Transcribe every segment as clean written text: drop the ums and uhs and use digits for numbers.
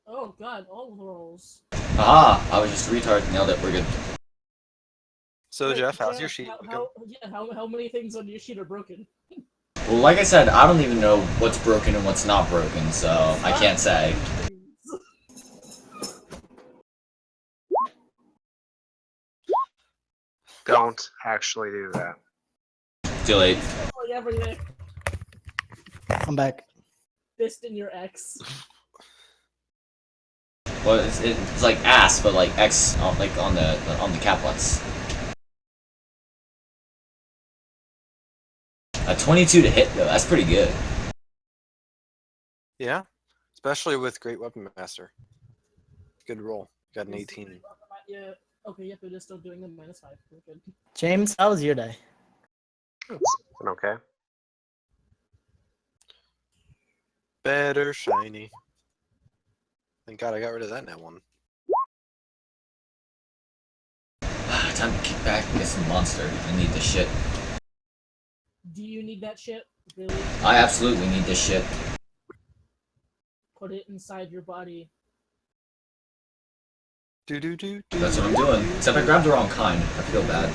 Oh god, all rolls. Aha! I was just a retard. Nailed it. We're good. So Wait, Jeff, how's your sheet looking? How many things on your sheet are broken? Well, like I said, I don't even know what's broken and what's not broken, so I can't say. Don't actually do that. Too late. Like everything. I'm back. Fist in your ex. Well, it's like ass, but like X, like on the caplets. A 22 to hit though. That's pretty good. Yeah, especially with Great Weapon Master. Good roll. Got an 18. Yeah. Okay, yep, it is still doing the -5. We're good. James, how was your day? It's been okay. Better shiny. Thank God I got rid of that net one. Time to kick back and get some monster. I need this shit. Do you need that shit? Really? I absolutely need this shit. Put it inside your body. That's what I'm doing. Except I grabbed the wrong kind. I feel bad.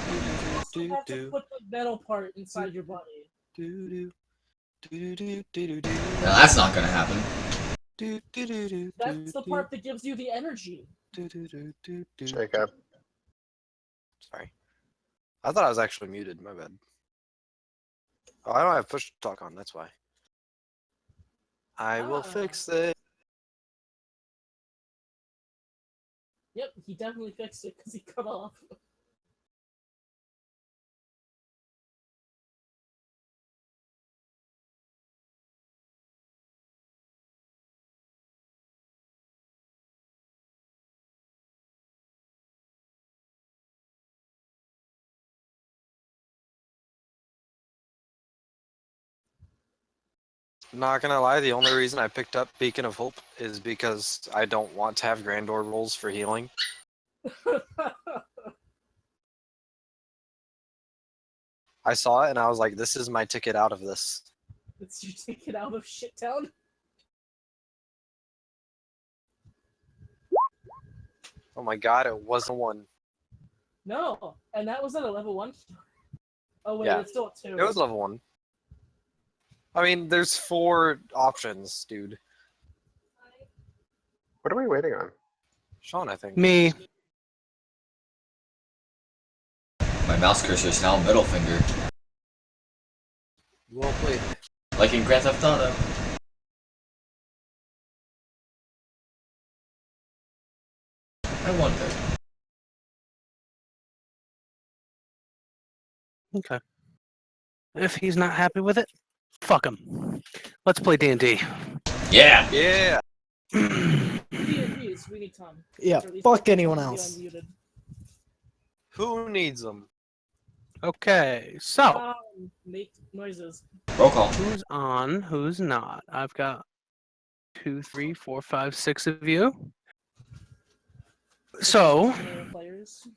You have to put the metal part inside your body. Now that's not gonna happen. That's the part that gives you the energy. Jacob. Sorry. I thought I was actually muted. My bad. Oh, I don't have push talk on. That's why. I will fix it. Yep, he definitely fixed it because he cut off. Not gonna lie, the only reason I picked up Beacon of Hope is because I don't want to have Grandor rolls for healing. I saw it and I was like, this is my ticket out of this. It's your ticket out of Shittown. Oh my god, it wasn't one. No, and that was at a level 1. Oh wait, Yeah. it's still at 2. It was level 1. I mean, there's 4 options, dude. What are we waiting on? Sean, I think. Me. My mouse cursor is now middle finger. Well played. Like in Grand Theft Auto. I wonder. Okay. If he's not happy with it, fuck him. Let's play D&D. Yeah! Yeah! D&Ds, we need Tom. Yeah, Or at least fuck Tom anyone to be else. unmuted. Who needs them? Okay, so Make noises. Roll call. who's on, who's not? I've got 2, 3, 4, 5, 6 of you. So Players.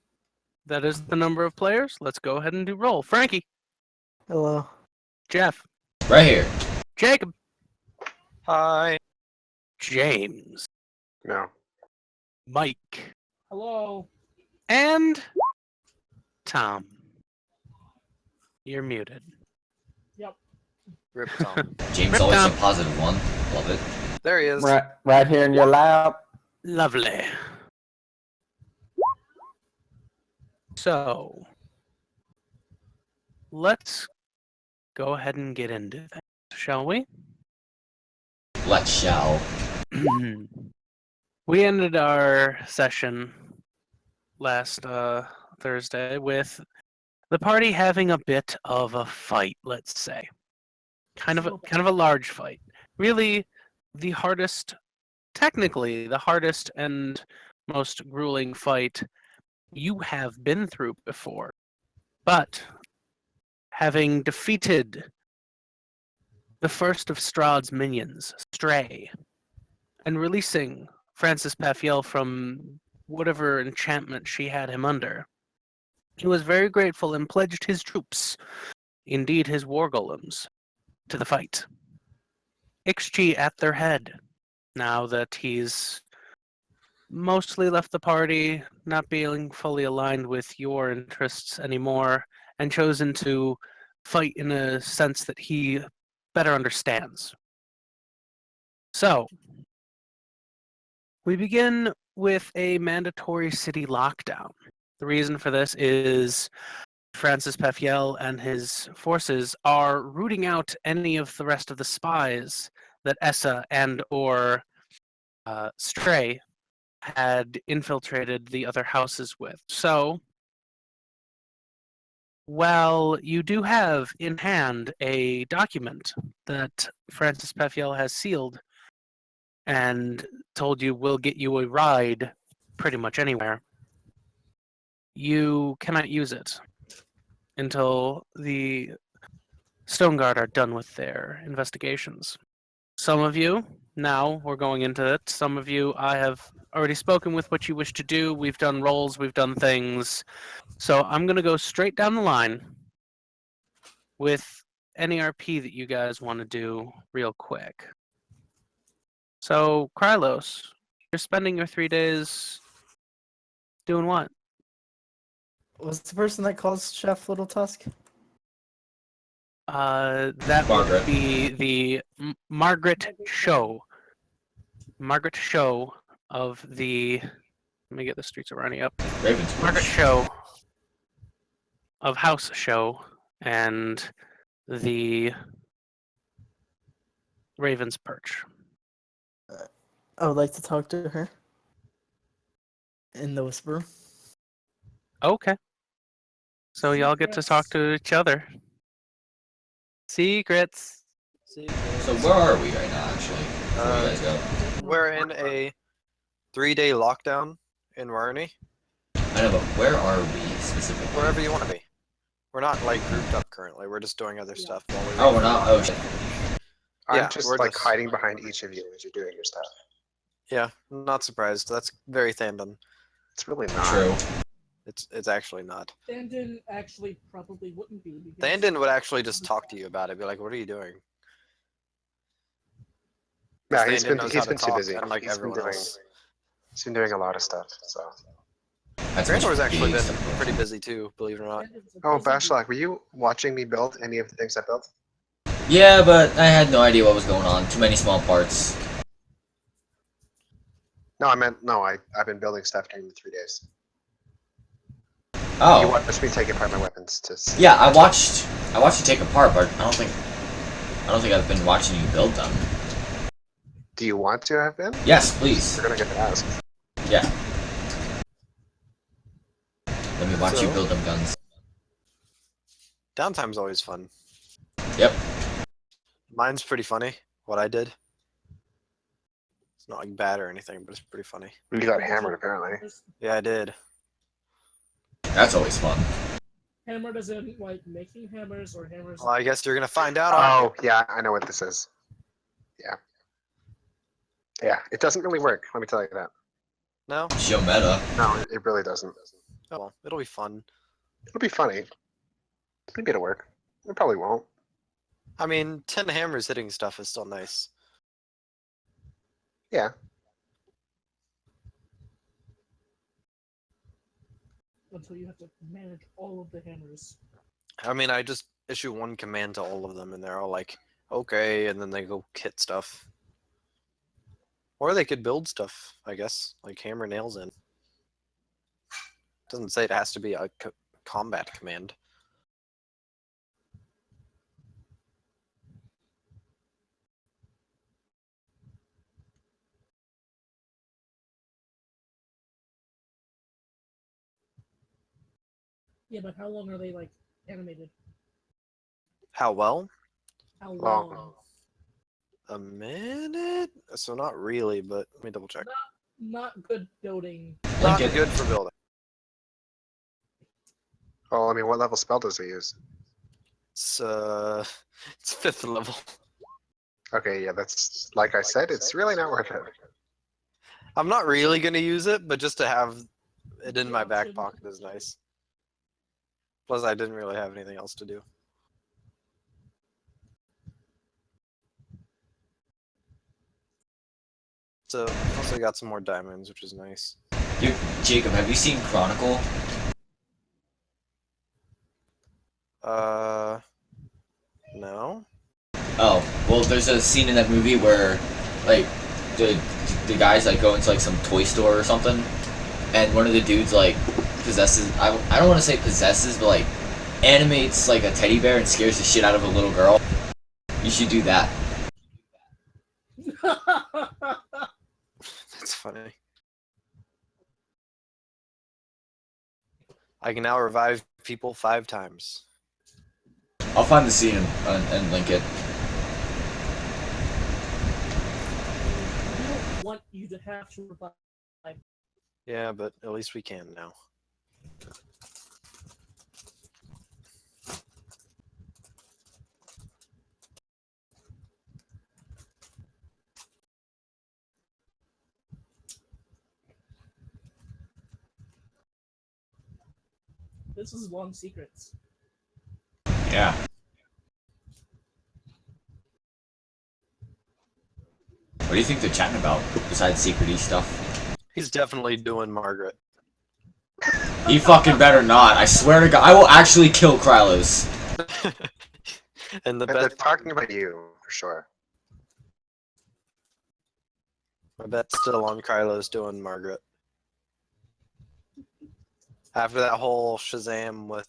that is the number of players. Let's go ahead and do roll. Frankie, Hello. Jeff, Right here. Jacob, Hi. James, No. Mike, Hello. and Tom. You're muted. Yep. Rip Tom. James Rip always down. a positive one. Love it. There he is. Right here in your lap. Lovely. So let's go ahead and get into that, shall we? Let's shall. We ended our session last Thursday with the party having a bit of a fight, let's say. Kind of a large fight. Really technically the hardest and most grueling fight you have been through before. But having defeated the first of Strahd's minions, Stray, and releasing Francis Pafiel from whatever enchantment she had him under, he was very grateful and pledged his troops indeed his war golems, to the fight. Ixchi at their head, now that he's mostly left the party, not being fully aligned with your interests anymore, and chosen to fight in a sense that he better understands. So, we begin with a mandatory city lockdown. The reason for this is Francis Pefiel and his forces are rooting out any of the rest of the spies that Essa and or Stray had infiltrated the other houses with. So, while you do have in hand a document that Francis Pefiel has sealed and told you will get you a ride pretty much anywhere, you cannot use it until the Stone Guard are done with their investigations. Some of you, now we're going into it, some of you I have already spoken with what you wish to do. We've done roles, we've done things. So I'm going to go straight down the line with any RP that you guys want to do real quick. So, Krylos, you're spending your 3 days doing what? Was the person that calls Chef Little Tusk? That Margaret. would be the Margaret Show. Margaret Show of the. Let me get the Streets of Rani up. Ravens. Margaret Show of House Show and the Raven's Perch. I would like to talk to her. In the whisper. Okay. So y'all get to talk to each other. Secrets. So where are we right now, actually? Before you guys go. We're in a 3-day lockdown in Rarney. I know, but where are we specifically? Wherever you want to be. We're not like grouped up currently. We're just doing other stuff. While we Oh, we're not. Oh shit. I'm Yeah, just we're like just- hiding behind each of you as you're doing your stuff. Yeah, not surprised. That's very Thandon. It's really not. True. It's actually not. Thandon actually probably wouldn't be. Because Thandon would actually just talk to you about it. Be like, "What are you doing?" Yeah, Thandon he's been knows how to too talk, busy. unlike He's been everyone doing else. he's been doing a lot of stuff. So. That's Grandor's much actually big been stuff. pretty busy too, believe it or not. Thandon's a Oh, busy Bashlak, were you watching me build any of the things I built? Yeah, but I had no idea what was going on. Too many small parts. No, I meant no. I've been building stuff during the 3 days. You Oh. watched me take apart my weapons to. See. Yeah, I watched you take apart, but I don't think I've been watching you build them. Do you want to have been? Yes, please. You're gonna get to ask. Yeah. Let me watch you So- build them guns. Downtime's always fun. Yep. Mine's pretty funny. What I did. It's not like bad or anything, but it's pretty funny. You got hammered apparently. Yeah, I did. That's always fun. Hammered as in like making hammers or hammers. Well, I guess you're gonna find out. aren't Oh yeah, I know what this is. Yeah. Yeah, it doesn't really work. Let me tell you that. you? No. Show meta. No, it really doesn't. Oh well, it'll be fun. It'll be funny. Maybe it'll work. It probably won't. I mean, 10 hammers hitting stuff is still nice. Yeah. Until you have to manage all of the hammers. I mean, I just issue one command to all of them, and they're all like, "Okay," and then they go hit stuff. Or they could build stuff, I guess, like hammer nails in. Doesn't say it has to be a combat command. Yeah, but how long are they like animated? How well? How Long. long? A minute? So not really, but let me double check. Not good building. Not Lincoln. good for building. Well, I mean, what level spell does he use? It's it's 5th level. Okay, yeah, that's like I said, it's really not worth it. I'm not really gonna use it, but just to have it in my back pocket is nice. Plus, I didn't really have anything else to do. So also got some more diamonds, which is nice. Jacob, have you seen Chronicle? No. Oh, well, there's a scene in that movie where, like, the guys like go into like some toy store or something, and one of the dudes like possesses. I don't want to say possesses, but like animates like a teddy bear and scares the shit out of a little girl. You should do that. That's funny. I can now revive people 5 times. I'll find the scene and link it. We don't want you to have to revive. Yeah, but at least we can now. This is long secrets. Yeah. What do you think they're chatting about besides secret-y stuff? He's definitely doing Margaret. He fucking better not. I swear to God, I will actually kill Krylos. And the They're bet, talking about you, for sure. my bet's still on Kylo's doing Margaret. After that whole Shazam with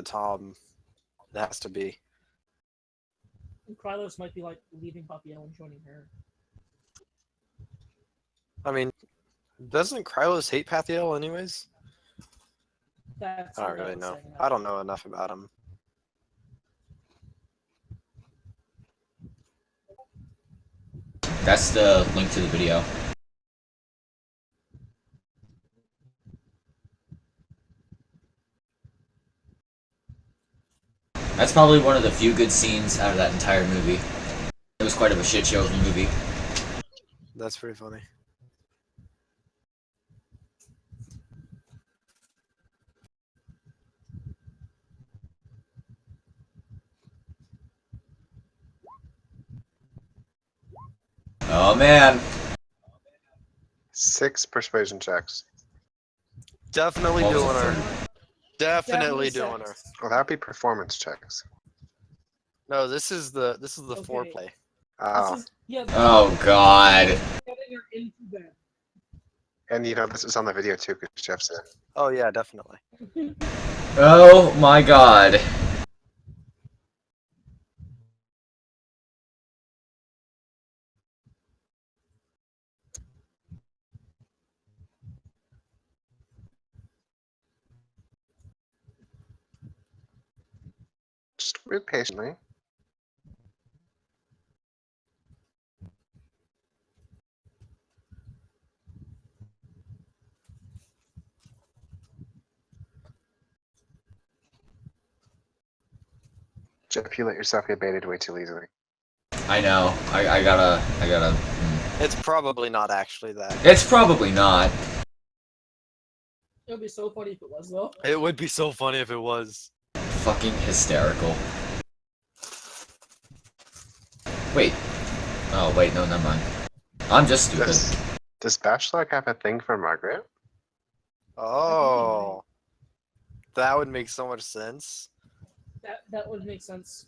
Tom, it has to be. And Krylos might be like leaving Papiel and joining her. I mean, doesn't Krylos hate Pathiel anyways? That's I don't what really was know. saying. I don't know enough about him. That's the link to the video. That's probably one of the few good scenes out of that entire movie. It was quite of a shit show of a movie. That's pretty funny. Oh man. 6 persuasion checks. Definitely What was doing the her. third? Definitely doing her. sex. Well, that would be performance checks. No, this is the Okay. foreplay. Oh, This is, yeah, Oh God. getting her into bed. and you know this is on the video too, because Jeff said. Oh yeah, definitely. Oh my God. Just wait patiently. Jeff, you let yourself get baited way too easily. I know. I gotta. It's probably not actually that. It's probably not. It would be so funny if it was, though. It would be so funny if it was. Fucking hysterical. Wait. Oh wait, no, never mind. I'm just stupid. Does Bachelor have a thing for Margaret? Oh, that would make so much sense. That would make sense.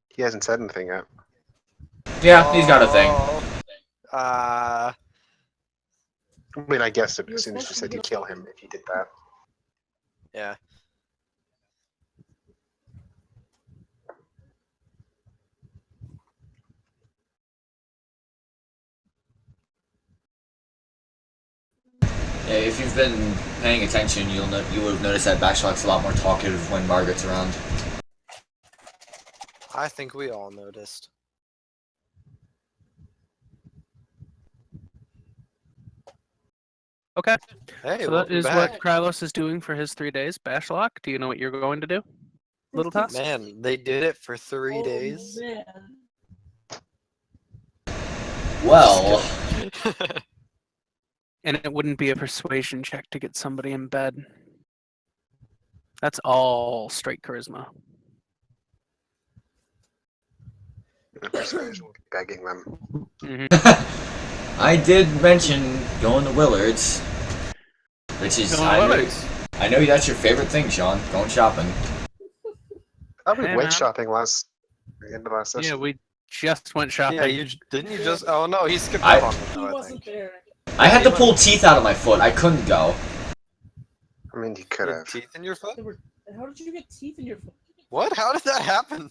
He hasn't said anything yet. Yeah, he's got a thing. Uh, I mean, I guess You're as soon as you supposed to said be you'd the- kill him if you did that. yeah. Yeah, if you've been paying attention, you would have noticed that Backshot's a lot more talkative when Margaret's around. I think we all noticed. Okay, Hey, so that welcome is back. what Krylos is doing for his 3 days. Bashlock, do you know what you're going to do? Little Tusk? Man, they did it for 3 Oh, days. Man. Well, And it wouldn't be a persuasion check to get somebody in bed. That's all straight charisma. Persuasion, begging them. Mm-hmm. I did mention going to Willard's, which is I know that's your favorite thing, Sean. Going shopping. Oh, we Hey, went man. shopping the end of last session. Yeah, we just went shopping. Yeah, didn't you just? Oh no, he skipped I- up on me. He though, I wasn't think. there. I had to pull teeth out of my foot. I couldn't go. I mean, you could You have. had teeth in your foot? How did you get teeth in your foot? What? How did that happen?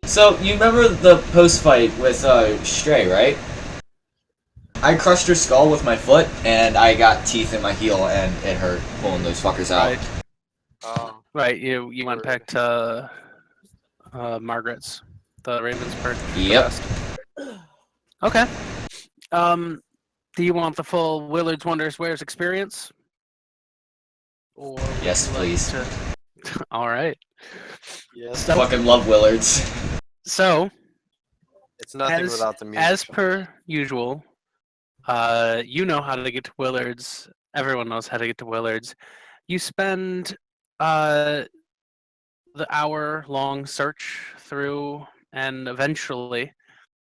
So you remember the post fight with Stray, right? I crushed her skull with my foot, and I got teeth in my heel, and it hurt pulling those fuckers out. Right. Right. You went back to Margaret's, the Ravensburg. Yep. Okay. Do you want the full Willard's Wonders Wares experience? Or would Yes, you like please. to- All right. Yes. So, Fucking love Willards. so It's nothing as, without the music. as per usual, you know how to get to Willard's. Everyone knows how to get to Willard's. You spend the hour-long search through, and eventually,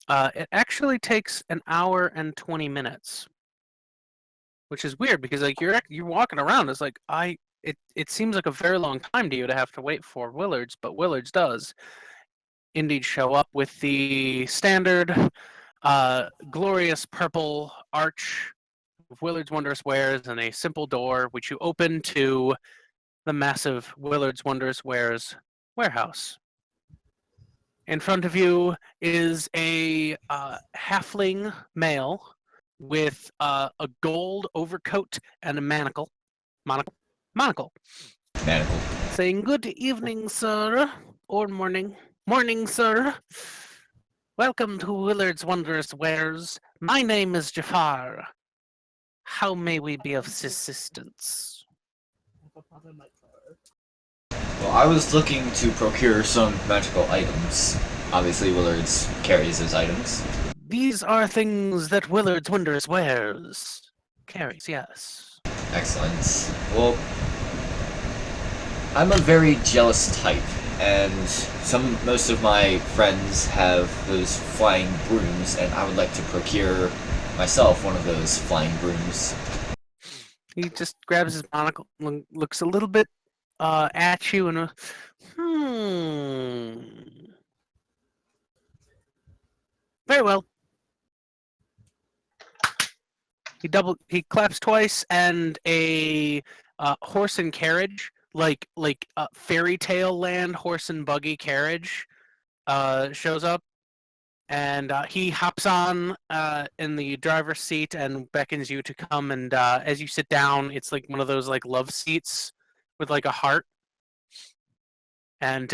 it actually takes an hour and 20 minutes, which is weird because like you're walking around. It's like it seems like a very long time to you to have to wait for Willard's, but Willard's does indeed show up with the standard glorious purple arch of Willard's Wondrous Wares and a simple door which you open to the massive Willard's Wondrous Wares warehouse. In front of you is a halfling male with a gold overcoat and a monocle, Manacle. saying, "Good evening, sir, or morning. Morning, sir. Welcome to Willard's Wondrous Wares. My name is Jafar. How may we be of assistance?" Well, I was looking to procure some magical items. Obviously, Willards carries those items. These are things that Willard's Wondrous Wares carries, yes. Excellent. Well, I'm a very jealous type, and most of my friends have those flying brooms, and I would like to procure myself one of those flying brooms. He just grabs his monocle, looks a little bit at you, and very well. He claps twice, and a horse and carriage, like fairy tale land horse and buggy carriage, shows up, and he hops on in the driver's seat and beckons you to come. And as you sit down, it's like one of those like love seats with like a heart, and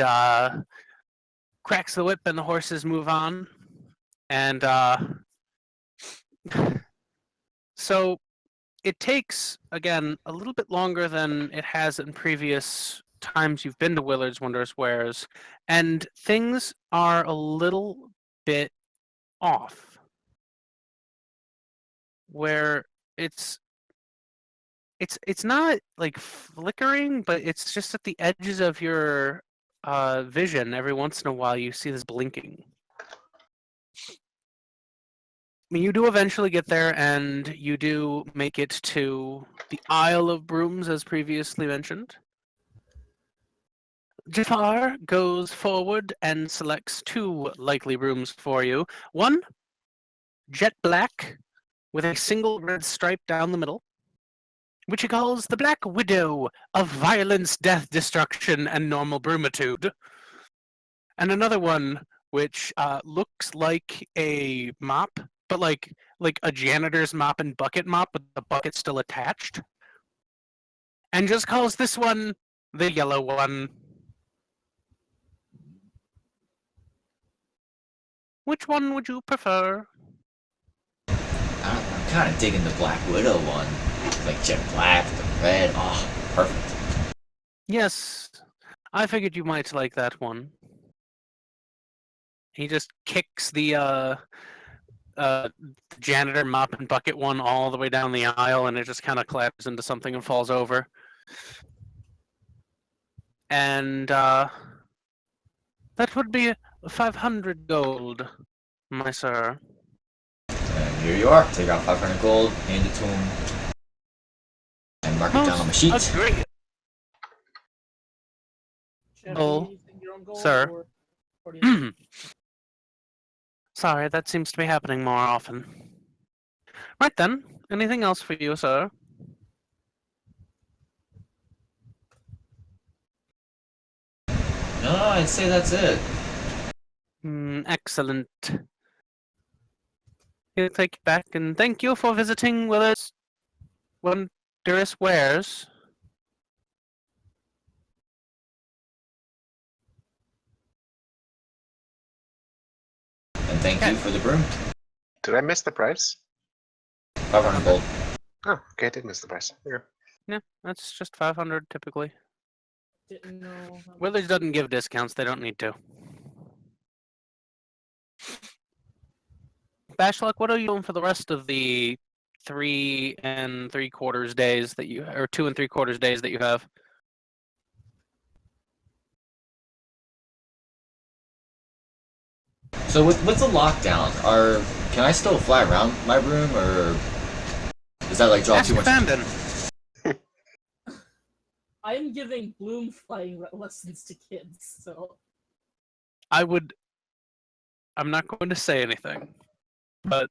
cracks the whip, and the horses move on, and so it takes, again, a little bit longer than it has in previous times you've been to Willard's Wondrous Wares, and things are a little bit off. Where it's not like flickering, but it's just at the edges of your vision. Every once in a while, you see this blinking. I mean, you do eventually get there, and you do make it to the Isle of Brooms, as previously mentioned. Jafar goes forward and selects two likely rooms for you. One, jet black, with a single red stripe down the middle, which he calls the Black Widow of violence, death, destruction, and normal broomitude. And another one, which looks like a mop, but like a janitor's mop and bucket mop with the bucket still attached, and just calls this one the yellow one. Which one would you prefer? I'm kind of digging the Black Widow one. Like jet black, the red. Oh, perfect. Yes, I figured you might like that one. He just kicks the janitor mop and bucket one all the way down the aisle, and it just kind of collapses into something and falls over. And that would be 500 gold, my sir. And here you are. Take out 500 gold, hand it to him, and mark it down on my sheet. Agree. Chef, Bull, are you using your own gold, sir. or do you- Sorry, that seems to be happening more often. Right then, anything else for you, sir? No, I'd say that's it. Excellent. He'll take you back, and thank you for visiting Willard's Wondrous Wares. And thank you for the broom. Did I miss the price? 500 gold. Oh, okay, I did miss the price. Here. Yeah, that's just 500 typically. Didn't know. Willard's doesn't give discounts, they don't need to. Bashluck, what are you doing for the rest of the 3 3/4 days that you, or 2 3/4 days that you have? So with the lockdown, can I still fly around my room, or does that like draw Ask too much? Bandon. I am giving Bloom flying lessons to kids, so I'm not going to say anything, but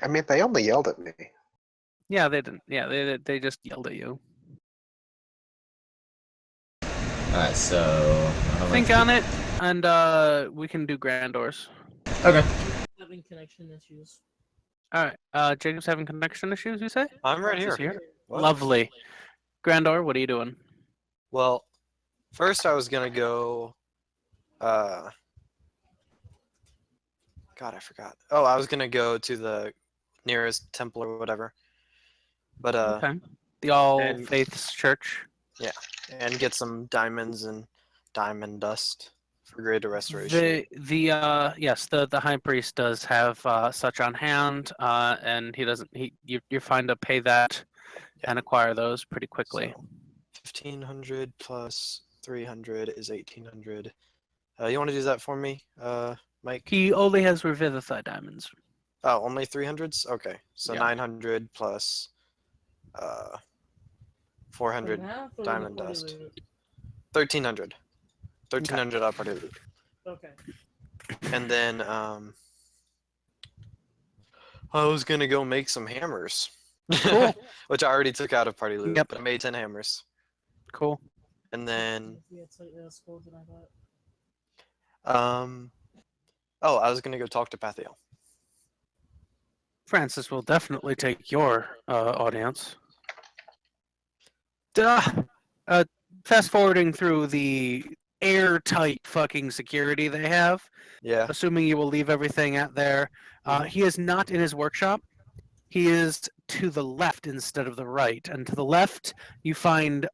I mean, they only yelled at me. yeah, they didn't. Yeah, they just yelled at you. Alright, so Think on it, and we can do grand doors. Okay. having connection issues. All right. Jacob's having connection issues. You say? I'm right He's here. here. What? Lovely. Grandor, what are you doing? Well, first I was gonna go. God, I forgot. Oh, I was gonna go to the nearest temple or whatever. But Okay. The All and- Faiths Church. and get some diamonds and diamond dust for greater restoration. The high priest does have such on hand, and he doesn't. You're fine to pay that and acquire those pretty quickly. So, 1,500 plus 300 is 1,800. You want to do that for me, Mike? He only has Revivify diamonds. Oh, only 300s? Okay. So Yeah. 900 plus 400 Math or diamond the party dust. loot? 1,300. 1,300 up party loot. Okay. And then I was gonna go make some hammers. Cool. Which I already took out of party loot. Yep. But I made 10 hammers. Cool. And then Yeah, it's slightly less gold than I thought. oh, I was gonna go talk to Pathiel. Francis will definitely take your audience. Fast forwarding through the airtight fucking security they have, Yeah. assuming you will leave everything out there. Mhm. He is not in his workshop. He is to the left instead of the right. And to the left, you find,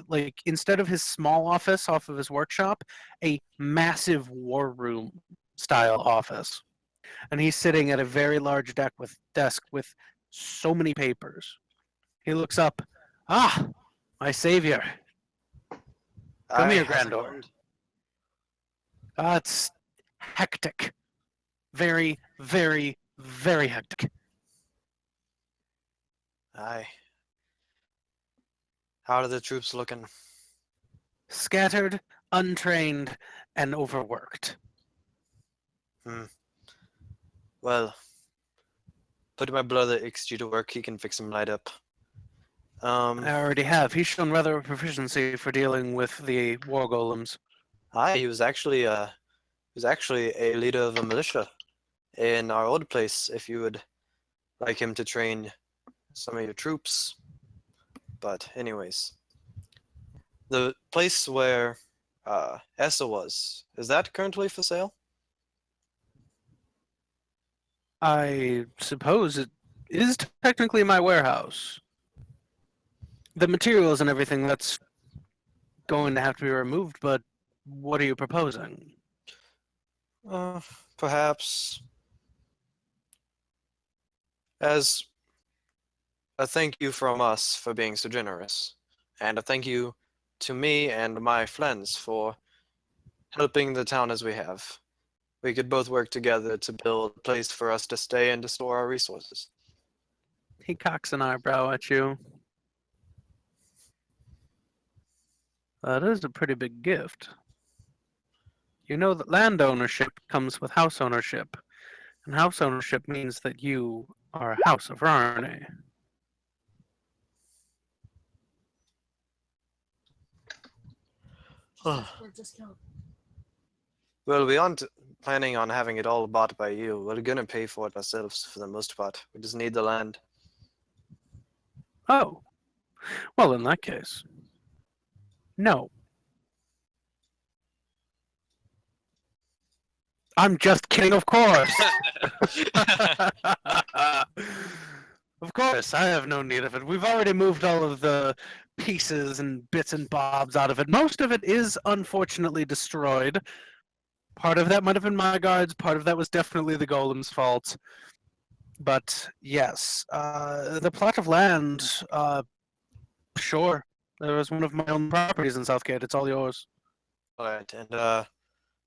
like, instead of his small office off of his workshop, a massive war room style office. And he's sitting at a very large desk with so many papers. He looks up. Ah, my savior. Come here, how's it Grandor. going? It's hectic. Very, very, very hectic. Aye. How are the troops looking? Scattered, untrained, and overworked. Well, put my brother XG to work. He can fix them right up. I already have. He's shown rather proficiency for dealing with the war golems. Aye, he was actually a leader of a militia in our old place. If you would like him to train some of your troops. But anyways, the place where Essa was, is that currently for sale? I suppose it is technically my warehouse. The materials and everything, that's going to have to be removed, but what are you proposing? Perhaps as a thank you from us for being so generous, and a thank you to me and my friends for helping the town as we have. We could both work together to build a place for us to stay and to store our resources. He cocks an eyebrow at you. That is a pretty big gift. You know that land ownership comes with house ownership, and house ownership means that you are a house of Rarne. For a discount. Well, we aren't planning on having it all bought by you. We're gonna pay for it ourselves for the most part. We just need the land. Oh, well, in that case, no. I'm just kidding, of course. Of course, I have no need of it. We've already moved all of the pieces and bits and bobs out of it. Most of it is unfortunately destroyed. Part of that might have been my guards, part of that was definitely the golem's fault. But yes, the plot of land, sure. There was one of my own properties in Southgate. It's all yours. Alright, and I'll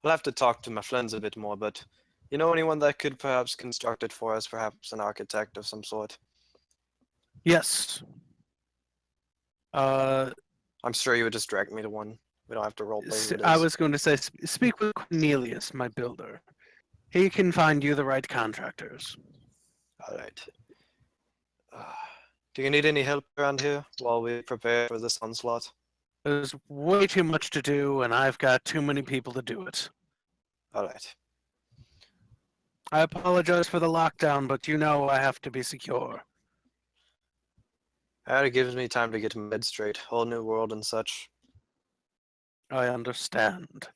have to talk to my friends a bit more, but you know anyone that could perhaps construct it for us, perhaps an architect of some sort? Yes. I'm sure you would just direct me to one. We don't have to roleplay who it I is. was going to say, speak with Cornelius, my builder. He can find you the right contractors. Alright. Do you need any help around here while we prepare for this onslaught? There's way too much to do, and I've got too many people to do it. Alright. I apologize for the lockdown, but you know I have to be secure. It gives me time to get my head straight. Whole new world and such. I understand.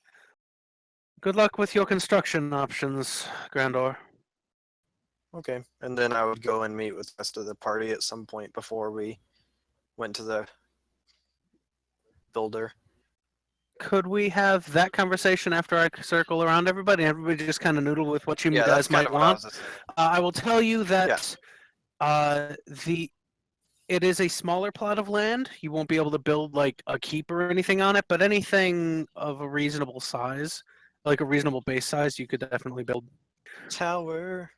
Good luck with your construction options, Grandor. Okay. And then I would go and meet with the rest of the party at some point before we went to the builder. Could we have that conversation after I circle around everybody? Everybody just kind of noodle with what you Yeah, guys that's kind might of what I want. was just saying. I will tell you that Yeah. it is a smaller plot of land. You won't be able to build like a keep or anything on it, but anything of a reasonable size, like a reasonable base size, you could definitely build. Tower.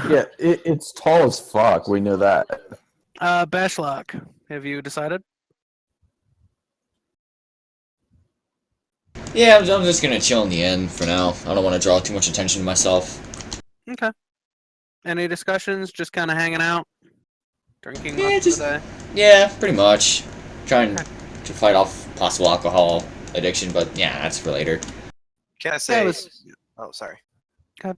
Yeah, it's tall as fuck. We know that. Bashlock, have you decided? Yeah, I'm just gonna chill in the inn for now. I don't want to draw too much attention to myself. Okay. Any discussions? Just kind of hanging out, drinking Yeah, most just- of the day. Yeah, pretty much. Trying to fight off possible alcohol addiction, but yeah, that's for later. Can I Yeah, say? it was- Oh, sorry. Go ahead.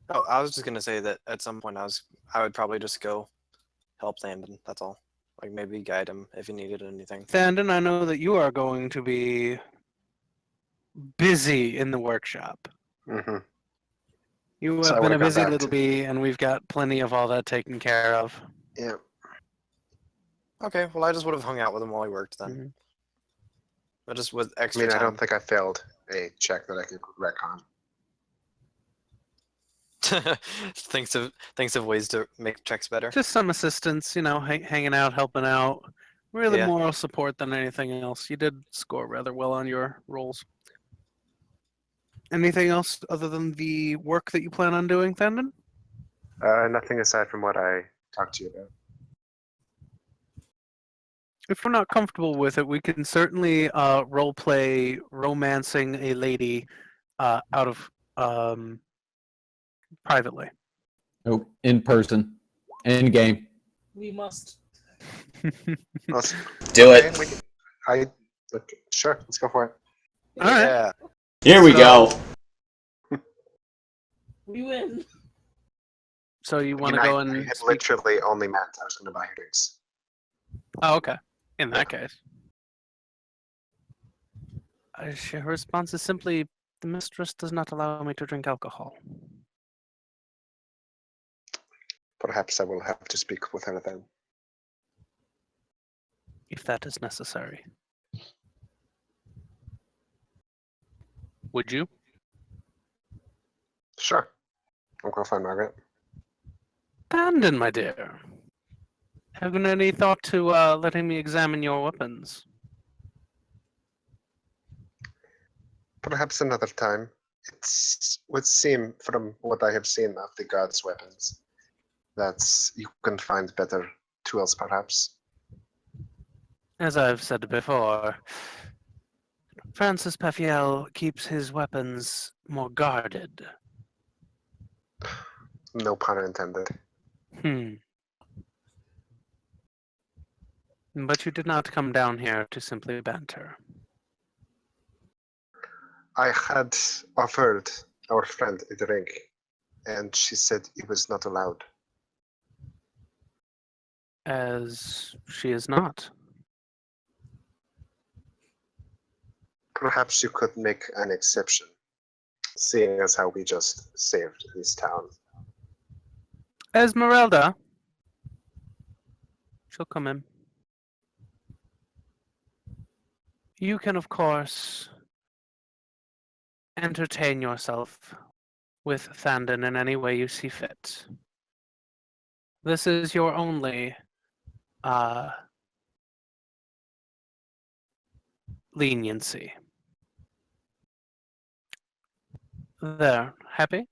Oh, I was just gonna say that at some point I would probably just go help Landon. That's all. Like maybe guide him if he needed anything. Thandon, I know that you are going to be busy in the workshop. Hmm. You So have I been a would've gone busy back little to- bee, and we've got plenty of all that taken care of. Yeah. Okay, well I just would have hung out with him while he worked then. Mhm. But just with I extra mean, I time. don't think I failed a check that I could retcon. thinks of ways to make checks better. Just some assistance, you know, hanging out, helping out. Really Yeah. moral support than anything else. You did score rather well on your rolls. Anything else other than the work that you plan on doing, Thandon? Nothing aside from what I talked to you about. If we're not comfortable with it, we can certainly role play romancing a lady out of privately. Nope. In person. In game. We must. Let's, Do okay, it. we can, look, sure, let's go for it. All right. Yeah. Here we go. We win. So you want Again, to go I and had speak? literally only meant I was going to buy her drinks. Oh, okay. In that case, her response is simply, "The mistress does not allow me to drink alcohol." Perhaps I will have to speak with her then. If that is necessary. Would you? Sure. I'll go find Margaret. Tandon, my dear. Haven't any thought to letting me examine your weapons? Perhaps another time. It would seem, from what I have seen of the gods' weapons, that you can find better tools, perhaps. As I've said before, Francis Pafiel keeps his weapons more guarded. No pun intended. But you did not come down here to simply banter. I had offered our friend a drink, and she said it was not allowed. As she is not. Perhaps you could make an exception, seeing as how we just saved this town. Esmeralda. She'll come in. You can, of course, entertain yourself with Thandon in any way you see fit. This is your only leniency. There, happy?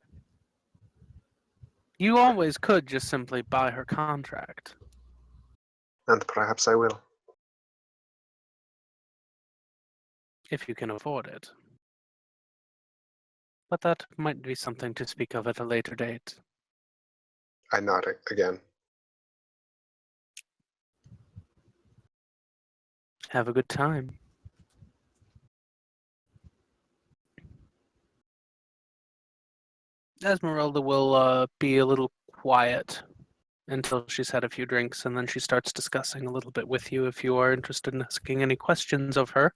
You always could just simply buy her contract. And perhaps I will. If you can afford it. But that might be something to speak of at a later date. I nod again. Have a good time. Esmeralda will be a little quiet until she's had a few drinks, and then she starts discussing a little bit with you if you are interested in asking any questions of her.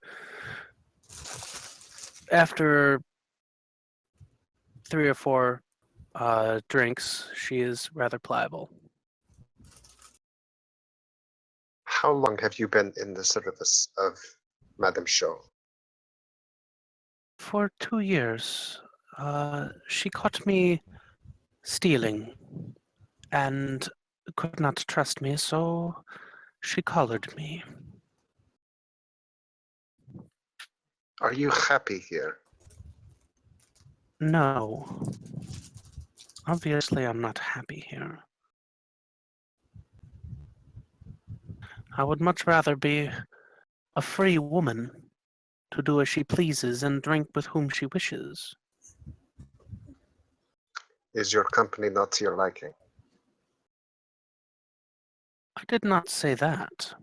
After 3 or 4 drinks, she is rather pliable. How long have you been in the service of Madame Shaw? For 2 years, she caught me stealing and could not trust me, so she collared me. Are you happy here? No. Obviously, I'm not happy here. I would much rather be a free woman to do as she pleases and drink with whom she wishes. Is your company not to your liking? I did not say that.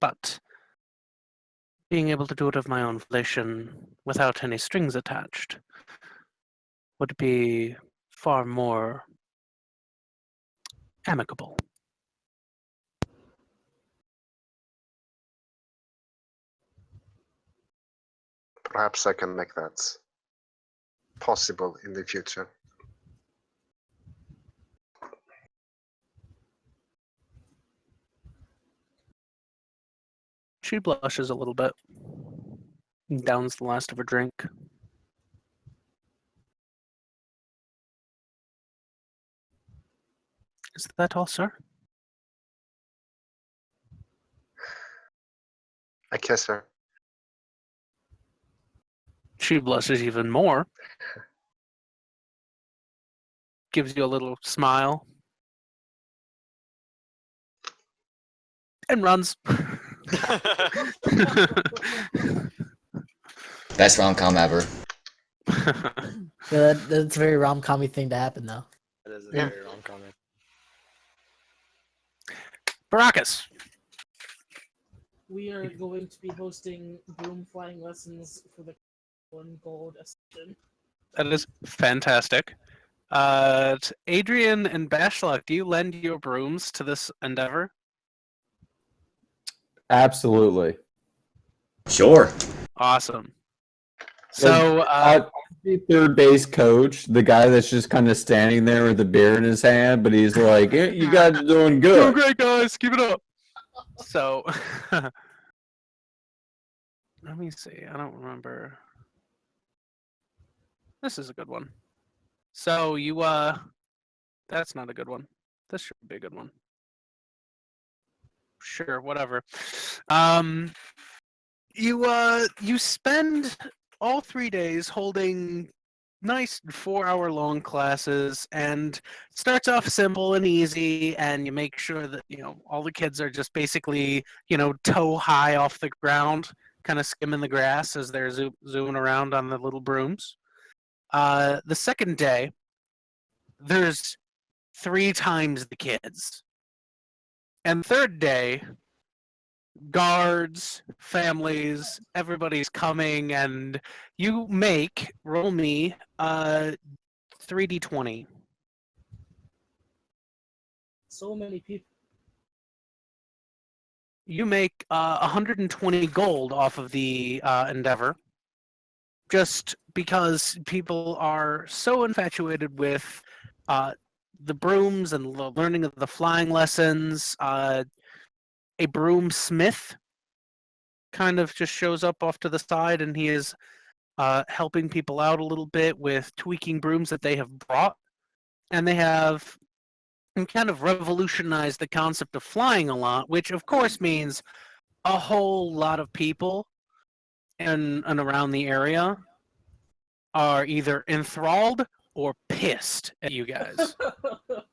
But being able to do it of my own volition without any strings attached would be far more amicable. Perhaps I can make that possible in the future. She blushes a little bit, and downs the last of her drink. Is that all, sir? I kiss her. She blushes even more. Gives you a little smile. And runs. Best rom-com ever. Yeah, that's a very rom-com-y thing to happen, though. That is a Yeah. very wrong comment. Barakas. We are going to be hosting broom flying lessons for the 1 gold session. That is fantastic. Adrian and Bashlock, do you lend your brooms to this endeavor? Absolutely. Sure. Awesome. So, The third base coach, the guy that's just kind of standing there with a beer in his hand, but he's like, "Eh, you guys are doing doing good." great, guys. Keep it up. So, let me see. I don't remember. This is a good one. So you that's not a good one. This should be a good one. Sure, whatever. You spend all 3 days holding nice 4-hour-long classes, and starts off simple and easy, and you make sure that all the kids are just basically toe high off the ground, kind of skimming the grass as they're zooming around on the little brooms. The second day, there's 3 times the kids, and third day, guards, families, everybody's coming, and you roll me 3d20. So many people. You make 120 gold off of the endeavor, just because people are so infatuated with the brooms and the learning of the flying lessons. A broomsmith kind of just shows up off to the side, and he is helping people out a little bit with tweaking brooms that they have brought. And they have kind of revolutionized the concept of flying a lot, which of course means a whole lot of people in and around the area are either enthralled or pissed at you guys.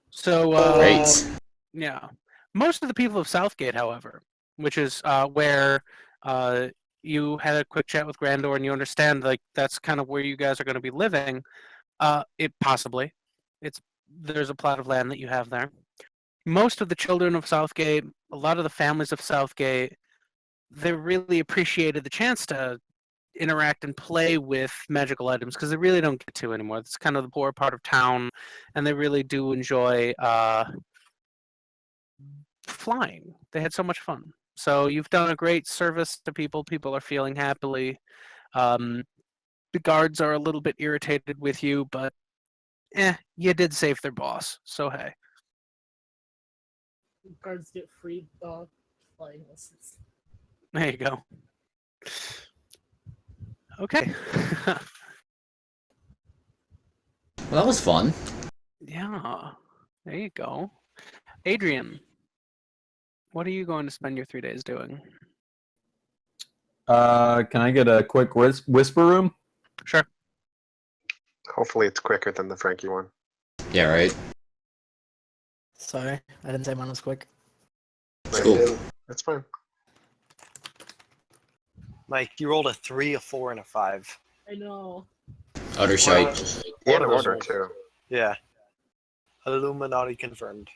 So, Great. yeah. Most of the people of Southgate, however, which is where you had a quick chat with Grandor and you understand that's kind of where you guys are going to be living. There's a plot of land that you have there. Most of the children of Southgate, a lot of the families of Southgate, they really appreciated the chance to interact and play with magical items because they really don't get to anymore. It's kind of the poor part of town, and they really do enjoy flying. They had so much fun. So you've done a great service to people. People are feeling happily. The guards are a little bit irritated with you, but you did save their boss. So hey. Guards get free flying lessons. There you go. Okay. Well, that was fun. Yeah. There you go. Adrian, what are you going to spend your 3 days doing? Can I get a quick whisper room? Sure. Hopefully it's quicker than the Frankie one. Yeah, right. Sorry, I didn't say mine was quick. Cool. That's fine. Mike, you rolled a 3, a 4, and a 5. I know. Utter shite. In One of those order rolls. too. Yeah. Illuminati confirmed.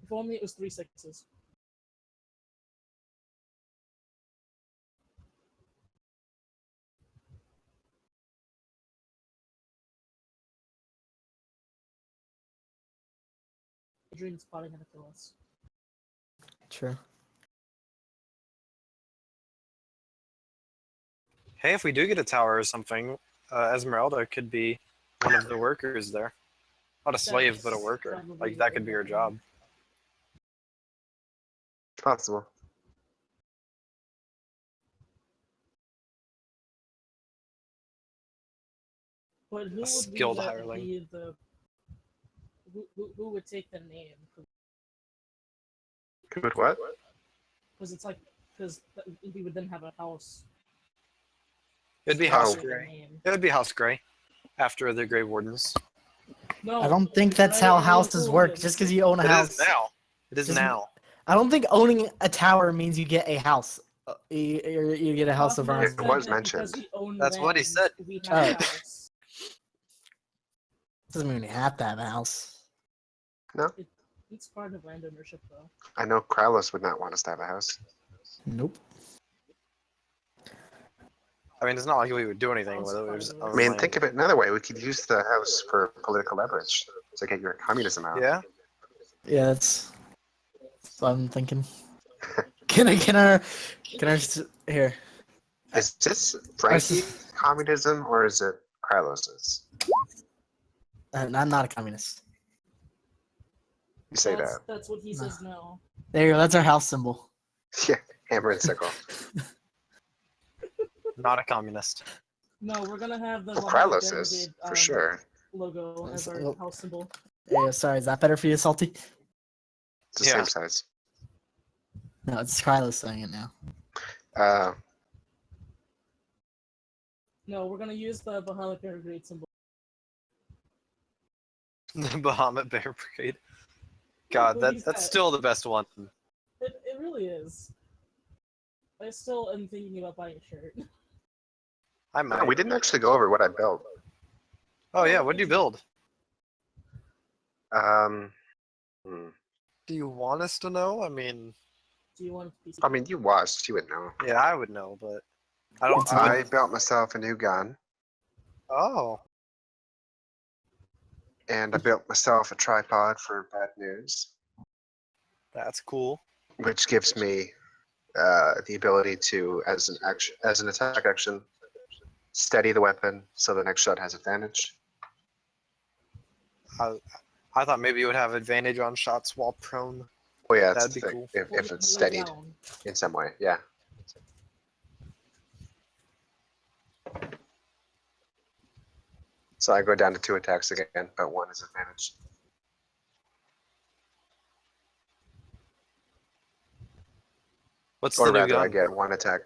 If only it was 3 6s. Adrian's probably gonna kill us. True. Hey, if we do get a tower or something, Esmeralda could be one of the workers there. Not a slave, but a worker. Probably Like, that could be her job. It's possible. But who would skilled be hireling. who would take the name? Good what? Because because we would then have a house. It'd be House Oh. Grey. It would be House Grey after the Grey Wardens. No, I don't think that's how houses work. Just because you own a It house. is now. It is Just- now. I don't think owning a tower means you get a house. You get a house of Hoffman own. It said was that mentioned. because we own That's what he land, said. We have a Oh. house. Doesn't mean you have to have a house. It's part of land ownership, though. I know Krallos would not want us to have a house. Nope. I mean, it's not like we would do anything with it. It was I mean, think of it another way. We could use the house for political leverage to get your communism out. Yeah. Yeah, that's what I'm thinking. Can I just here? Is this Frankie communism or is it Krallos's? I'm not a communist. You say that. That's what he No. says now. There you go. That's our house symbol. Yeah, hammer and sickle. Not a communist. No, we're gonna have the Well, Mahmoud Krallos is, Brigade, for sure. logo as our Oh. house symbol. Yeah, sorry. Is that better for you, Salty? It's the Yeah. same size. No, it's Krylos saying it now. No, we're gonna use the Bahamut Bear Brigade symbol. The Bahamut Bear Brigade. Yeah, God, we'll use that's that. still the best one. It really is. I still am thinking about buying a shirt. I No, might. we didn't actually go over what I built. Oh yeah, what did you build? Hmm. Do you want us to know? I mean, Do you want it to be? I mean, you watched, you would know. yeah, I would know, but I don't. It's I built myself a new gun, Oh, and I built myself a tripod for bad news, that's cool. which gives me the ability to, as an attack action, steady the weapon so the next shot has advantage. I thought maybe you would have advantage on shots while prone. Oh yeah, that's That'd the be thing. cool. If it's Lay steadied down. in some way, yeah. So I go down to 2 attacks again, but 1 is advantage. What's Or the new rather, I gun? get 1 attack.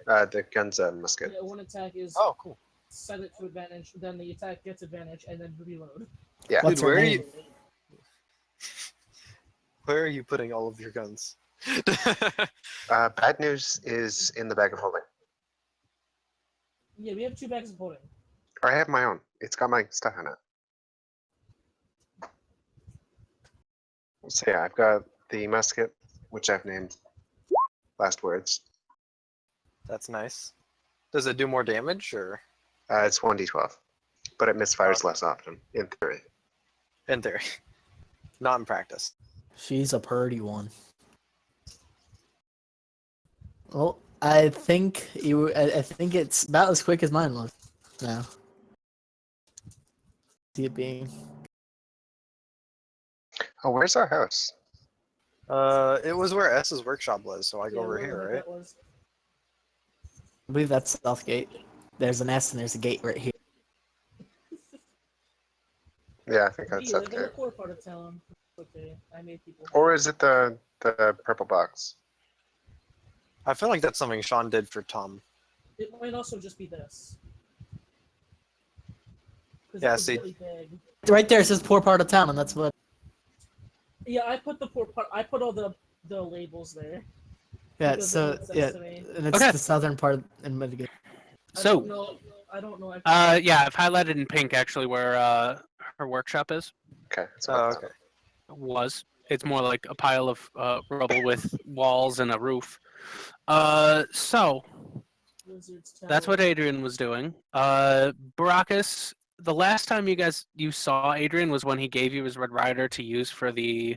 The gun's a musket. Yeah, one attack is Oh, cool. set it to advantage, then the attack gets advantage, and then reload. Yeah. What's Dude, her where are name? you? Where are you putting all of your guns? Bad news is in the bag of holding. Yeah, we have 2 bags of holding. Or I have my own. It's got my stuff in it. So yeah, I've got the musket, which I've named Last Words. That's nice. Does it do more damage or It's 1d12, but it misfires Okay. less often, in theory. in theory? Not in practice. She's a purdy one. Well, I think I think it's about as quick as mine was. Now. See it being. Oh, where's our house? It was where S's workshop was, so I go Yeah, over wherever here, the heck right? that was. I believe that's Southgate. There's an S and there's a gate right here. Yeah, I think We that's live in the okay. poor part of town. Okay, I made people. Or is it the purple box? I feel like that's something Sean did for Tom. It might also just be this. 'Cause Yeah, that was see- really big. Right there it says poor part of town, and that's what. Yeah, I put the poor part. I put all the labels there. Yeah. Because it So makes sense yeah, to me. and it's Okay. the southern part in Michigan. I So, don't know. I don't know. yeah, I've highlighted in pink actually where her workshop is. Okay, that's Oh, what I thought. okay. Was. It's more like a pile of rubble with walls and a roof. So Wizards that's Tower. what Adrian was doing. Barakas, the last time you saw Adrian was when he gave you his Red Rider to use for the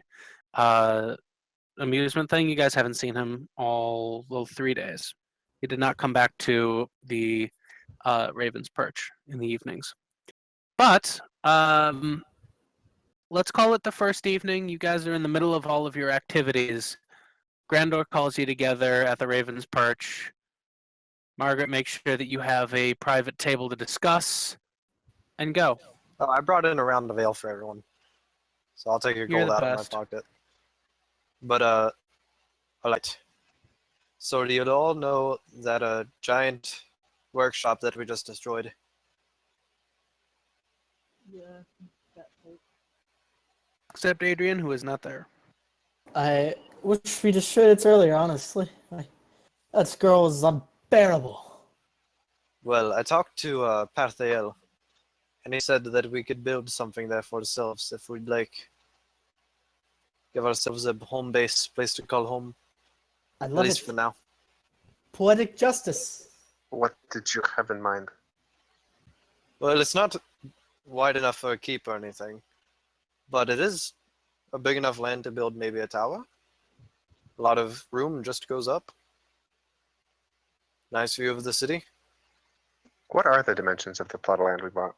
amusement thing. You guys haven't seen him all 3 days. He did not come back to the Raven's Perch in the evenings. But let's call it the first evening. You guys are in the middle of all of your activities. Grandor calls you together at the Raven's Perch. Margaret makes sure that you have a private table to discuss, and go. Oh, I brought in a round of ale for everyone, so I'll take your You're gold the out of my best. pocket. But alright. So do you all know that giant workshop that we just destroyed? Yeah. That part. Except Adrian, who is not there. I wish we destroyed it earlier. Honestly, that girl is unbearable. Well, I talked to Parthael, and he said that we could build something there for ourselves if we'd like. Give ourselves a home base, place to call home, I at love least it. for now. Poetic justice. What did you have in mind? Well, it's not wide enough for a keep or anything, but it is a big enough land to build maybe a tower. A lot of room just goes up. Nice view of the city. What are the dimensions of the plot of land we bought?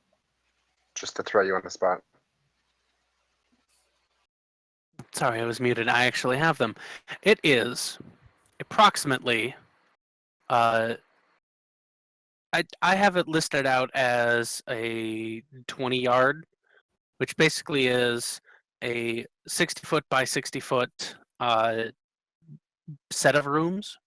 Just to throw you on the spot. Sorry, I was muted. I actually have them. It is approximately. I have it listed out as a 20-yard, which basically is a 60-foot by 60-foot set of rooms.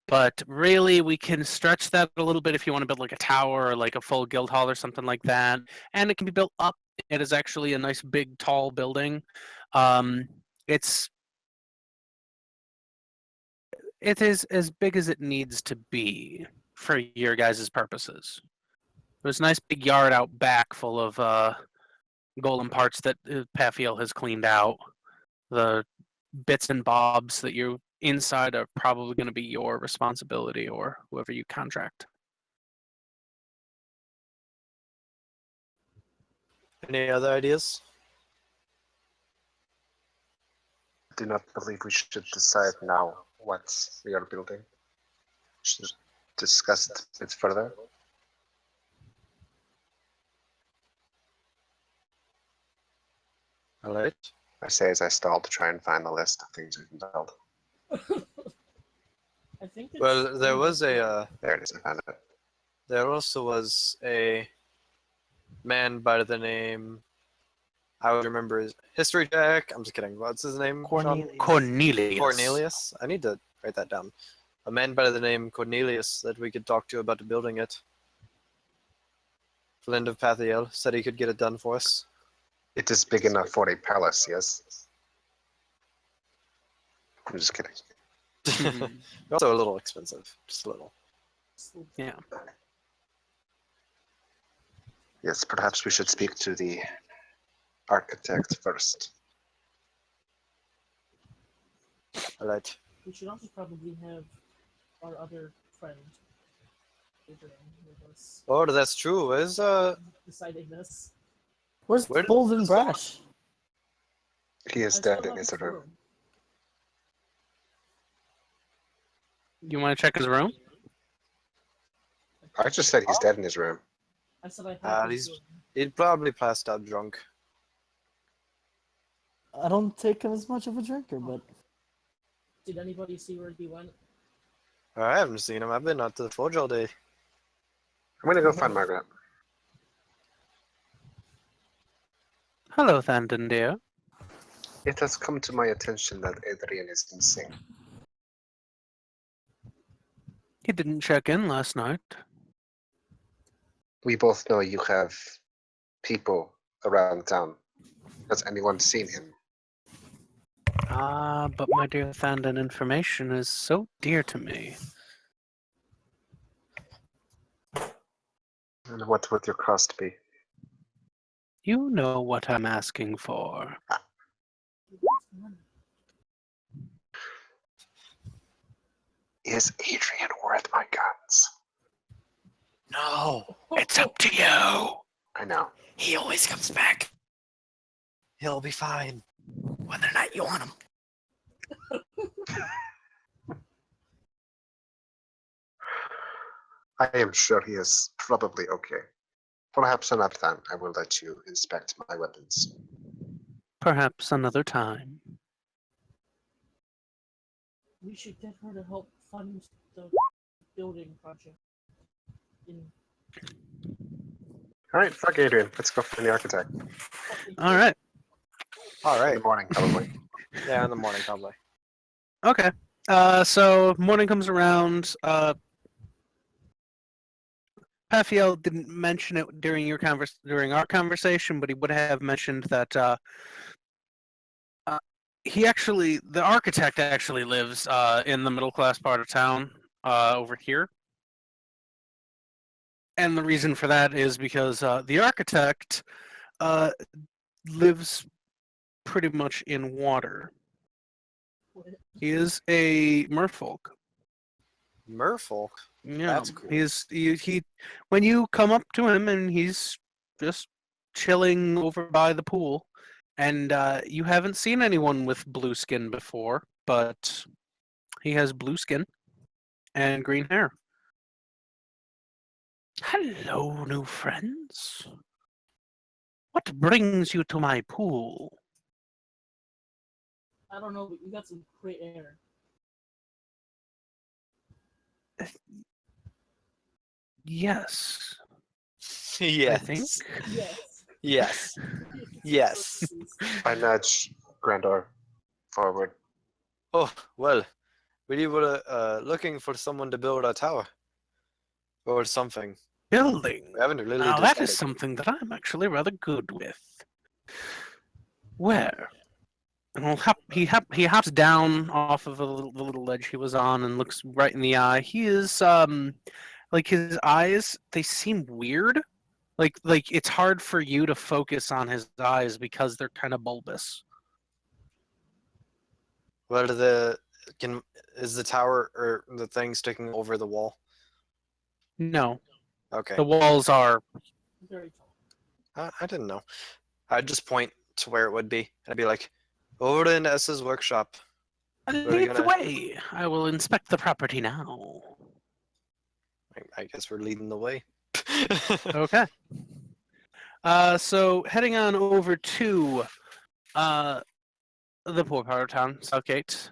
But really, we can stretch that a little bit if you want to build like a tower or like a full guild hall or something like that. And it can be built up. It is actually a nice, big, tall building. It is as big as it needs to be for your guys' purposes. There's a nice big yard out back full of golem parts that Pafiel has cleaned out. The bits and bobs that you inside are probably going to be your responsibility or whoever you contract. Any other ideas? I do not believe we should decide now what we are building. We should discuss it a bit further. Alright. I say as I stall to try and find the list of things we can build. I think it's Well, there was a There it is, I found it. there also was a man by the name, I would remember his history check. I'm just kidding. What's his name? Sean? Cornelius. Cornelius. I need to write that down. A man by the name Cornelius that we could talk to about building it. Flint of Pathiel said he could get it done for us. It is big enough for a palace, yes? I'm just kidding. Also a little expensive, just a little. Yeah. Yes, perhaps we should speak to the architect first. Alright. We should also probably have our other friend Adrian with us Oh, that's true. Where's deciding this. Where's Where- Bold and Brash? He is I still dead in left his his room. You want to check his room? I just said he's dead in his room. I said I have his he's- room. he'd probably passed out drunk. I don't take him as much of a drinker, but Did anybody see where he went? I haven't seen him. I've been out to the forge all day. I'm gonna go find Margaret. Hello, Thandon dear. It has come to my attention that Adrian is missing. He didn't check in last night. We both know you have people around town. Has anyone seen him? Ah, but my dear Thandon, information is so dear to me. And what would your cost be? You know what I'm asking for. Is Adrian worth my guns? No, It's up to you. I know. he always comes back, he'll be fine. whether or not you want him. I am sure he is probably okay. Perhaps another time I will let you inspect my weapons. Perhaps another time. We should get her to help fund the building project. Alright, fuck Adrian. Let's go find the architect. All right. All In right. the morning, probably. Yeah, in the morning probably. Okay. So morning comes around. Pafiel didn't mention it during our conversation, but he would have mentioned that the architect actually lives in the middle class part of town over here. And the reason for that is because the architect lives pretty much in water. He is a merfolk. Merfolk. Yeah, That's cool. he when you come up to him and he's just chilling over by the pool, and you haven't seen anyone with blue skin before, but he has blue skin and green hair. Hello, new friends. What brings you to my pool? I don't know, but you got some great air. Yes, I Yes. think. Yes. Yes. Yes. I nudge Grandor forward. Oh, well, We were looking for someone to build a tower or something. Building. We haven't really Now decided. that is something that I'm actually rather good with. Where? And he hops down off of the little ledge he was on and looks right in the eye. He is like his eyes. They seem weird. Like it's hard for you to focus on his eyes because they're kind of bulbous. What are is the tower or the thing sticking over the wall? No, Okay. the walls are. Very tall. I didn't know. I'd just point to where it would be. I'd be like, over in S's workshop. Lead the way. I will inspect the property now. I guess we're leading the way. Okay. So heading on over to the poor part of town, Southgate.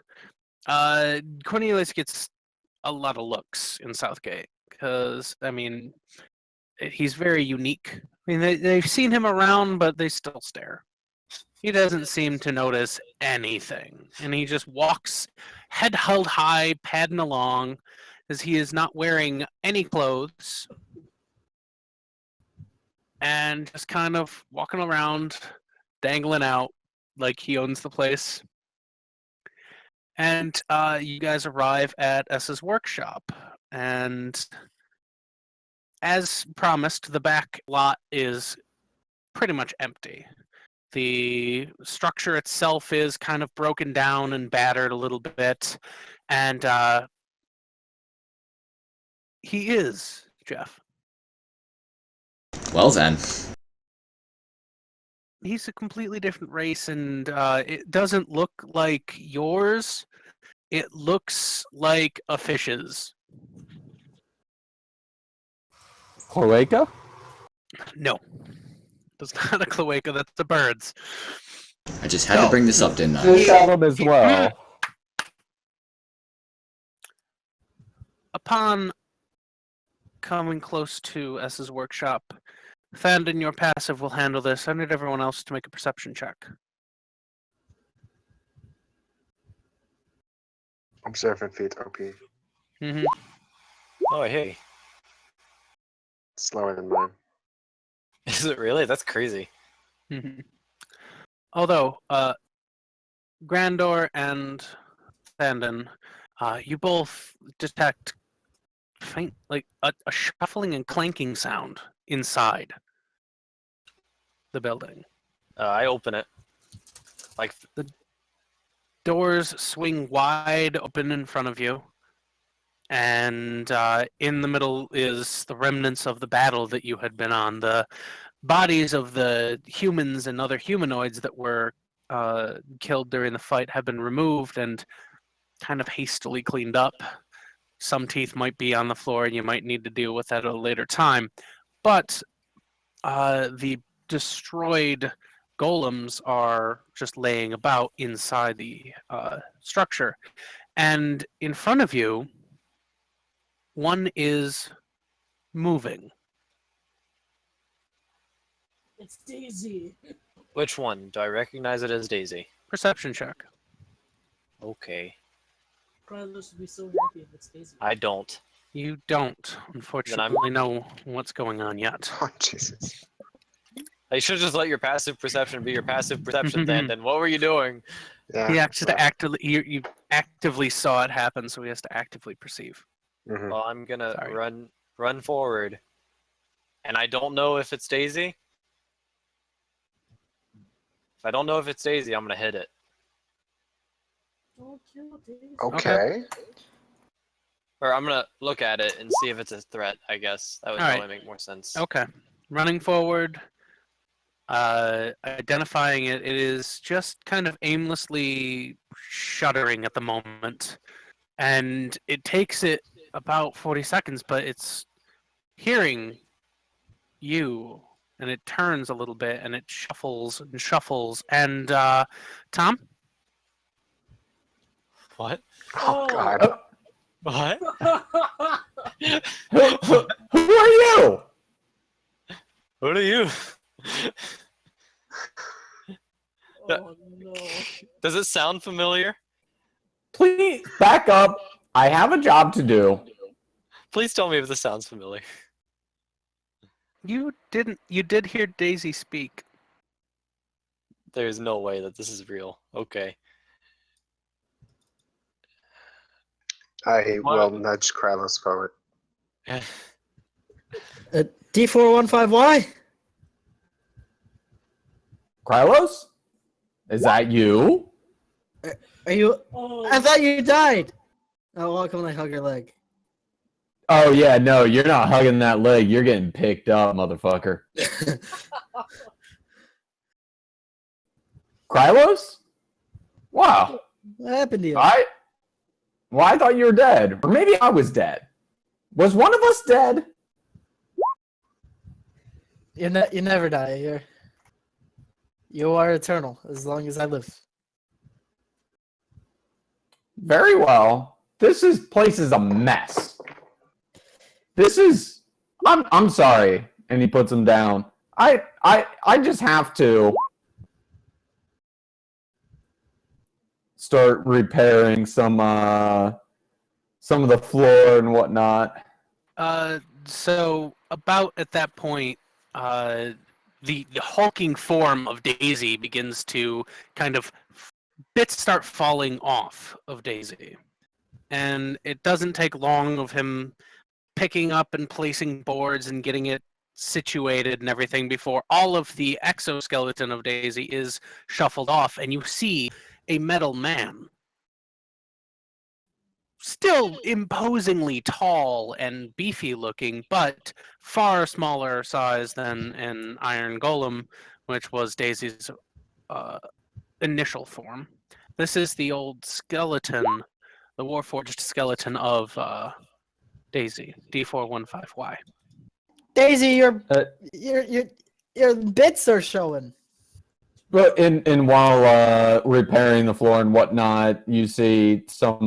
Cornelius gets a lot of looks in Southgate because I mean he's very unique. I mean they've seen him around, but they still stare. He doesn't seem to notice anything, and he just walks head held high, padding along, as he is not wearing any clothes, and just kind of walking around, dangling out like he owns the place. And you guys arrive at S's workshop, and as promised, the back lot is pretty much empty. The structure itself is kind of broken down and battered a little bit, and he is Jeff. Well then. He's a completely different race, and it doesn't look like yours. It looks like a fish's. Cloaca? No, it's not a cloaca. That's the birds. I just had to bring this up, didn't I? Fish have them as well. Upon coming close to S's workshop, Fandon, your passive will handle this. I need everyone else to make a perception check. Observant feet, OP. Mm-hmm. Oh, hey. Slower than mine. Is it really? That's crazy. Mm-hmm. Although, Grandor and Fandon, you both detect faint, like a shuffling and clanking sound inside the building. I open it. Like, The doors swing wide open in front of you, and in the middle is the remnants of the battle that you had been on. The bodies of the humans and other humanoids that were killed during the fight have been removed and kind of hastily cleaned up. Some teeth might be on the floor, and you might need to deal with that at a later time. But the destroyed golems are just laying about inside the structure. And in front of you, one is moving. It's Daisy. which one? Do I recognize it as Daisy? Perception check. Okay. Carlos would be so happy if it's Daisy. I don't. You don't, unfortunately, know what's going on yet. Oh, Jesus. I should just let your passive perception be your passive perception then. Then what were you doing? Yeah. He actually actively, you actively saw it happen, so he has to actively perceive. Mhm. Well, I'm gonna Sorry. run forward, and I don't know if it's Daisy. If I don't know if it's Daisy, I'm gonna hit it. Don't kill Daisy. Okay. Or I'm gonna look at it and see if it's a threat. I guess that would All right. probably make more sense. Okay. Running forward, identifying it, it is just kind of aimlessly shuddering at the moment. And it takes it about 40 seconds, but it's hearing you, and it turns a little bit, and it shuffles and shuffles. And Tom? What? Oh, Oh. God. What? Who are you? What are you? Oh no. Does it sound familiar? Please back up. I have a job to do. Please tell me if this sounds familiar. You didn't. You did hear Daisy speak. There's no way that this is real. Okay. I What? will nudge Krylos forward. D415Y? Krylos? Is that you? Are you? Oh, I thought you died. Oh, well, come on, I hug your leg. Oh yeah, no, you're not hugging that leg. You're getting picked up, motherfucker. Krylos? Wow. What happened to you? Well, I thought you were dead. Or maybe I was dead. Was one of us dead? You never die. You are eternal as long as I live. Very well. This place is a mess. I'm sorry. And he puts him down. I just have to start repairing some of the floor and whatnot. So about at that point, the hulking form of Daisy begins to kind of bits start falling off of Daisy, and it doesn't take long of him picking up and placing boards and getting it situated and everything before all of the exoskeleton of Daisy is shuffled off, and you see a metal man. Still imposingly tall and beefy looking, but far smaller size than an iron golem, which was Daisy's initial form. This is the old skeleton, the warforged skeleton of Daisy, D415Y. Daisy, your bits are showing. But in while repairing the floor and whatnot, you see some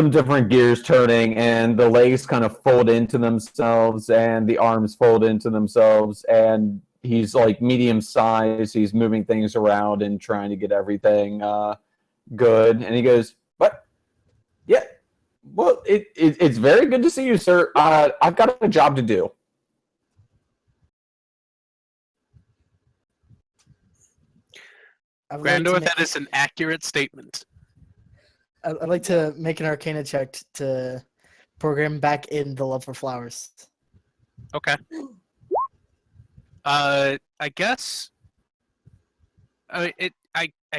different gears turning, and the legs kind of fold into themselves, and the arms fold into themselves, and he's like medium size. He's moving things around and trying to get everything good. And he goes, "What? Yeah. Well, it's very good to see you, sir. I've got a job to do." Grandor, that is an accurate statement. I'd like to make an Arcana check to program back in the love for flowers. Okay. I guess. I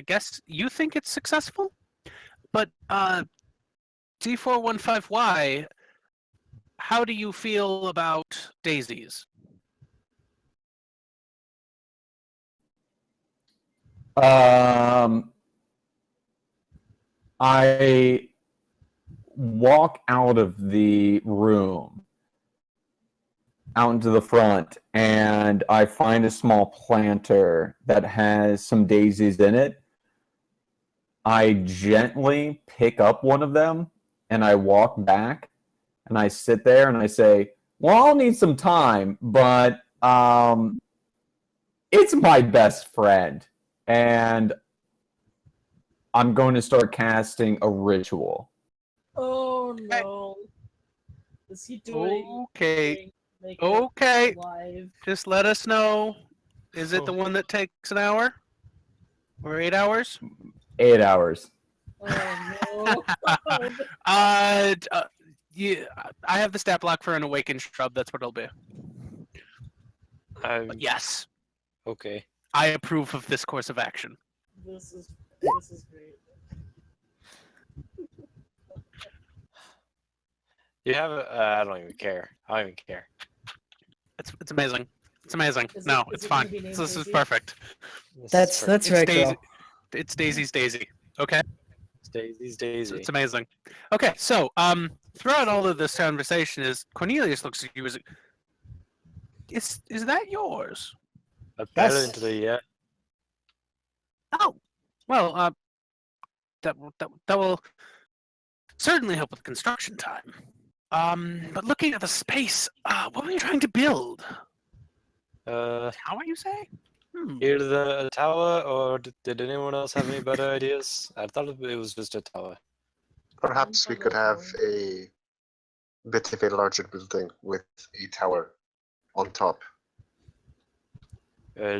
guess you think it's successful, but D415Y. How do you feel about daisies? I walk out of the room, out into the front, and I find a small planter that has some daisies in it. I gently pick up one of them, and I walk back, and I sit there, and I say, "Well, I'll need some time, but it's my best friend, and I'm going to start casting a ritual." Oh no. Is he doing? Okay. Make Okay. Live. Just let us know. Is it the one that takes an hour? Or 8 hours? 8 hours. Oh no. Yeah, I have the stat block for an awakened shrub. That's what it'll be. But yes, Okay. I approve of this course of action. This is great. You have I don't even care. I don't even care. It's amazing. It's amazing. Is No, it it's gonna fine. be named This is Daisy? perfect. This is That's It's right, Daisy. girl. It's Daisy's Daisy. Okay. Daisy's Daisy. It's amazing. Okay, so throughout all of this conversation, is Cornelius looks at you as, is that yours? Apparently, yeah. Oh, well, that will certainly help with construction time. But looking at the space, what were you trying to build? Uh, Tower, you say? Either the tower, or did anyone else have any better ideas? I thought it was just a tower. Perhaps we could have a bit of a larger building with a tower on top.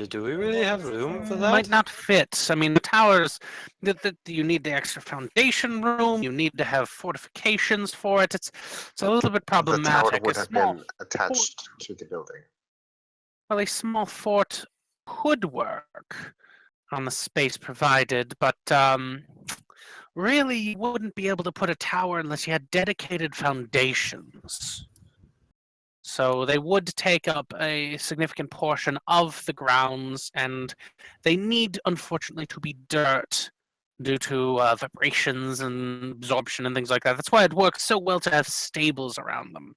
Do we really have room for that? Might not fit. I mean, the towers, you need the extra foundation room. You need to have fortifications for it. It's a little bit The tower problematic. would A have small, been attached to the building. well, a small fort could work on the space provided, but really, you wouldn't be able to put a tower unless you had dedicated foundations. So they would take up a significant portion of the grounds, and they need, unfortunately, to be dirt due to vibrations and absorption and things like that. That's why it works so well to have stables around them.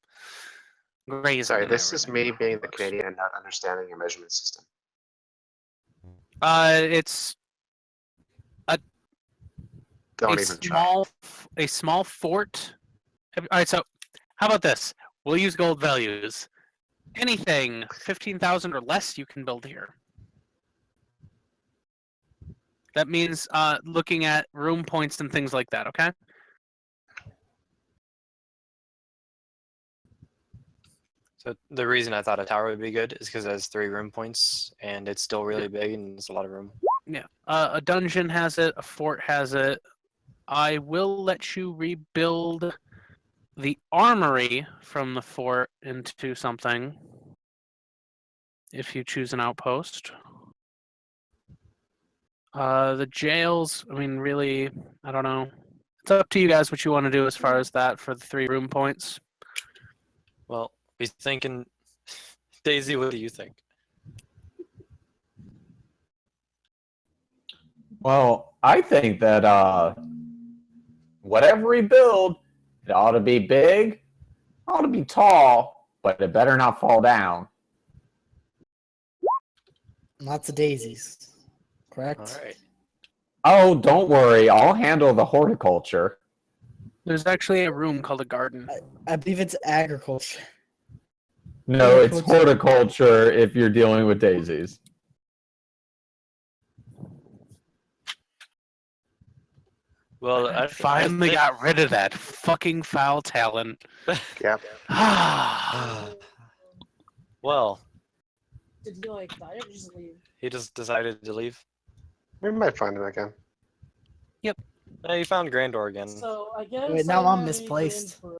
Grazing Sorry, and this is everything me being the works. Canadian and not understanding a measurement system. It's Don't a even try. small fort. All right, so how about this? We'll use gold values. Anything 15,000 or less, you can build here. That means looking at room points and things like that. Okay. So the reason I thought a tower would be good is because it has 3 room points, and it's still really big, and it's a lot of room. Yeah. A dungeon has it. A fort has it. I will let you rebuild the armory from the fort into something if you choose an outpost. The jails, I mean, really, I don't know. It's up to you guys what you want to do as far as that for the 3 room points. Well, we're thinking, Daisy, what do you think? Well, I think that whatever we build, it ought to be big, ought to be tall, but it better not fall down. Lots of daisies. Correct? All right. Oh, don't worry, I'll handle the horticulture. There's actually a room called a garden. I believe it's agriculture. No, it's Horticulture. horticulture if you're dealing with daisies. Well, I finally think- got rid of that fucking foul talon. Yep. Well, Did he like die or just leave? he just decided to leave. We might find him again. Hey, he found Grandor again. So I guess. Wait, now I I'm have a misplaced. broom.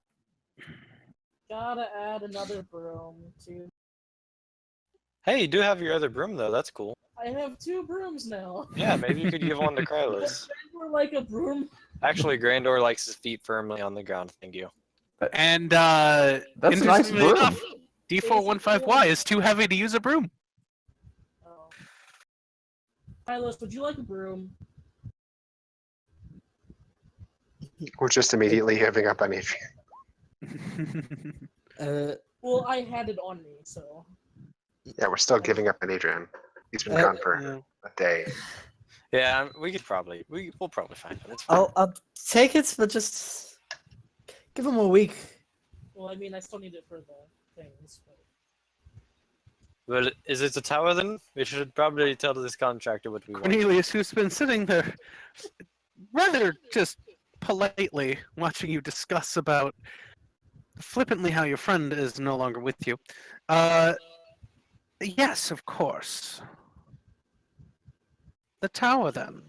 Gotta add another broom to. Hey, you do have your other broom though. That's cool. I have 2 brooms now. Yeah, maybe you could give one to Krylos. More like a broom. Actually, Grandor likes his feet firmly on the ground. Thank you. And That's a nice interestingly broom. enough, D415Y is too heavy to use a broom. Oh. Hylos, would you like a broom? We're just immediately giving up on Adrian. Well, I had it on me, so. Yeah, we're still giving up on Adrian. He's been gone for Yeah. a day. Yeah, we'll probably find him. It's fine. I'll take it, but just give him a week. Well, I mean, I still need it for the things. But... Well, is it a tower then? We should probably tell this contractor what we want. Cornelius, who's been sitting there rather just politely watching you discuss about flippantly how your friend is no longer with you. Yes, of course. The tower, then.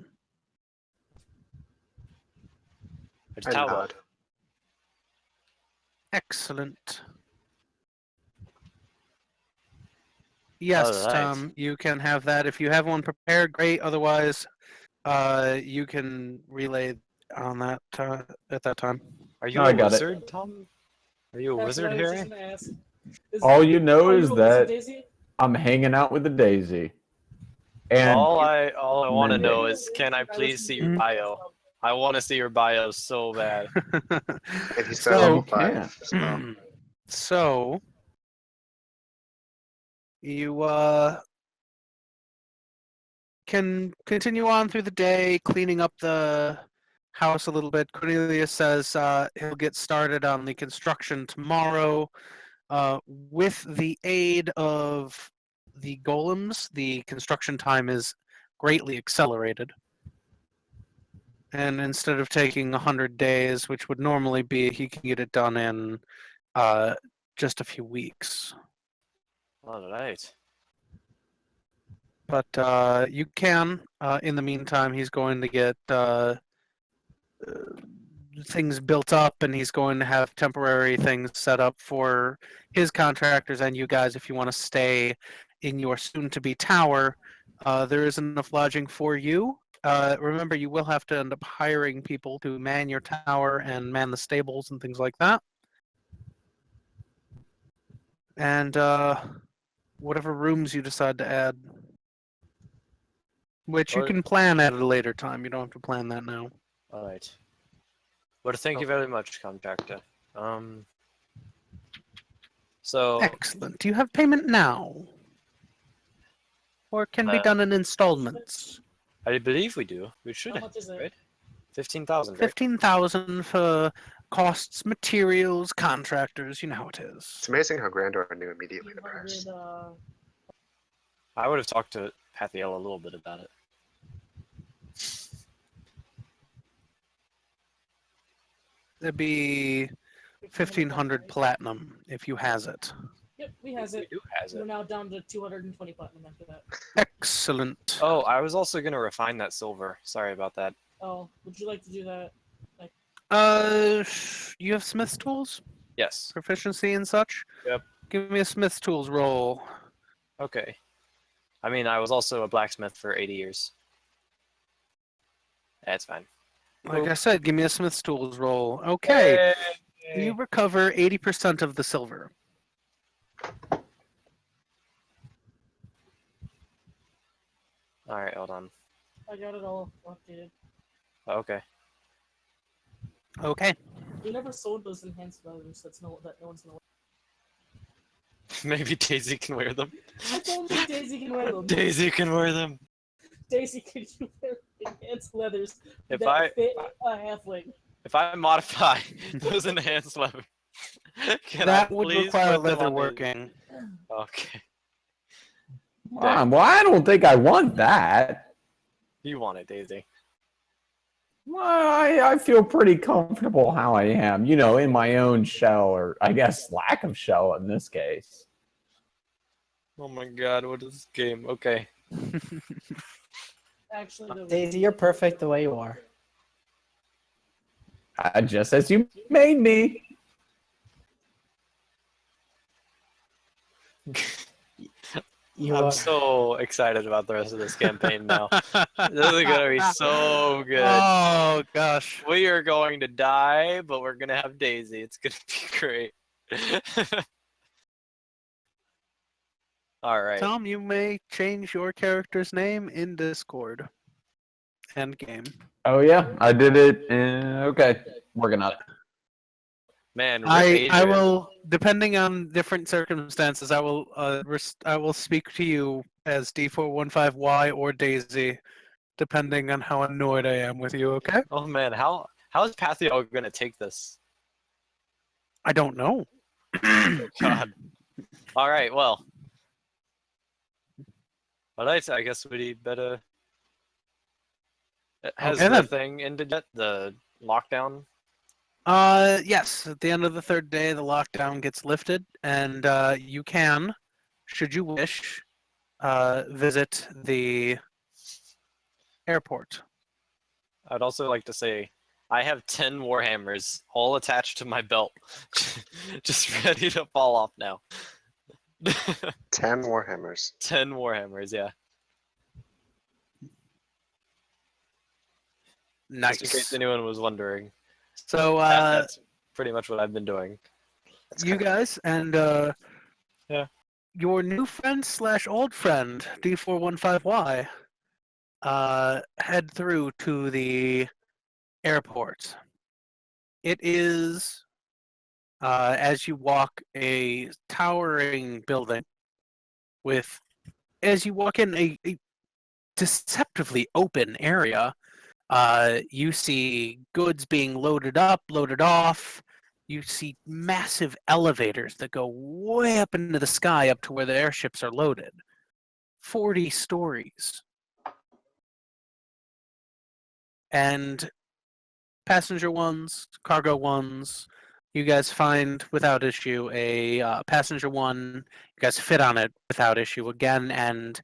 It's I tower. nod. Excellent. Yes, Alright. you can have that. If you have one prepared, great. Otherwise, you can relay on that at that time. Are you No, I a got it. wizard, Tom? Are you a That's wizard, what I was Harry? just gonna ask. Is- All you know are is you a wizard, that Daisy? I'm hanging out with the daisy. And All I want to Mending. know is, can I please see your bio? I want to see your bio so bad. And he's So- done level You can't. 5. So. So you can continue on through the day, cleaning up the house a little bit. Cornelius says he'll get started on the construction tomorrow with the aid of the golems, the construction time is greatly accelerated. And instead of taking 100 days, which would normally be, he can get it done in just a few weeks. All right. But you can, in the meantime, he's going to get things built up, and he's going to have temporary things set up for his contractors and you guys if you want to stay in your soon-to-be tower. There is enough lodging for you. Remember, you will have to end up hiring people to man your tower and man the stables and things like that. And whatever rooms you decide to add, which you Or- can plan at a later time. You don't have to plan that now. All right. Well, thank you very much, contractor. So Excellent. Do you have payment now? Or can be done in installments? I believe we do. We should How have, much is it? right? 15,000, right? 15,000 for costs, materials, contractors. You know how it is. It's amazing how Grandor knew immediately the 200, price. I would have talked to Pathiel a little bit about it. It'd be 1,500 platinum if you has it. Yep, we has it. We do has We're it. now down to 220 platinum after that. Excellent. Oh, I was also gonna refine that silver. Sorry about that. Oh, would you like to do that? You have smith's tools? Yes. Proficiency and such? Yep. Give me a smith's tools roll. Okay. I mean, I was also a blacksmith for 80 years. That's fine. Like I said, give me a smith's tools roll. Okay. You recover 80% of the silver. All right, hold on. I got it all updated. Okay. Okay. We never sold those enhanced values. That no one's gonna. Maybe Daisy can wear them. I don't think Daisy can wear them. Daisy can wear them. Daisy, could you wear enhanced leathers If that I fit a halfling? if I modify those enhanced leather, can That I would please require put them leather on the- working. Okay. Well, I don't think I want that. You want it, Daisy. Well, I feel pretty comfortable how I am, in my own shell, or I guess lack of shell in this case. Oh my god, what is this game? Okay. Actually, Daisy, you're perfect the way you are. Just as you made me. You I'm are. so excited about the rest of this campaign now. This is gonna be so good. Oh gosh. We are going to die, but we're gonna have Daisy. It's gonna be great. All right. Tom, you may change your character's name in Discord. End game. Oh yeah, I did it. Okay, working on it. Man, Rip I Adrian. will, depending on different circumstances, I will speak to you as D415Y or Daisy, depending on how annoyed I am with you. Okay? Oh man, how is Pathio gonna take this? I don't know. God. All right, well. All right, I guess we better. Has Okay, the then. thing ended yet? The lockdown? Yes. At the end of the third day, the lockdown gets lifted, and you can, should you wish, visit the airport. I'd also like to say I have 10 Warhammers all attached to my belt, just ready to fall off now. 10 Warhammers. 10 Warhammers, yeah. Nice. Just in case anyone was wondering. So That's pretty much what I've been doing. That's you kinda- guys and Yeah. your new friend / old friend D415Y head through to the airport. It is as you walk a towering building with as you walk in a deceptively open area. You see goods being loaded up, loaded off. You see massive elevators that go way up into the sky up to where the airships are loaded. 40 stories. And passenger ones, cargo ones, you guys find without issue a passenger one. You guys fit on it without issue again. And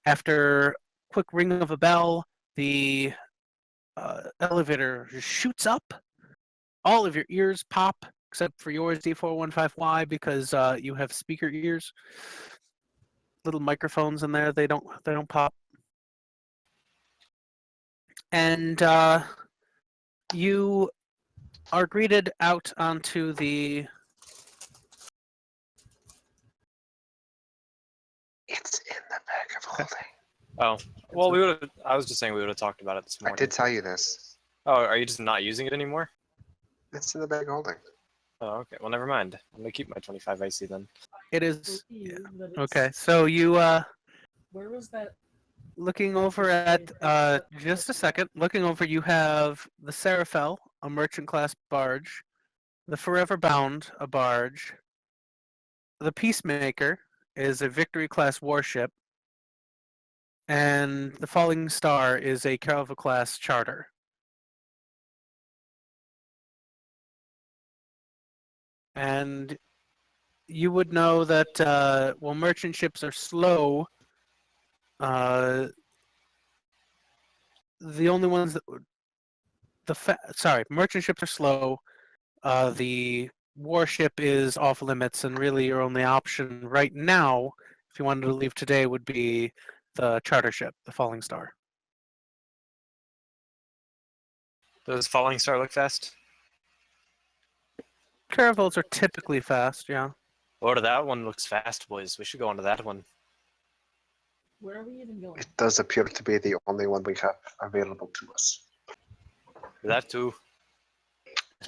after a quick ring of a bell, the elevator just shoots up. All of your ears pop, except for yours, D415Y, because you have speaker ears. Little microphones in there, they don't pop. And you are greeted out onto the. It's in the bag of holding. Oh, well, we would have. I was just saying we would have talked about it this I morning. did tell you this. Oh, are you just not using it anymore? It's in the bag of holding. Oh, okay. Well, never mind. I'm gonna keep my 25 IC then. It is. believe that it's- Okay, so you Where was that? looking over at just a second. Looking over, you have the Seraphel, a merchant class barge, the Forever Bound, a barge. The Peacemaker is a Victory class warship, and the Falling Star is a Carava class charter. And you would know that while merchant ships are slow, the only ones that merchant ships are slow. The warship is off limits, and really your only option right now, if you wanted to leave today, would be the charter ship, the Falling Star. Does Falling Star look fast? Caravels are typically fast, yeah. Or that one looks fast, boys. We should go onto that one. Where are we even going? It does appear to be the only one we have available to us. That too.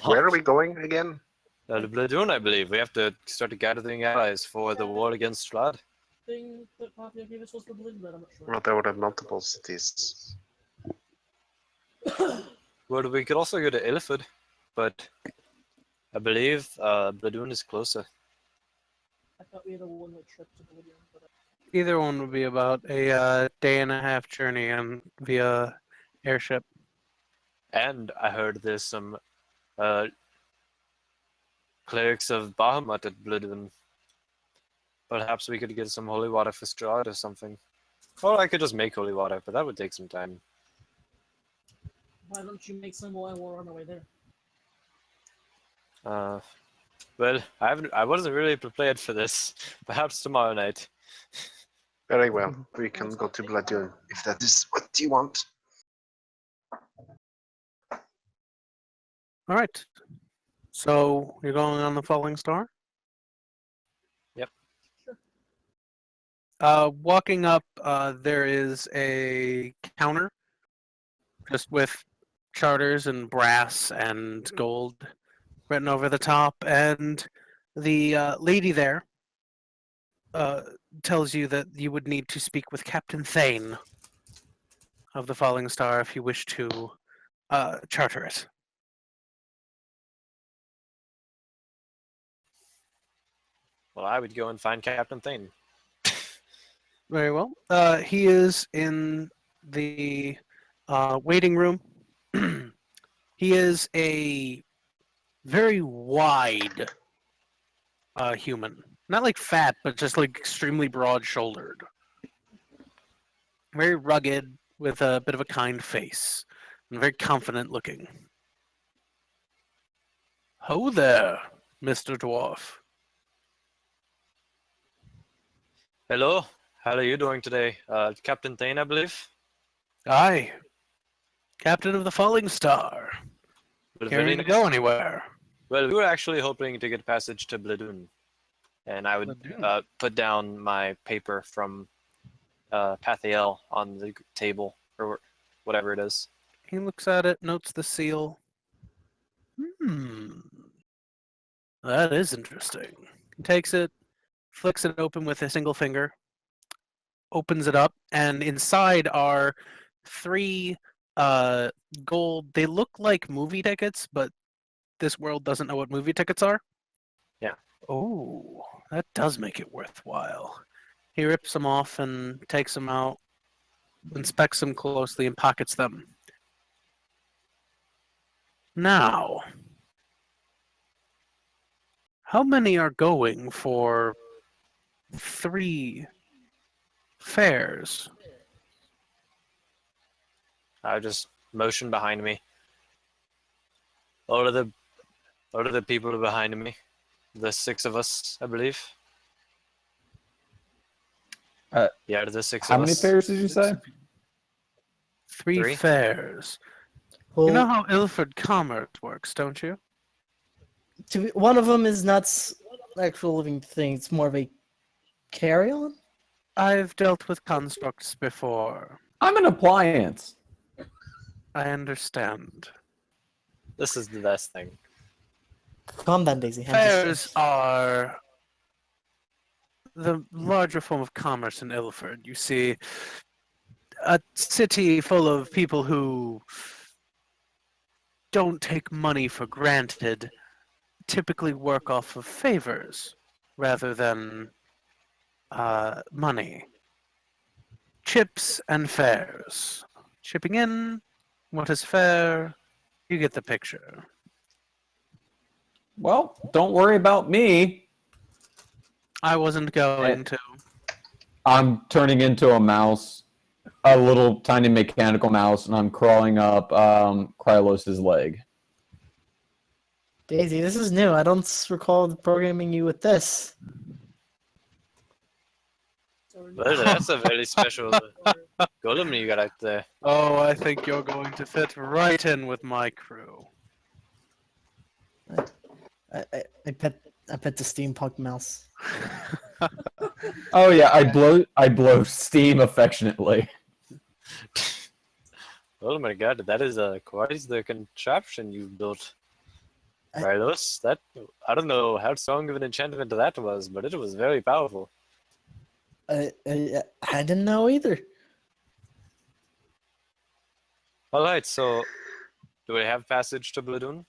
Where are we going again? The Bladoon, I believe. We have to start gathering allies for the war against Strahd. Thing that Papia gave us was the balloon, but I'm not sure. Well, there were multiple cities. Well, we could also go to Ilford, but I believe Bladoon is closer. I thought we had a one-way trip to Bolivia, but Either one would be about a day and a half journey and via airship. And I heard there's some clerics of Bahamut at Bladoon. Perhaps we could get some holy water for Strahd or something. Or I could just make holy water, but that would take some time. why don't you make some while we're on our way there? Well, I wasn't really prepared for this. Perhaps tomorrow night. Very well. We can go to Bladoon if that is what you want. All right. So you're going on the Falling Star? Yep. Walking up, there is a counter just with charters and brass and gold written over the top, and the lady there tells you that you would need to speak with Captain Thane of the Falling Star if you wish to charter it. Well, I would go and find Captain Thane. Very well. He is in the waiting room. He is a very wide human. Not like fat, but just like extremely broad-shouldered. Very rugged, with a bit of a kind face, and very confident looking. Ho there, Mr. Dwarf. Hello, how are you doing today? Captain Thane, I believe? Aye. Captain of the Falling Star. Well, Caring very to nice. go anywhere. Well, we were actually hoping to get passage to Bladoon. And I would Bladoon. put down my paper from Pathiel on the table, or whatever it is. He looks at it, notes the seal. That is interesting. He takes it, flicks it open with a single finger, opens it up, and inside are 3 gold. They look like movie tickets, but this world doesn't know what movie tickets are. Yeah. Oh, that does make it worthwhile. He rips them off and takes them out, inspects them closely, and pockets them. Now, how many are going for 3 fares? I just motion behind me. What are the people behind me? The 6 of us, I believe. Yeah, the 6 How of many us. pairs did you say? 3 3? fares. Well, You know how Ilford commerce works, don't you? one of them is not actual living thing. It's more of a carry-on. I've dealt with constructs before. I'm an appliance. I understand. This is the best thing. Calm down, Daisy. Fairs are the larger form of commerce in Ilford. You see, a city full of people who don't take money for granted typically work off of favors rather than money. Chips and fares. Chipping in, what is fair? You get the picture. Well, don't worry about me. I wasn't going to. I'm turning into a mouse, a little tiny mechanical mouse, and I'm crawling up Krylos's leg. Daisy, this is new. I don't recall programming you with this. Well, that's a very special golem you got out there. Oh, I think you're going to fit right in with my crew. I pet the steampunk mouse. Oh yeah, I blow steam affectionately. Oh my god, that is quite the contraption you built. Carlos, that I don't know how strong of an enchantment that was, but it was very powerful. I didn't know either. Alright, so do we have passage to Bloodun?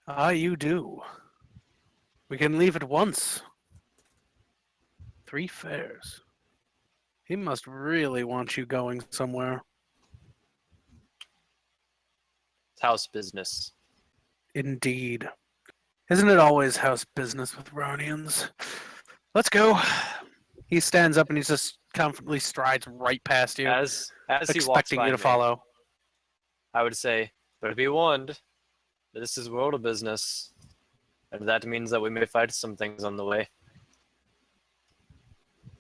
Ah, you do. We can leave at once. 3 fares. He must really want you going somewhere. It's house business. Indeed. Isn't it always house business with Ronians? Let's go. He stands up and he just confidently strides right past you, As he walks expecting by you to me, follow. I would say, but be warned, this is world of business, and that means that we may fight some things on the way.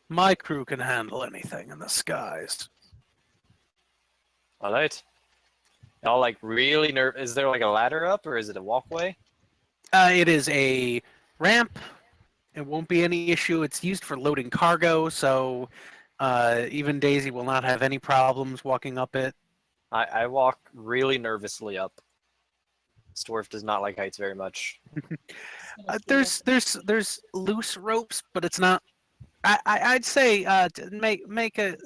My crew can handle anything in the skies. All right. Y'all like really Is there like a ladder up, or is it a walkway? It is a ramp. It won't be any issue. It's used for loading cargo, so even Daisy will not have any problems walking up it. I walk really nervously up. This dwarf does not like heights very much. There's loose ropes, but it's not. I'd say make a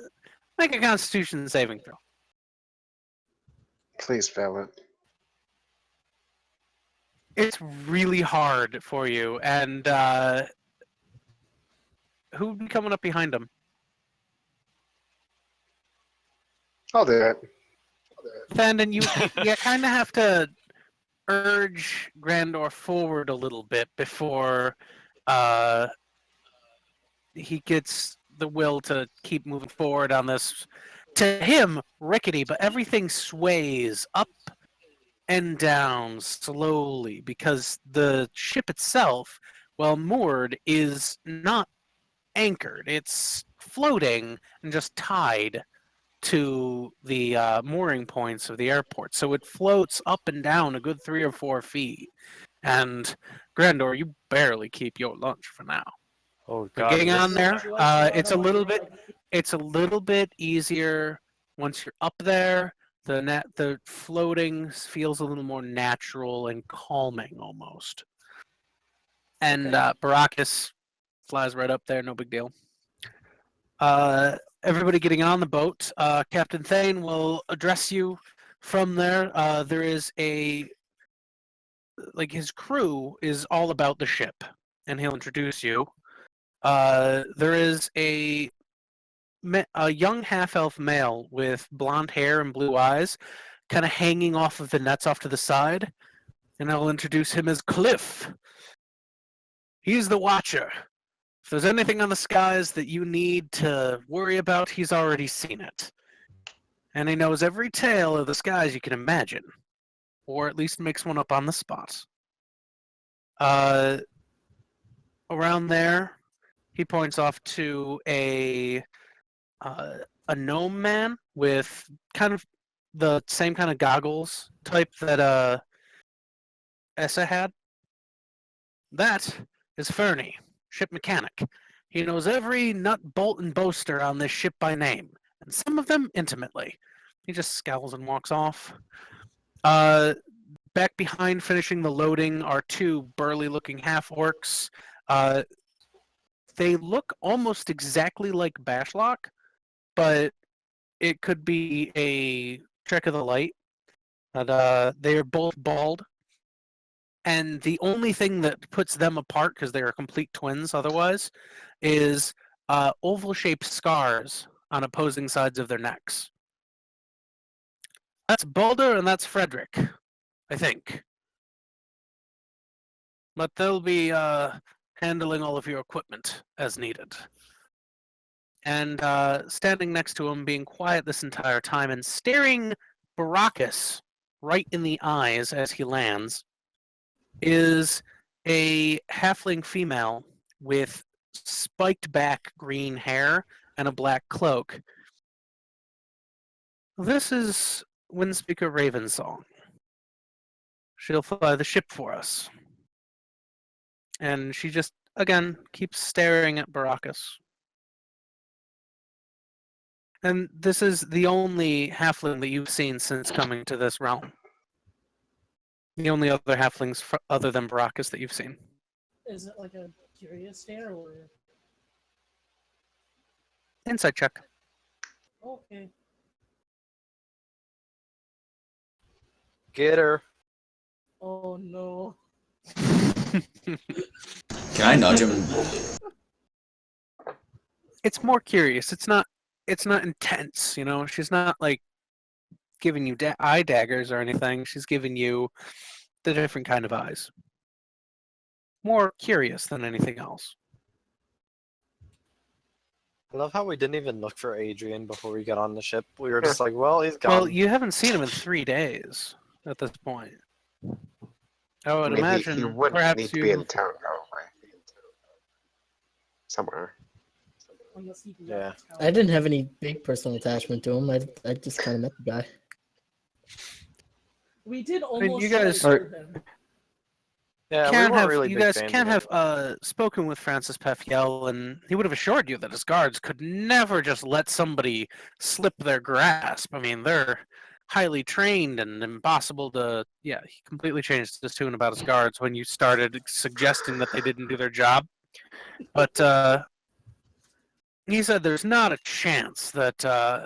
Constitution saving throw. Please fail it. It's really hard for you, and who would be coming up behind him? I'll do it. Then you kind of have to urge Grandor forward a little bit before he gets the will to keep moving forward on this. To him, rickety, but everything sways up and down slowly because the ship itself, while moored, is not anchored. It's floating and just tied to the mooring points of the airport. So it floats up and down a good 3 or 4 feet. And Grandor, you barely keep your lunch for now. Oh But god. getting this- on there, it's a little bit easier once you're up there. The floating feels a little more natural and calming almost. And Barakas flies right up there, no big deal. Everybody getting on the boat. Captain Thane will address you from there. There is his crew is all about the ship, and he'll introduce you. there is a young half-elf male with blonde hair and blue eyes, kind of hanging off of the nets off to the side, and I'll introduce him as Cliff. He's the Watcher. If there's anything on the skies that you need to worry about, he's already seen it. And he knows every tale of the skies you can imagine, or at least makes one up on the spot. Around there, he points off to a gnome man with kind of the same kind of goggles type that Essa had. That is Fernie, ship mechanic. He knows every nut, bolt, and boaster on this ship by name, and some of them intimately. He just scowls and walks off. Back behind, finishing the loading, are two burly-looking half-orcs. They look almost exactly like Bashlock, but it could be a trick of the light. But they are both bald. And the only thing that puts them apart, because they are complete twins otherwise, is oval-shaped scars on opposing sides of their necks. That's Balder and that's Frederick, I think. But they'll be handling all of your equipment as needed. And standing next to him, being quiet this entire time, and staring Barakas right in the eyes as he lands, is a halfling female with spiked back green hair and a black cloak. This is Windspeaker Ravensong. She'll fly the ship for us. And she just, again, keeps staring at Barakas. And this is the only halfling that you've seen since coming to this realm. The only other halflings other than Barakas that you've seen. Is it like a curious stare or? Insight check. Okay. Get her. Oh no. Can I nudge him? It's more curious. It's not intense, you know? She's not like giving you eye daggers or anything. She's giving you the different kind of eyes. More curious than anything else. I love how we didn't even look for Adrian before we got on the ship. We were just like, well, he's gone. Well, you haven't seen him in 3 days at this point. I would Maybe imagine he wouldn't perhaps need to you... be in town. Oh, somewhere. Unless he can Yeah. I didn't have any big personal attachment to him. I just kind of met the guy. We did mean, almost you guys try to shoot him. Yeah, we Can't weren't have, really you big guys fans can't of have spoken with Francis Peffiel, and he would have assured you that his guards could never just let somebody slip their grasp. I mean, they're highly trained and impossible to... Yeah, he completely changed his tune about his guards when you started suggesting that they didn't do their job. But he said there's not a chance that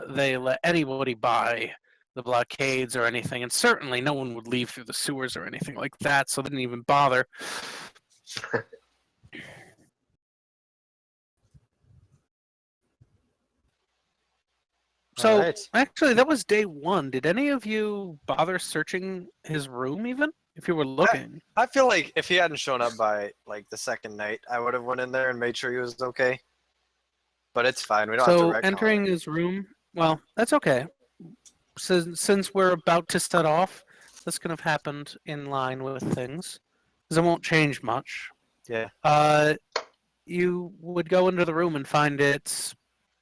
they let anybody by the blockades or anything, and certainly no one would leave through the sewers or anything like that, so they didn't even bother. So, Alright. actually, that was day 1. Did any of you bother searching his room, even? If you were looking? I feel like if he hadn't shown up by, like, the second night, I would have went in there and made sure he was okay. But it's fine. We don't have to So, retcon entering it. his room... Well, that's okay. Since we're about to set off, this could have happened in line with things, because it won't change much. Yeah. You would go into the room and find it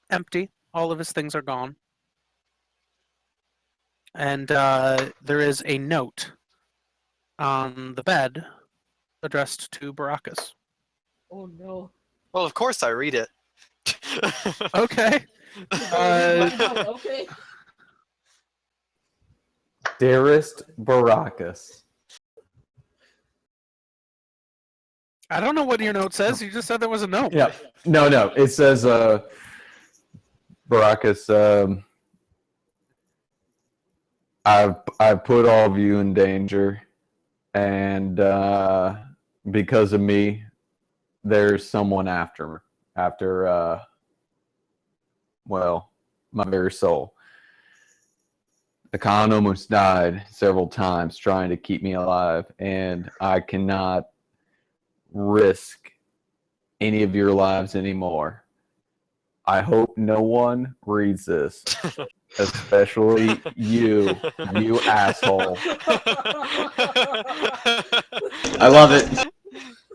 empty. All of his things are gone. And there is a note on the bed addressed to Barakas. Oh no. Well, of course I read it. Okay. Okay. Dearest Barakas. I don't know what your note says. You just said there was a note. Yeah. No. It says, Barakas, I've put all of you in danger, and because of me, there's someone after after, well, my very soul. The Khan almost died several times trying to keep me alive, and I cannot risk any of your lives anymore. I hope no one reads this, especially you asshole. I love it.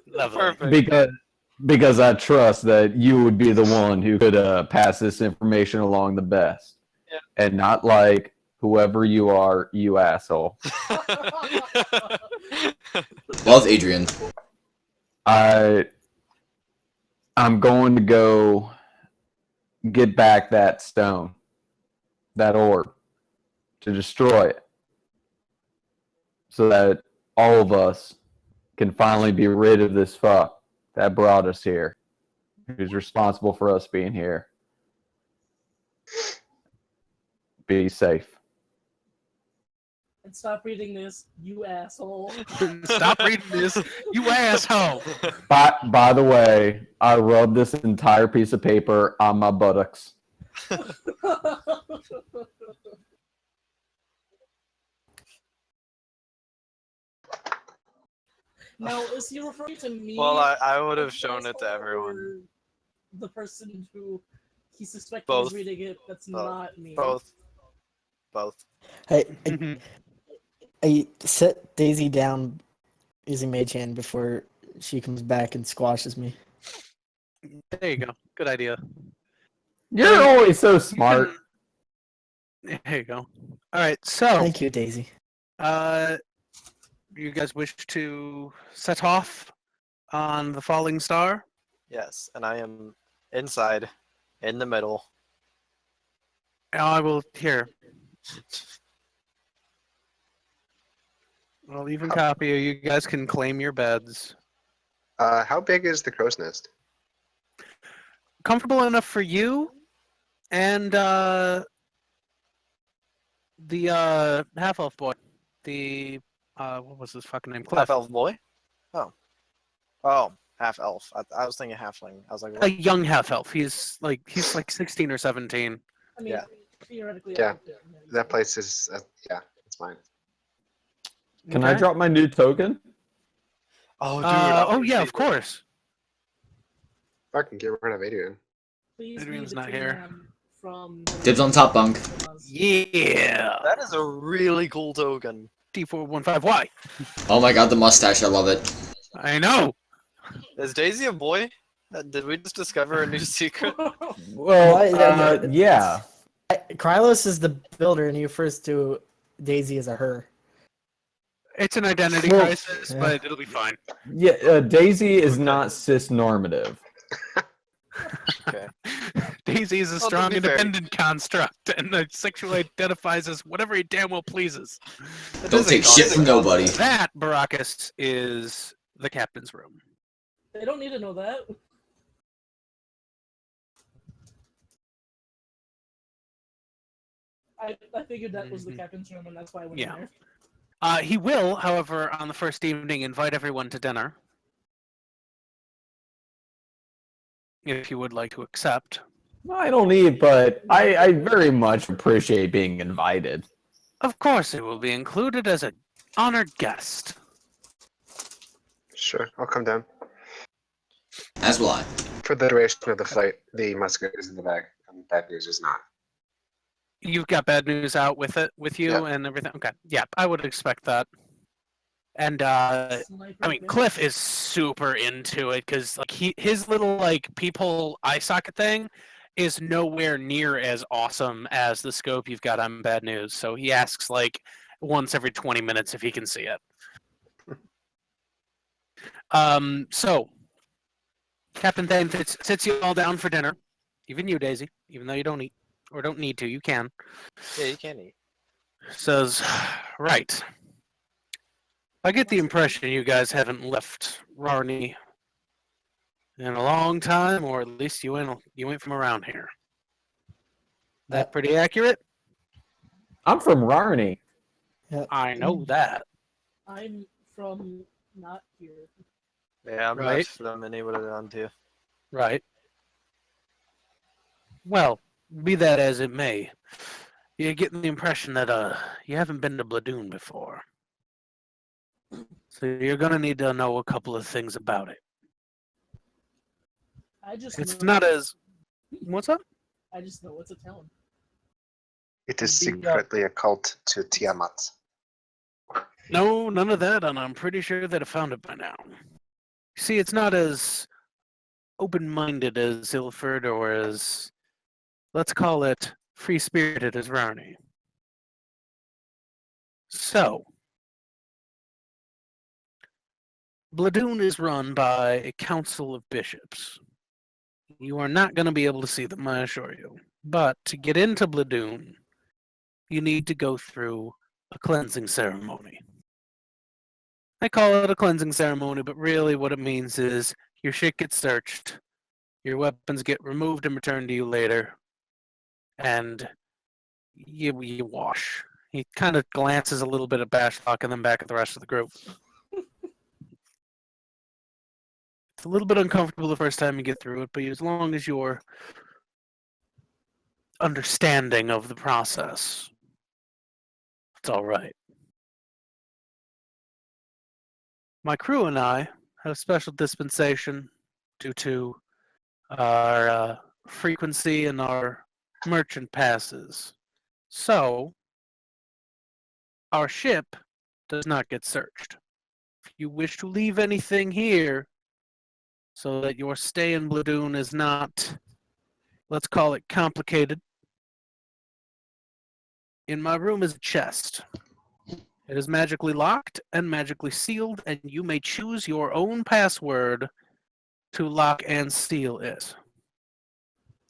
Lovely. Perfect. Because I trust that you would be the one who could pass this information along the best, Yeah. and not like whoever you are, you asshole. Love Adrian. I'm going to go get back that stone, that orb, to destroy it, so that all of us can finally be rid of this fuck that brought us here, who's responsible for us being here. Be safe. And stop reading this, you asshole. Stop reading this, you asshole. By the way, I rubbed this entire piece of paper on my buttocks. Now, is he referring to me? Well, I would have as the shown it to asshole, everyone. or the person who he suspected Both. was reading it that's not me. Both. Hey, I set Daisy down using Mage Hand before she comes back and squashes me. There you go. Good idea. You're always so smart. There you go. All right, so Thank you, Daisy. you guys wish to set off on the falling star? Yes, and I am inside, in the middle. I will here. I'll even copy you. You guys can claim your beds. How big is the crow's nest? Comfortable enough for you, and the half elf boy, the what was his fucking name? Cliff. Half elf boy? Oh, half elf. I was thinking halfling. I was like, A what? young half elf. He's like 16 or 17. I mean, Yeah. theoretically, Yeah. I could- That place is, yeah, it's mine. Can I drop my new token? Oh, dude. I Oh would yeah, hate of it. course. Fucking get rid of Adrian. Please be Adrian's the not two here. man from Dibs on top bunk. Yeah. That is a really cool token. D415. Why? Oh my god, the mustache, I love it. I know. Is Daisy a boy? Did we just discover a new secret? Well, yeah. Krylos is the builder, and you first to Daisy as a her. It's an identity Well, crisis, yeah. but it'll be fine. Yeah, Daisy is not cis-normative. Okay. Daisy is a Well, to strong, be fair- independent construct, and sexually identifies as whatever he damn well pleases. It Don't is a take shit constant from nobody. concept. That, Barakas, is the captain's room. They don't need to know that. I figured that was the captain's room, and that's why I went Yeah. in there. He will, however, on the first evening, invite everyone to dinner. If you would like to accept. I don't need, but I very much appreciate being invited. Of course, it will be included as an honored guest. Sure, I'll come down. As will I. For the duration of the flight, the musket is in the bag, and bad news is not. You've got bad news out with you Yep. and everything. Okay, yeah, I would expect that. And I mean, Cliff is super into it because like his little like peephole eye socket thing is nowhere near as awesome as the scope you've got on Bad News. So he asks like once every 20 minutes if he can see it. So Captain Thane sits you all down for dinner, even you, Daisy, even though you don't eat or don't need to, you can. Yeah, you can eat. Says, right. I get the impression you guys haven't left Rarney in a long time, or at least you went from around here. That pretty accurate? I'm from Rarney. I know that. I'm from not here. Yeah, I'm Right. not from any would have done too. Right. Well, be that as it may, you're getting the impression that you haven't been to Bladoon before. So you're gonna need to know a couple of things about it. I just It's know, not as what's up? I just know it's a town. It is The, secretly a cult to Tiamat. No, none of that, and I'm pretty sure they'd have found it by now. See, it's not as open-minded as Ilford or as, let's call it, free-spirited as Rarney. So, Bladoon is run by a council of bishops. You are not going to be able to see them, I assure you. But to get into Bladoon, you need to go through a cleansing ceremony. I call it a cleansing ceremony, but really what it means is your shit gets searched, your weapons get removed and returned to you later, and you wash. He kind of glances a little bit at Bashlock and then back at the rest of the group. It's a little bit uncomfortable the first time you get through it, but as long as you're understanding of the process, it's all right. My crew and I have a special dispensation due to our frequency and our merchant passes. So, our ship does not get searched. If you wish to leave anything here so that your stay in Bladoon is not, let's call it, complicated, in my room is a chest. It is magically locked and magically sealed, and you may choose your own password to lock and seal it.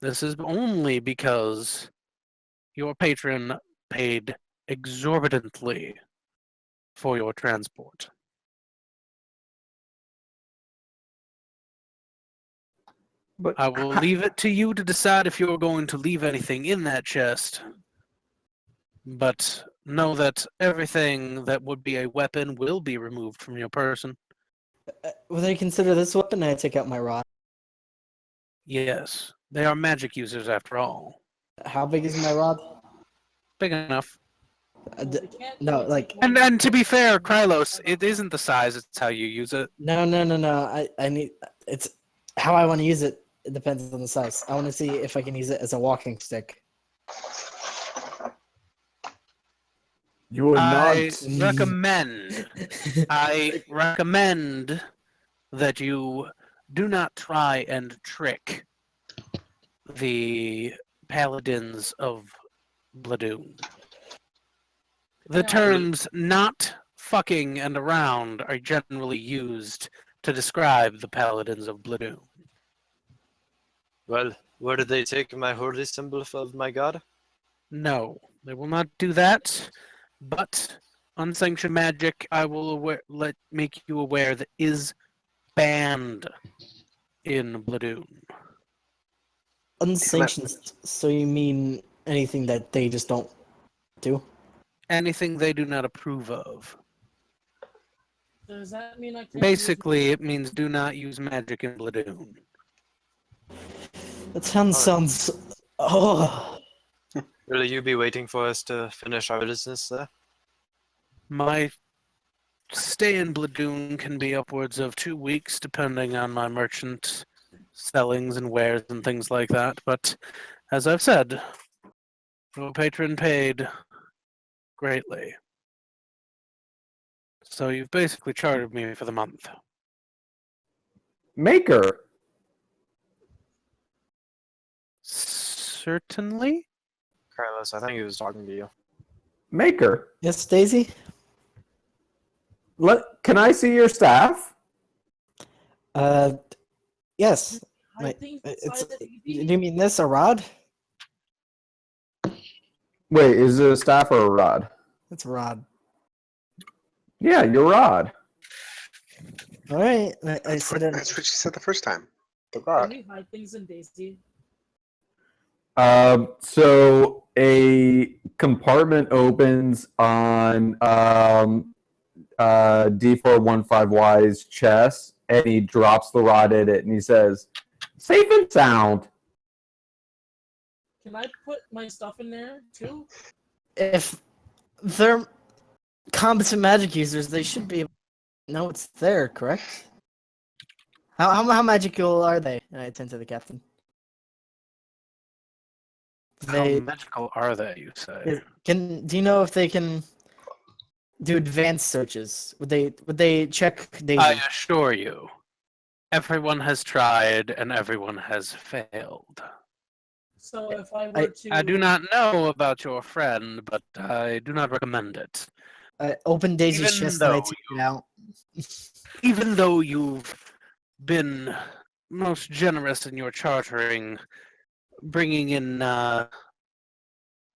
This is only because your patron paid exorbitantly for your transport. But I will leave it to you to decide if you're going to leave anything in that chest. But know that everything that would be a weapon will be removed from your person. Would I consider this weapon? I take out my rod. Yes, they are magic users after all. How big is my rod? Big enough. No, like And to be fair, Krylos, it isn't the size, it's how you use it. no. I need it's how I want to use it. It depends on the size. I want to see if I can use it as a walking stick. you would I not. recommend that you do not try and trick the paladins of Bladoon. The terms not fucking and around are generally used to describe the paladins of Bladoon. Well, where did they take my holy symbol of my god? No, they will not do that, but unsanctioned magic, I will make you aware that is banned in Bladoon. Unsanctioned. So you mean anything that they just don't do? Anything they do not approve of. Does that mean I can't Basically, it means do not use magic in Bladoon. That sounds. Oh. Will you be waiting for us to finish our business there? My stay in Bladoon can be upwards of 2 weeks, depending on my merchant sellings and wares and things like that. But as I've said, your patron paid greatly. So you've basically chartered me for the month. Maker. Certainly? Carlos, I think he was talking to you. Maker. Yes, Daisy. Can I see your staff? Yes. hide things It's. inside the Do TV? you mean this a rod? Wait, is it a staff or a rod? It's a rod. Yeah, your rod. All right. I said it. That's what she said the first time. The Can god. we hide things in Daisy? So a compartment opens on D415Y's chest, and he drops the rod in it, and he says, "Safe and sound." Can I put my stuff in there too? If they're competent magic users, they should be able to know it's there, correct? How magical are they? And I attend to the captain. How magical are they, you say? Do you know if they can do advanced searches? Would they check Daisy? I assure you, everyone has tried and everyone has failed. So if I were to... I do not know about your friend, but I do not recommend it. Open Daisy's Even chest and I though take it out. Even though you've been most generous in your chartering, bringing in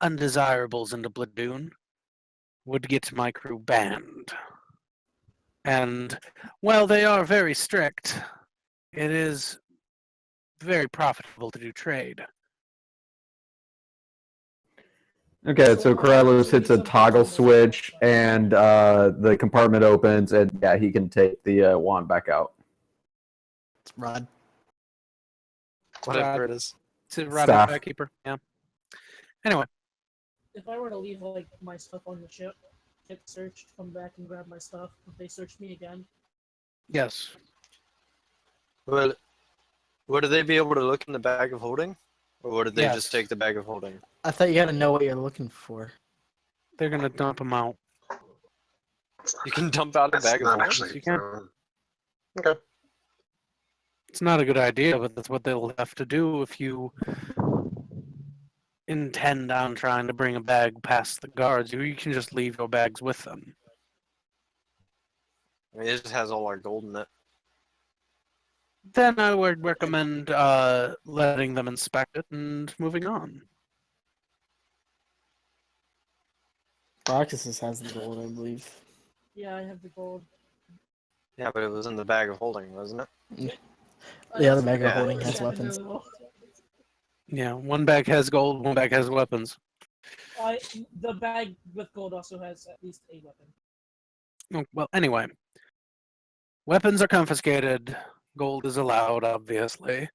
undesirables into Bladoon would get my crew banned. And while they are very strict, it is very profitable to do trade. Okay, so Corellus hits a toggle switch, and the compartment opens, and yeah, he can take the wand back out. It's Rod. Whatever it is. It's a Rod Staff. Backkeeper, yeah. Anyway, If I were to leave like my stuff on the ship, get searched, come back and grab my stuff, would they search me again? yes. Well, would they be able to look in the bag of holding? Or would they Yes. just take the bag of holding? I thought you had to know what you're looking for. They're going to dump them out. You can dump out a That's bag of not holding. actually. you can. Okay. It's not a good idea, but that's what they'll have to do if you intend on trying to bring a bag past the guards. You can just leave your bags with them. I mean, it just has all our gold in it. Then I would recommend letting them inspect it and moving on. Barakas has the gold, I believe. Yeah, I have the gold. Yeah, but it was in the bag of holding, wasn't it? The other bag of Yeah. holding has weapons. Yeah, one bag has gold, one bag has weapons. The bag with gold also has at least a weapon. Oh, well, anyway. Weapons are confiscated. Gold is allowed, obviously.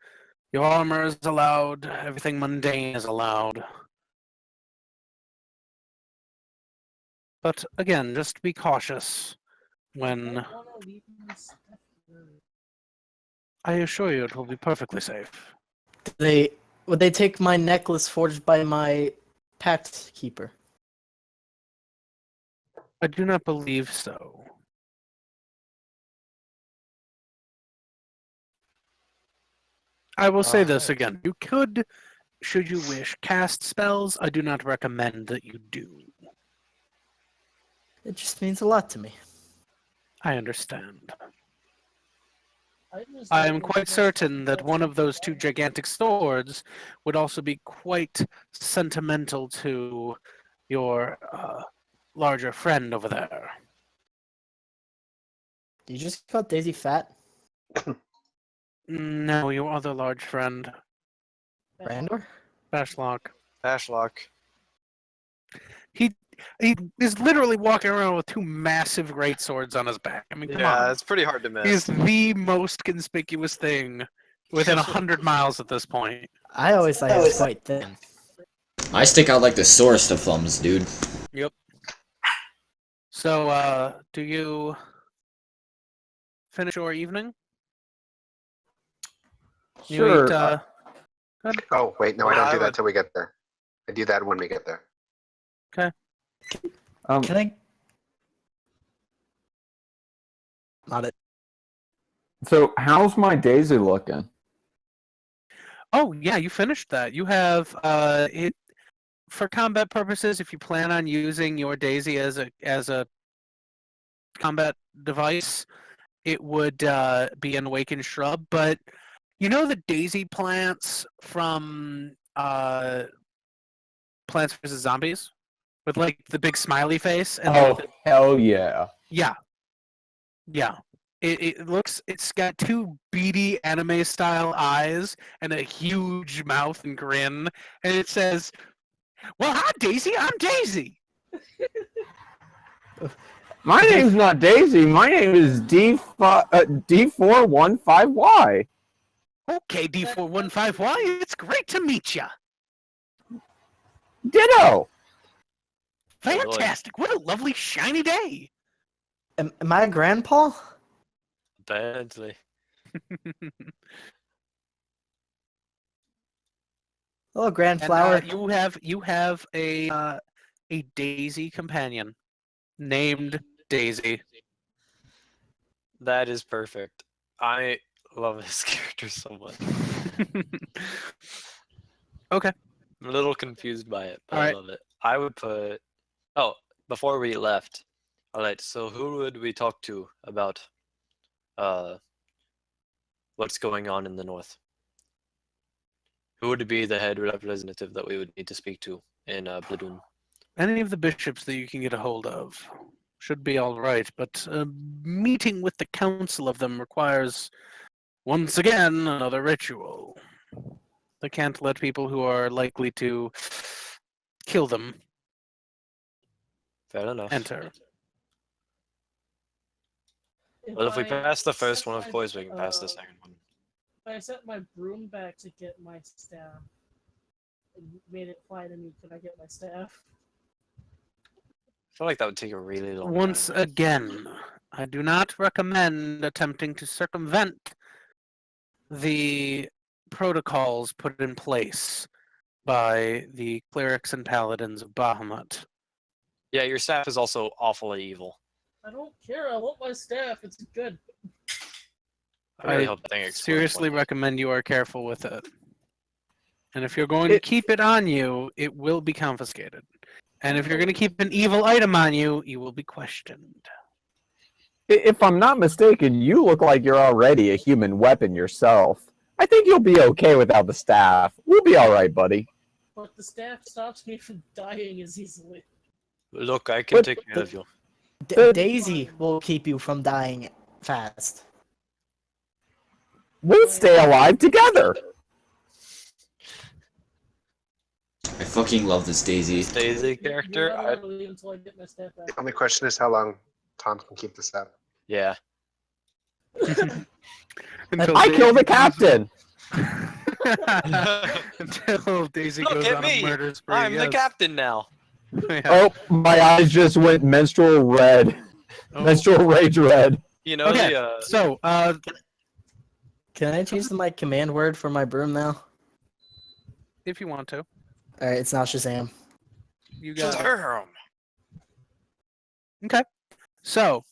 Your armor is allowed. Everything mundane is allowed. But again, just be cautious when I wanna leave my stuff here. I assure you it will be perfectly safe. Would they take my necklace forged by my pact keeper? I do not believe so. I will say this again. You could, should you wish, cast spells. I do not recommend that you do. It just means a lot to me. I understand. just I like am to quite leave my certain stuff that one of those two gigantic swords would also be quite sentimental to your larger friend over there. You just called Daisy fat, No, your other large friend, Brandor? Bashlock. Ashlock. He is literally walking around with two massive great swords on his back. I mean, come Yeah, on. it's pretty hard to miss. He's the most conspicuous thing within 100 miles at this point. I always thought he was quite thin. I stick out like the sorest of thumbs, dude. Yep. So, do you finish your evening? You Sure. eat, Oh, wait, no, I Well, don't I do that would- till we get there. I do that when we get there. Can I? Not it. So how's my Daisy looking? Oh yeah, you finished that. You have it for combat purposes. If you plan on using your Daisy as a combat device, it would be an awakened shrub. But you know the Daisy plants from Plants vs Zombies with like the big smiley face and Oh, like, hell yeah. yeah. It's got two beady anime style eyes and a huge mouth and grin, and it says, "Well, hi Daisy, I'm Daisy." My name's not Daisy. My name is D415Y. Okay, D415Y, it's great to meet ya. Ditto. Fantastic! What a lovely shiny day. Am I a grandpa? Badly. Hello, And Grandflower. you have a Daisy companion named Daisy. That is perfect. I love this character so much. Okay. I'm a little confused by it, but I Alright. love it. I would put. Oh, before we left. All right. So who would we talk to about uh what's going on in the north? Who would be the head representative that we would need to speak to in Bladoon? Any of the bishops that you can get a hold of should be all right, but a meeting with the council of them requires, once again, another ritual. They can't let people who are likely to kill them Fair enough. enter. Well, if we I pass the first set one, of my, course we can pass the second one. If I set my broom back to get my staff and made it fly to me, could I get my staff? I feel like that would take a really long Once time. again, I do not recommend attempting to circumvent the protocols put in place by the clerics and paladins of Bahamut. Yeah, your staff is also awfully evil. I don't care. I want my staff. It's good. I really I hope that thing explodes seriously one day. recommend you are careful with it. And if you're going to keep it on you, it will be confiscated. And if you're going to keep an evil item on you, you will be questioned. If I'm not mistaken, you look like you're already a human weapon yourself. I think you'll be okay without the staff. We'll be all right, buddy. But the staff stops me from dying as easily. Look, I can But take care of you. Daisy will keep you from dying fast. We'll stay alive together. I fucking love this Daisy. Daisy character. You're not allowed to leave until I get my staff back. The only question is how long Tom can keep this up. Yeah. Until I killed the Daisy captain. Until Daisy Look goes at on me! a murder spree. I'm the yes. captain now. Yeah. Oh, my eyes just went menstrual red. Oh. Menstrual rage red. You know Okay, the so, Can I change my command word for my broom now? if you want to, Alright, it's now Shazam. you got it. Shazam! Okay. So,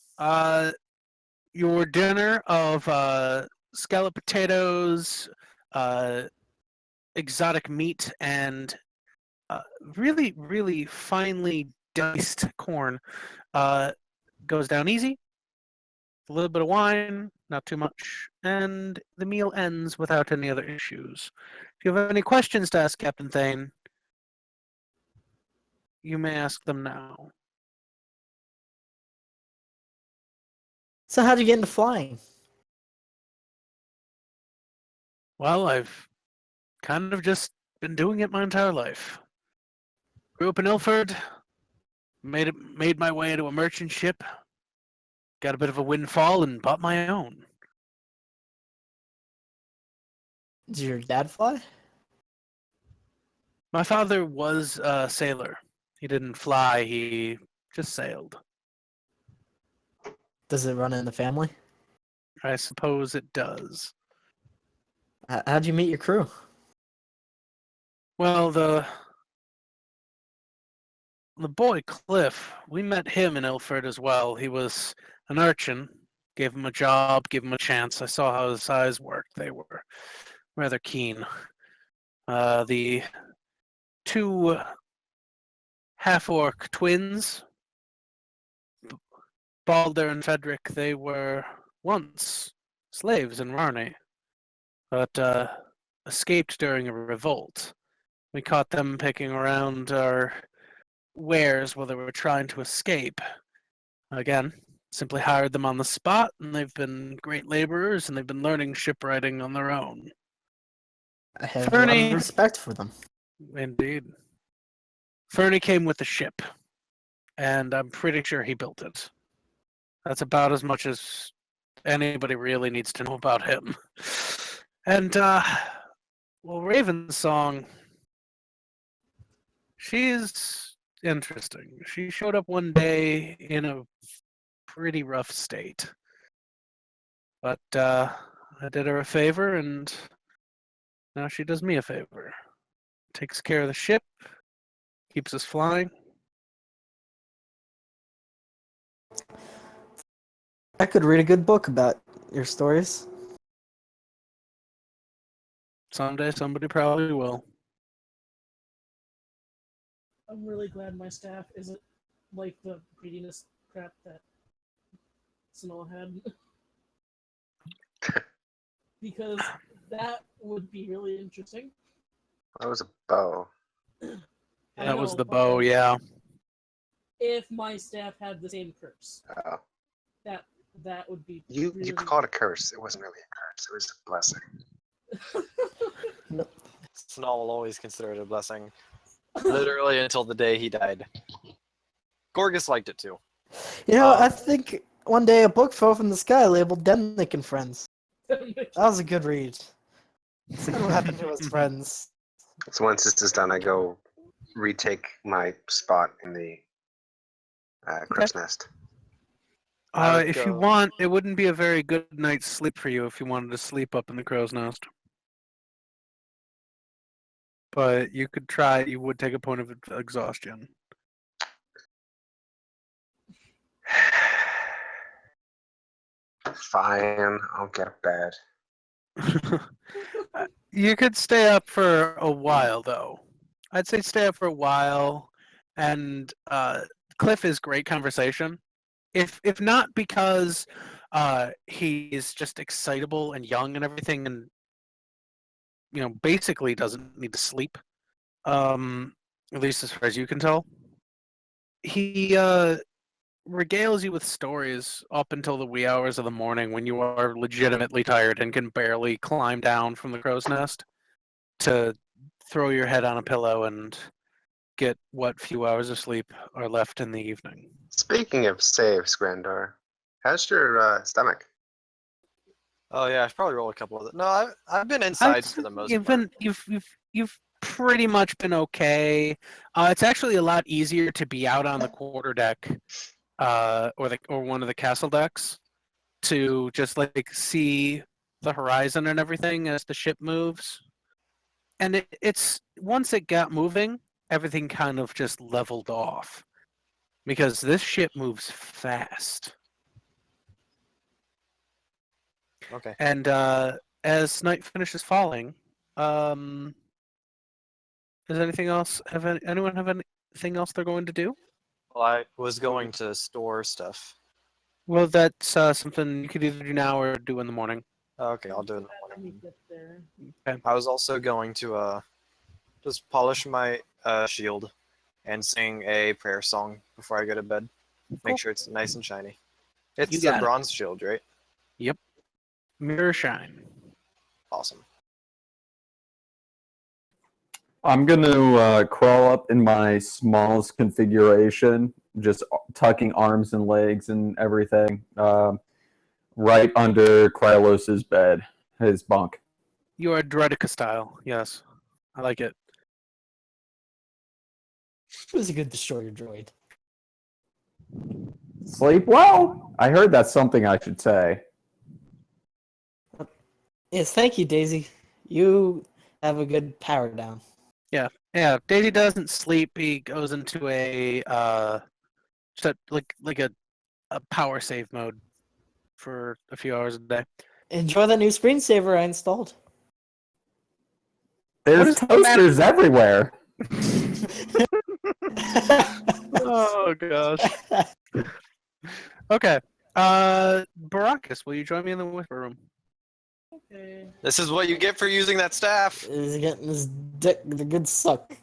your dinner of scalloped potatoes, exotic meat, and really, really finely diced corn goes down easy. A little bit of wine, not too much, and the meal ends without any other issues. If you have any questions to ask Captain Thane, you may ask them now. So how'd you get into flying? Well, I've kind of just been doing it my entire life. Grew up in Ilford, made my way to a merchant ship, got a bit of a windfall, and bought my own. Did your dad fly? My father was a sailor. He didn't fly, he just sailed. Does it run in the family? I suppose it does. How'd you meet your crew? Well, the boy Cliff, we met him in Ilford as well. He was an urchin. Gave him a job, gave him a chance. I saw how his eyes worked. They were rather keen. The two half-orc twins, Balder and Frederick, they were once slaves in Rarney, but escaped during a revolt. We caught them picking around our wares while they were trying to escape. Again, simply hired them on the spot, and they've been great laborers, and they've been learning shipwriting on their own. I have a lot Fernie. of respect for them. Indeed. Fernie came with the ship, and I'm pretty sure he built it. That's about as much as anybody really needs to know about him. And, well, Raven's Song, She's interesting. She showed up one day in a pretty rough state. But I did her a favor, and now she does me a favor. Takes care of the ship, keeps us flying. I could read a good book about your stories. Someday somebody probably will. I'm really glad my staff isn't like the greediness crap that Sonal had. Because that would be really interesting. That was a bow. I That was know, the but bow, yeah. If my staff had the same curse, Oh. that would be You really... called it a curse. It wasn't really a curse. It was a blessing. Snall will always consider it a blessing. Literally until the day he died. Gorgus liked it too. You know, I think one day a book fell from the sky labeled Demnick and Friends. That was a good read. See what happened to his friends. So once this is done, I go retake my spot in the crow's nest. If you want, it wouldn't be a very good night's sleep for you if you wanted to sleep up in the crow's nest. But you could try. You would take a point of exhaustion. Fine, I'll get a bed. You could stay up for a while, though. I'd say stay up for a while, and Cliff is great conversation. If not because he is just excitable and young and everything, and basically doesn't need to sleep. At least as far as you can tell. He regales you with stories up until the wee hours of the morning when you are legitimately tired and can barely climb down from the crow's nest to throw your head on a pillow and get what few hours of sleep are left in the evening. Speaking of saves, Grandor, how's your stomach? Oh yeah, I should probably roll a couple of it. No, I've been inside for the most part. You've pretty much been okay. It's actually a lot easier to be out on the quarter deck, or one of the castle decks, to just like see the horizon and everything as the ship moves. And it's once it got moving, everything kind of just leveled off because this ship moves fast. Okay. And as night finishes falling, does anything else anyone have anything else they're going to do? Well, I was going to store stuff. Well, that's something you could either do now or do in the morning. Okay, I'll do it in the Let me morning. get there. Okay. I was also going to just polish my shield and sing a prayer song before I go to bed. Cool. Make sure it's nice and shiny. You It's got a it. bronze shield, right? Yep. Mirror shine. Awesome. I'm going to crawl up in my smallest configuration, just tucking arms and legs and everything, right under Krylos's bed, his bunk. You are Dredica style. Yes, I like it. It was a good destroyer droid. Sleep well? I heard that's something I should say. Yes, thank you, Daisy. You have a good power down. Yeah, Daisy doesn't sleep. He goes into a just like a power save mode for a few hours a day. Enjoy that new screensaver I installed. There's is the toasters everywhere. Oh gosh. Okay. Barakas, will you join me in the whisper room? Okay. This is what you get for using that staff. He's getting his dick the good suck.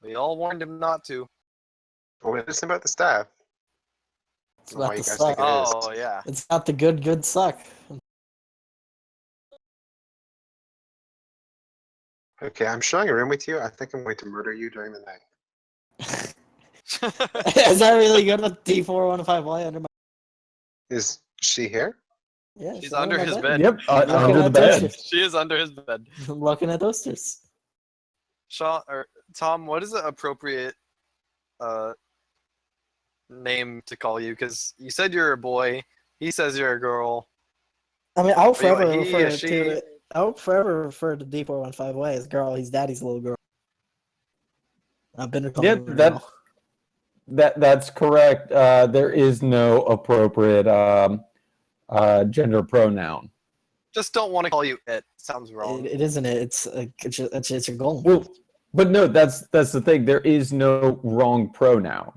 We all warned him not to. Well, listen about the staff. It's Why about you the guys suck. think it is. Oh yeah. It's not the good suck. Okay, I'm sharing a room with you. I think I'm going to murder you during the night. Is that really good with D415Y under my... Is she here? Yeah, She's under my his bed. Yep, Looking under the at bed. toasters. She is under his bed. I'm looking at toasters. Sean or Tom, what is the appropriate name to call you? Because you said you're a boy. He says you're a girl. I mean, I'll Are you a forever he, refer a to she? it. I'll forever refer to D415Y as girl. He's daddy's little girl. I've been calling Yeah, him a girl. that's correct. There is no appropriate gender pronoun. Just don't want to call you it. Sounds wrong. It isn't it. It's a goal. Well, but no, that's the thing. There is no wrong pronoun.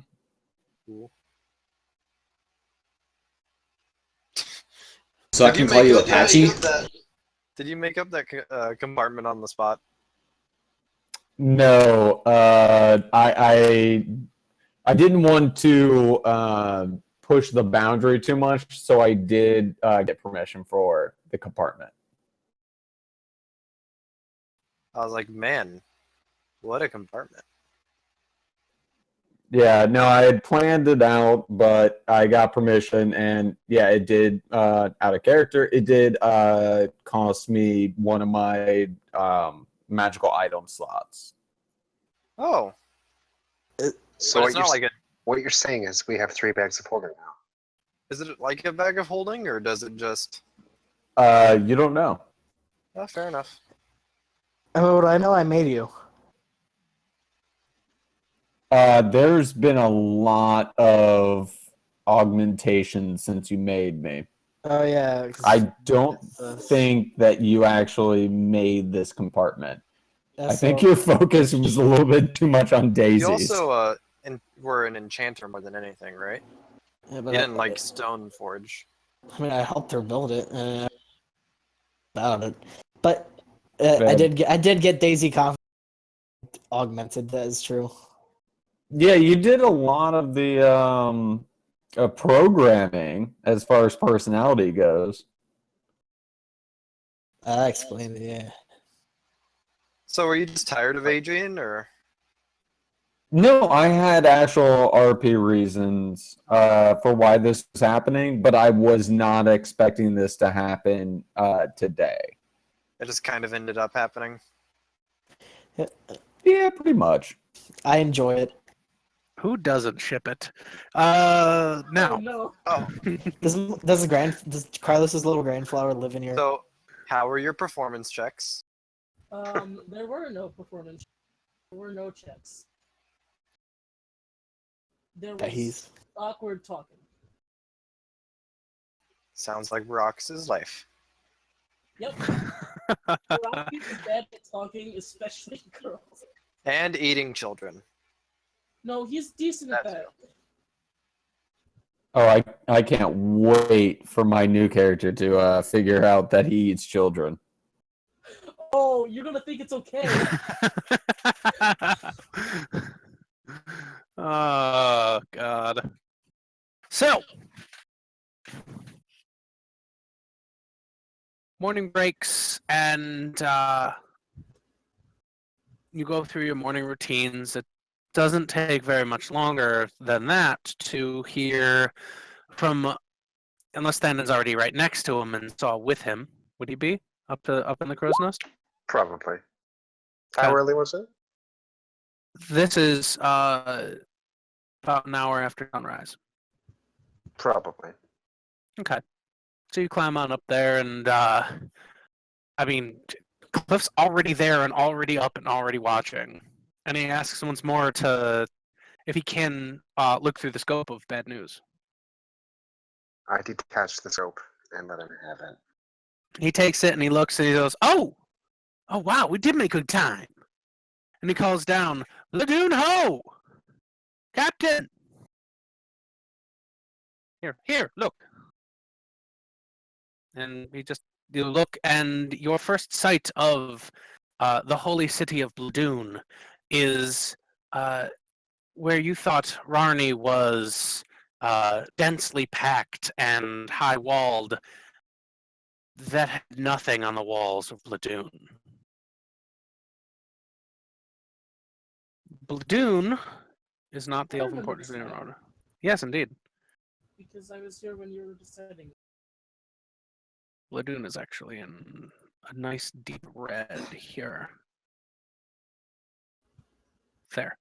So I Did can call you make up Apache? Did you make up that compartment on the spot? No, I didn't want to push the boundary too much, so I did get permission for the compartment. I was like, man, what a compartment. Yeah, no, I had planned it out, but I got permission, and yeah, it did, out of character, it did cost me one of my magical item slots. Oh, So but it's not like a. what you're saying is we have 3 bags of holding now. Is it like a bag of holding, or does it just? You don't know. Oh, fair enough. Oh, I know I made you. There's been a lot of augmentation since you made me. Oh yeah. 'cause I don't that's- think that you actually made this compartment. I that's think so- your focus was a little bit too much on daisies. You also were an enchanter more than anything, right? Yeah, You but didn't like stone forge. I mean, I helped her build it. About it, but Yeah. I did get Daisy Conf augmented. That is true. Yeah, you did a lot of the programming as far as personality goes. I explained it. Yeah. So were you just tired of Adrian, or? No, I had actual RP reasons for why this was happening, but I was not expecting this to happen today. It just kind of ended up happening. Yeah, pretty much. I enjoy it. Who doesn't ship it? Oh Now, no. Oh, Does Carlos's little grandflower live in your? so how were your performance checks? There were no performance. There were no checks. There was He's awkward talking. Sounds like Rox's life. Yep. Rocky is bad at talking, especially girls. And eating children. No, he's decent at That's that. Oh, I can't wait for my new character to figure out that he eats children. Oh, you're gonna think it's okay. oh God. So, morning breaks, and you go through your morning routines. It doesn't take very much longer than that to hear from, unless Thandon's already right next to him and saw with him. Would he be up in the crow's nest? Probably. How early was it? This is about an hour after sunrise. Probably. Okay. So you climb on up there, and I mean, Cliff's already there and already up and already watching. And he asks once more if he can look through the scope of bad news. I detached the scope and let him have it. He takes it and he looks and he goes, "Oh wow, we did make good time." And he calls down, "Ladoon ho! Captain! Here, look." And you look, and your first sight of the holy city of Bladoon is where you thought Rarney was densely packed and high walled. That had nothing on the walls of Bladoon. Bladoon is not the I elven remember port this of map. Rarney. Yes, indeed. Because I was here when you were deciding. Bladoon is actually in a nice deep red here. there.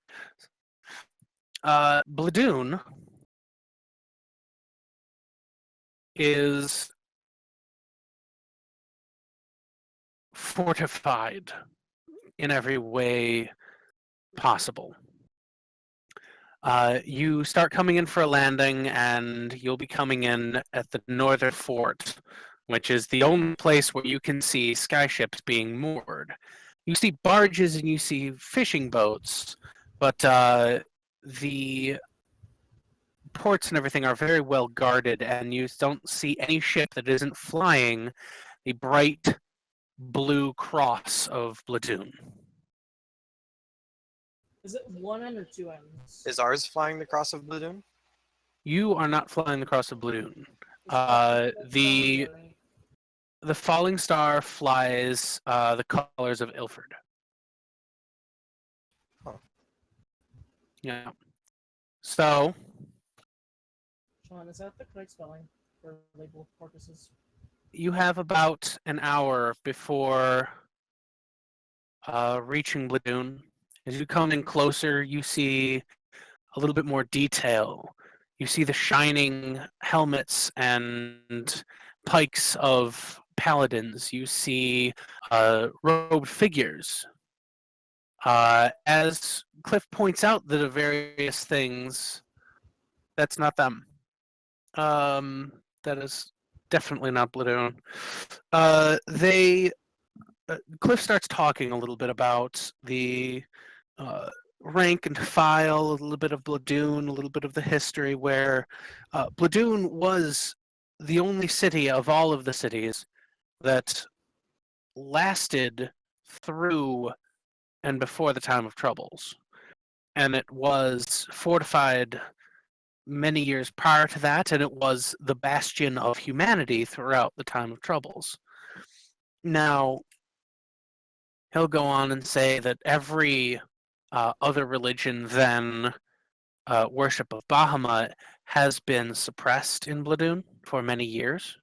Bladoon is fortified in every way possible. You start coming in for a landing, and you'll be coming in at the northern fort, which is the only place where you can see skyships being moored. You see barges and you see fishing boats, but the ports and everything are very well guarded, and you don't see any ship that isn't flying the bright blue cross of Bladoon. Is it one end or two ends? Is ours flying the cross of Bladoon? You are not flying the cross of Bladoon. Is it The or- the falling star flies the colors of Ilford. Huh. Yeah. So Sean, is that the correct spelling for label purposes? you have about an hour before reaching Bladoon. As you come in closer, you see a little bit more detail. You see the shining helmets and pikes of paladins. You see robed figures. As Cliff points out the various things, that's not them. That is definitely not Bladoon. Cliff starts talking a little bit about the rank and file, a little bit of Bladoon, a little bit of the history, where Bladoon was the only city of all of the cities that lasted through and before the time of troubles. And it was fortified many years prior to that, and it was the bastion of humanity throughout the time of troubles. Now, he'll go on and say that every other religion than worship of Bahamut has been suppressed in Bladoon for many years.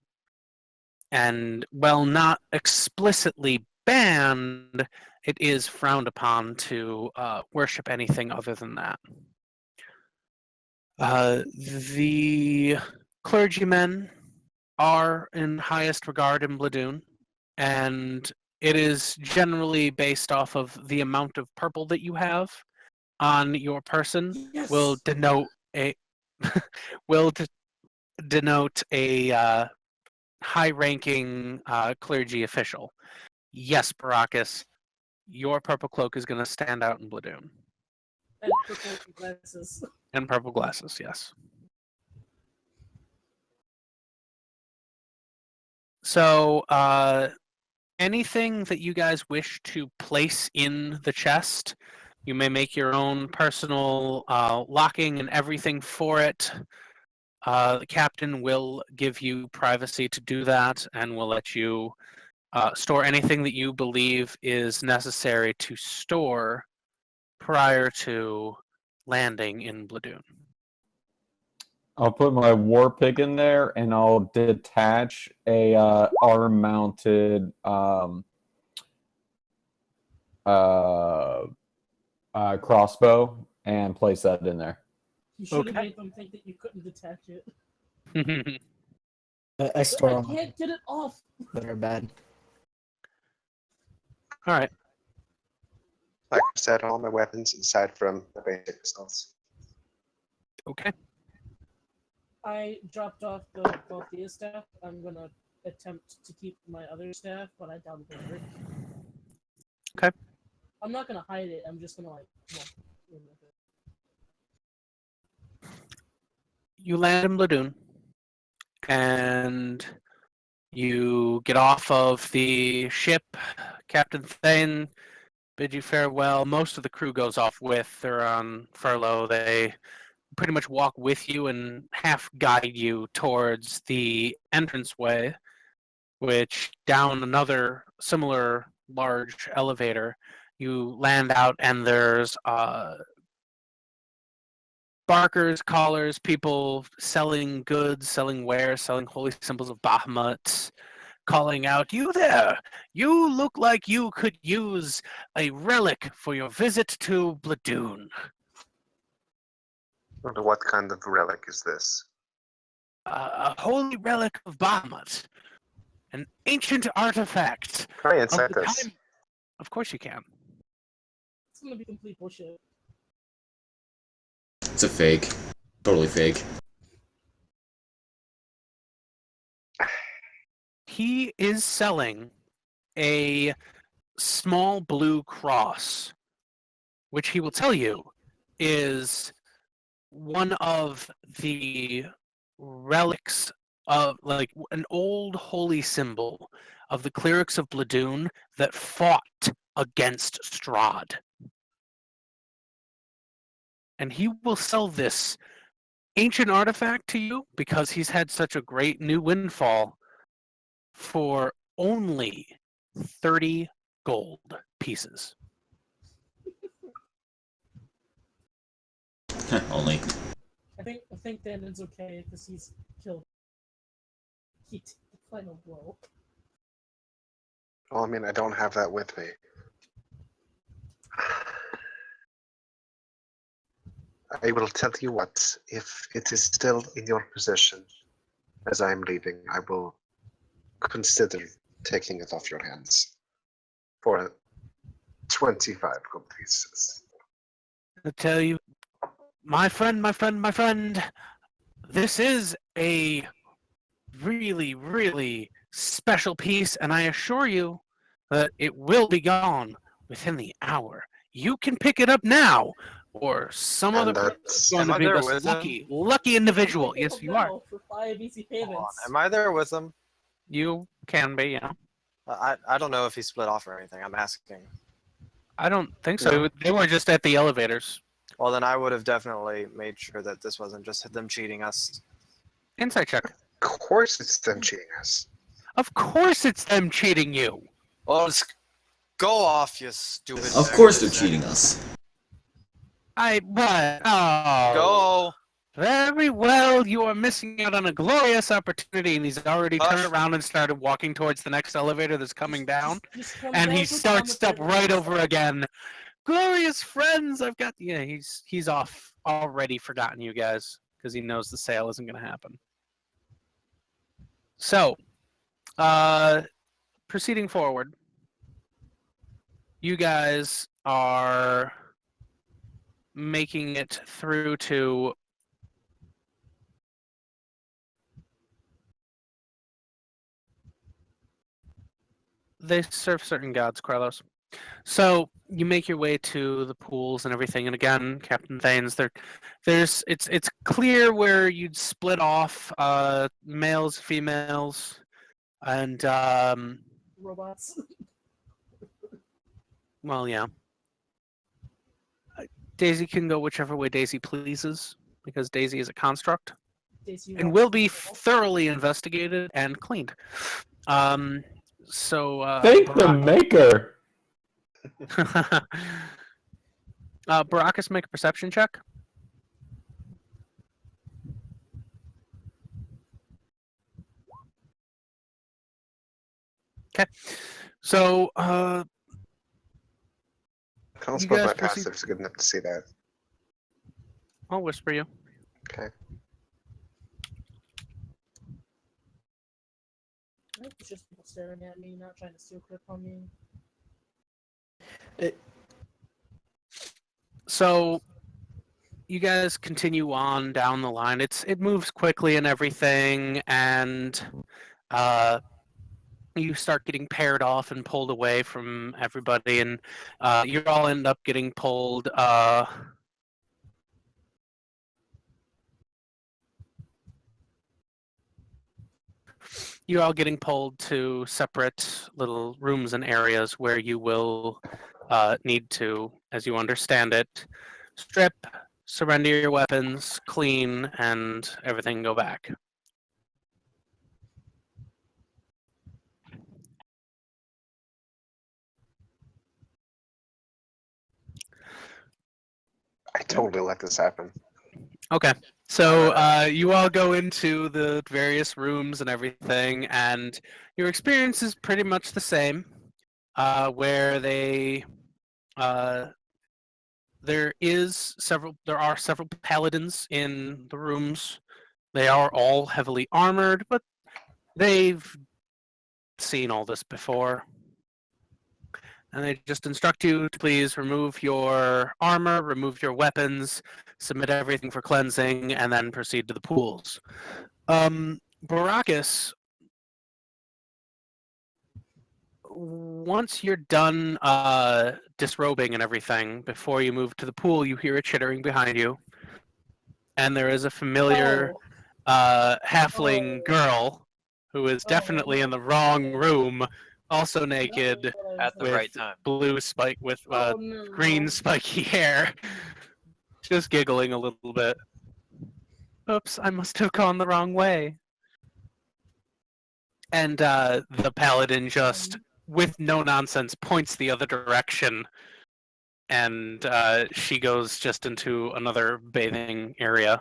And while not explicitly banned, it is frowned upon to worship anything other than that. The clergymen are in highest regard in Bladoon, and it is generally based off of the amount of purple that you have on your person Yes. will denote a denote a high-ranking clergy official. Yes, Barakas, your purple cloak is going to stand out in Bladoon. And purple glasses. And purple glasses, yes. So, anything that you guys wish to place in the chest, you may make your own personal locking and everything for it. The captain will give you privacy to do that, and will let you store anything that you believe is necessary to store prior to landing in Bladoon. I'll put my war pick in there, and I'll detach a arm-mounted crossbow and place that in there. You should have Okay. made them think that you couldn't detach it. I store I them can't get it off. that are bad. All right. Like I said, all my weapons aside from the basic pistols. Okay. I dropped off the Balthea staff. I'm gonna attempt to keep my other staff, but I doubt it'll work. Okay. I'm not gonna hide it. I'm just gonna walk in with it. You land in Bladoon, and you get off of the ship. Captain Thane bid you farewell. Most of the crew goes off with. They're on furlough. They pretty much walk with you and half guide you towards the entranceway, which down another similar large elevator, you land out, and there's barkers, callers, people selling goods, selling wares, selling holy symbols of Bahamut. calling out, "You there! You look like you could use a relic for your visit to Bladoon." Wonder what kind of relic is this? A holy relic of Bahamut, an ancient artifact Can I of insight the this? time. Of course you can. It's gonna be complete bullshit. It's a fake. Totally fake. He is selling a small blue cross, which he will tell you is one of the relics of, like, an old holy symbol of the clerics of Bladoon that fought against Strahd. And he will sell this ancient artifact to you because he's had such a great new windfall for only 30 gold pieces. Only. I think Danon's okay because he's killed. He took the final blow. Well, I mean, I don't have that with me. I will tell you what, if it is still in your possession as I am leaving, I will consider taking it off your hands for 25 gold pieces. I tell you, my friend, this is a really, really special piece, and I assure you that it will be gone within the hour. You can pick it up now, or some And other person is that's... going Am to I be there this with him? lucky individual. Pick it Yes, up you are. now for 5 easy Hold on. payments. Am I there with him? You can be, yeah. I don't know if he split off or anything. I'm asking. I don't think so. No. They were just at the elevators. Well, then I would have definitely made sure that this wasn't just them cheating us. Insight check. Of course it's them cheating us. Of course it's them cheating you. Well, just go off, you stupid. Of course they're cheating us. What? Oh. Go. Very well, you are missing out on a glorious opportunity, and he's already turned Hush. around and started walking towards the next elevator that's coming down, Just come and down, he put down starts the up table, right and over start. again. Glorious friends, I've got. Yeah, he's off already, forgotten you guys because he knows the sale isn't going to happen. So, proceeding forward, you guys are making it through to they serve certain gods, Carlos. So you make your way to the pools and everything, and again, Captain Thanes, it's clear where you'd split off males, females, and Robots. well, yeah. Daisy can go whichever way Daisy pleases because Daisy is a construct Daisy and walks will to be the wall. thoroughly investigated and cleaned. So Thank the maker. Barakas, make a perception check. Okay. So I don't You suppose guys my proceed- passive is good enough to see that. I'll whisper you. Okay. I think it's just people staring at me, not trying to steal crap on me. So you guys continue on down the line. It moves quickly and everything, and you start getting paired off and pulled away from everybody, and you all end up getting pulled. You're all getting pulled to separate little rooms and areas where you will need to, as you understand it, strip, surrender your weapons, clean, and everything go back. I totally let this happen. Okay. So you all go into the various rooms and everything, and your experience is pretty much the same. Where there are several paladins in the rooms. They are all heavily armored, but they've seen all this before. And they just instruct you to please remove your armor, remove your weapons, submit everything for cleansing, and then proceed to the pools. Barakas, once you're done disrobing and everything, before you move to the pool, you hear a chittering behind you. And there is a familiar halfling Oh. girl who is Oh, definitely no. in the wrong room, also That was naked, what I was At the with right time. blue spike with Oh, no. green spiky hair, just giggling a little bit. Oops, I must have gone the wrong way. And the paladin just, with no nonsense, points the other direction, and she goes just into another bathing area.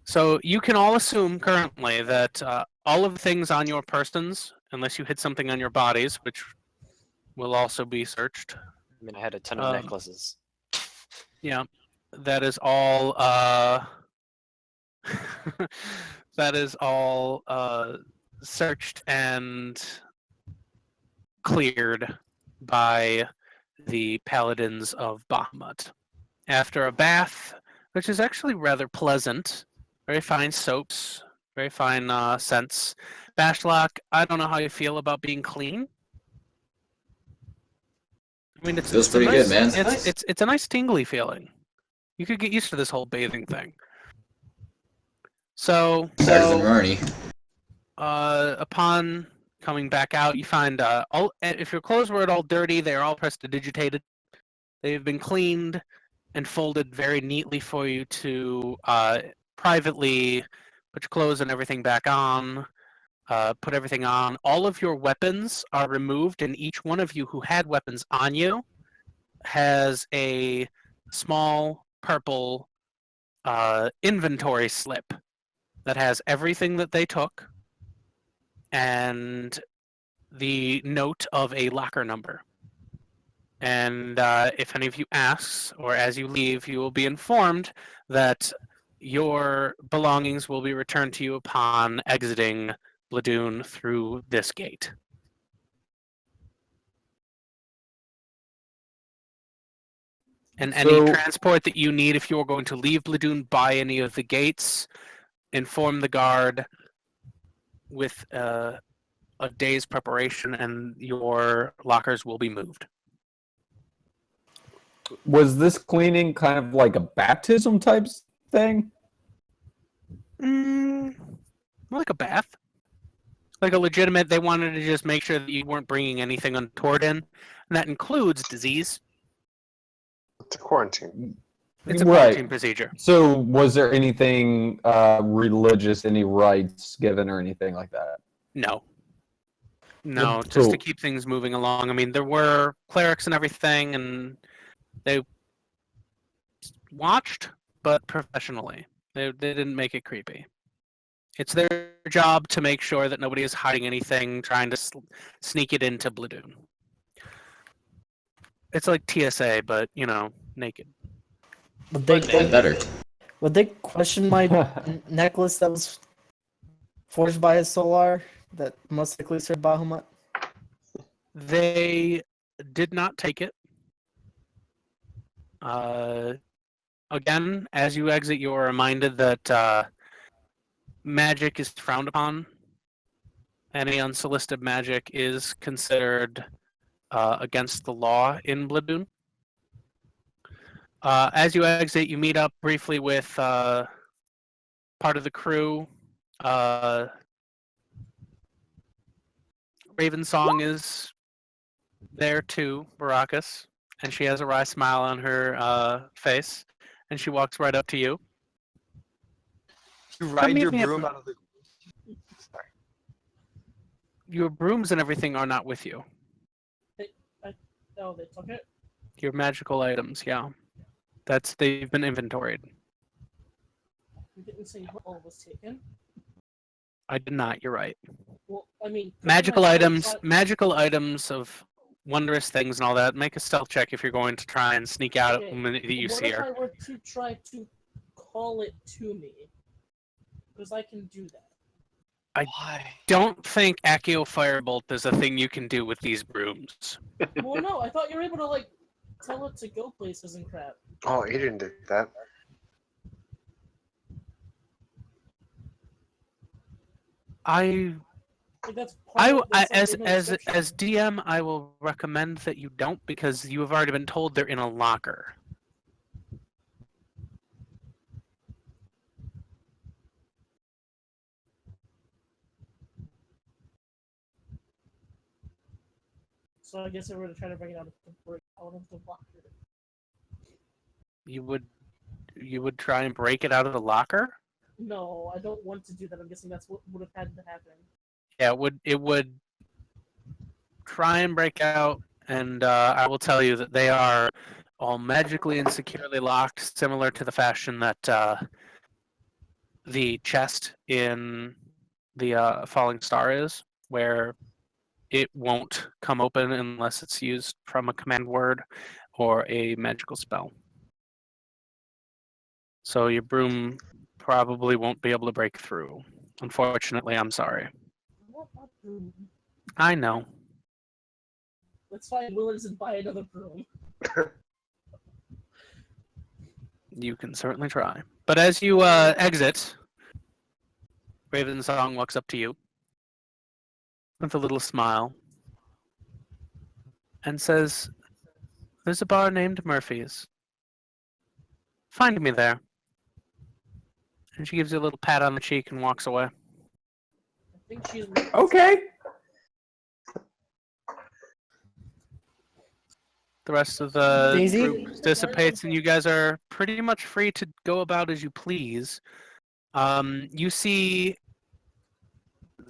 So you can all assume currently that all of the things on your persons, unless you hit something on your bodies, which will also be searched. I mean, I had a ton of Um, necklaces. Yeah, that is all. That is all searched and cleared by the paladins of Bahamut. After a bath, which is actually rather pleasant, very fine soaps, very fine scents. Bashlock, I don't know how you feel about being clean. I mean, Feels a pretty nice, good, man. It's a nice tingly feeling. You could get used to this whole bathing thing. So, Better than Marnie. upon coming back out, you find if your clothes were at all dirty, they are all prestidigitated. They've been cleaned and folded very neatly for you to privately put your clothes and everything back on, put everything on. All of your weapons are removed, and each one of you who had weapons on you has a small purple inventory slip that has everything that they took and the note of a locker number. And if any of you asks, or as you leave, you will be informed that your belongings will be returned to you upon exiting Bladoon through this gate. And any So- transport that you need, if you are going to leave Bladoon by any of the gates, inform the guard with a day's preparation, and your lockers will be moved. Was this cleaning kind of like a baptism type thing? More like a bath. Like a legitimate, they wanted to just make sure that you weren't bringing anything untoward in. And that includes disease. It's a quarantine. It's a Right. quarantine procedure. So, was there anything religious, any rites given, or anything like that? No. No, Well, just to cool. keep things moving along. I mean, there were clerics and everything, and they watched, but professionally. They didn't make it creepy. It's their job to make sure that nobody is hiding anything, trying to sneak it into Bladoon. It's like TSA, but, naked. Would And they better. would they question my necklace that was forged by a Solar that most likely served Bahamut? They did not take it. Again, as you exit, you are reminded that magic is frowned upon. Any unsolicited magic is considered against the law in Bladoon. As you exit, you meet up briefly with part of the crew. Ravensong is there too, Barakas, and she has a wry smile on her face, and she walks right up to you. You ride meet your me at broom the- out of the. Sorry. Your brooms and everything are not with you. Oh, they took it? Your magical items, yeah. They've been inventoried. You didn't say what all was taken. I did not. You're right. Well, I mean, Magical couldn't I still items, try- magical items of wondrous things and all that. Make a stealth check if you're going to try and sneak out Okay, when you what see if her. I were to try to call it to me? Because I can do that. Why? Don't think Accio Firebolt is a thing you can do with these brooms. Well, no, I thought you were able to like tell it to go places and crap. Oh, Adrian did that. Like that's part of that's, like, as in the as description. as DM, I will recommend that you don't because you have already been told they're in a locker. So I guess if we're to try to bring it out of the locker. You would try and break it out of the locker. No, I don't want to do that. I'm guessing that's what would have had to happen. Yeah, it would try and break out, and I will tell you that they are all magically and securely locked, similar to the fashion that the chest in the Falling Star is, where it won't come open unless it's used from a command word or a magical spell. So your broom probably won't be able to break through. Unfortunately, I'm sorry. What about broom? I know. Let's find Willards and buy another broom. You can certainly try. But as you exit, Ravensong walks up to you with a little smile and says, "There's a bar named Murphy's. Find me there." And she gives you a little pat on the cheek and walks away. I think she's Okay. The rest of the Daisy? group dissipates, and you guys are pretty much free to go about as you please. You see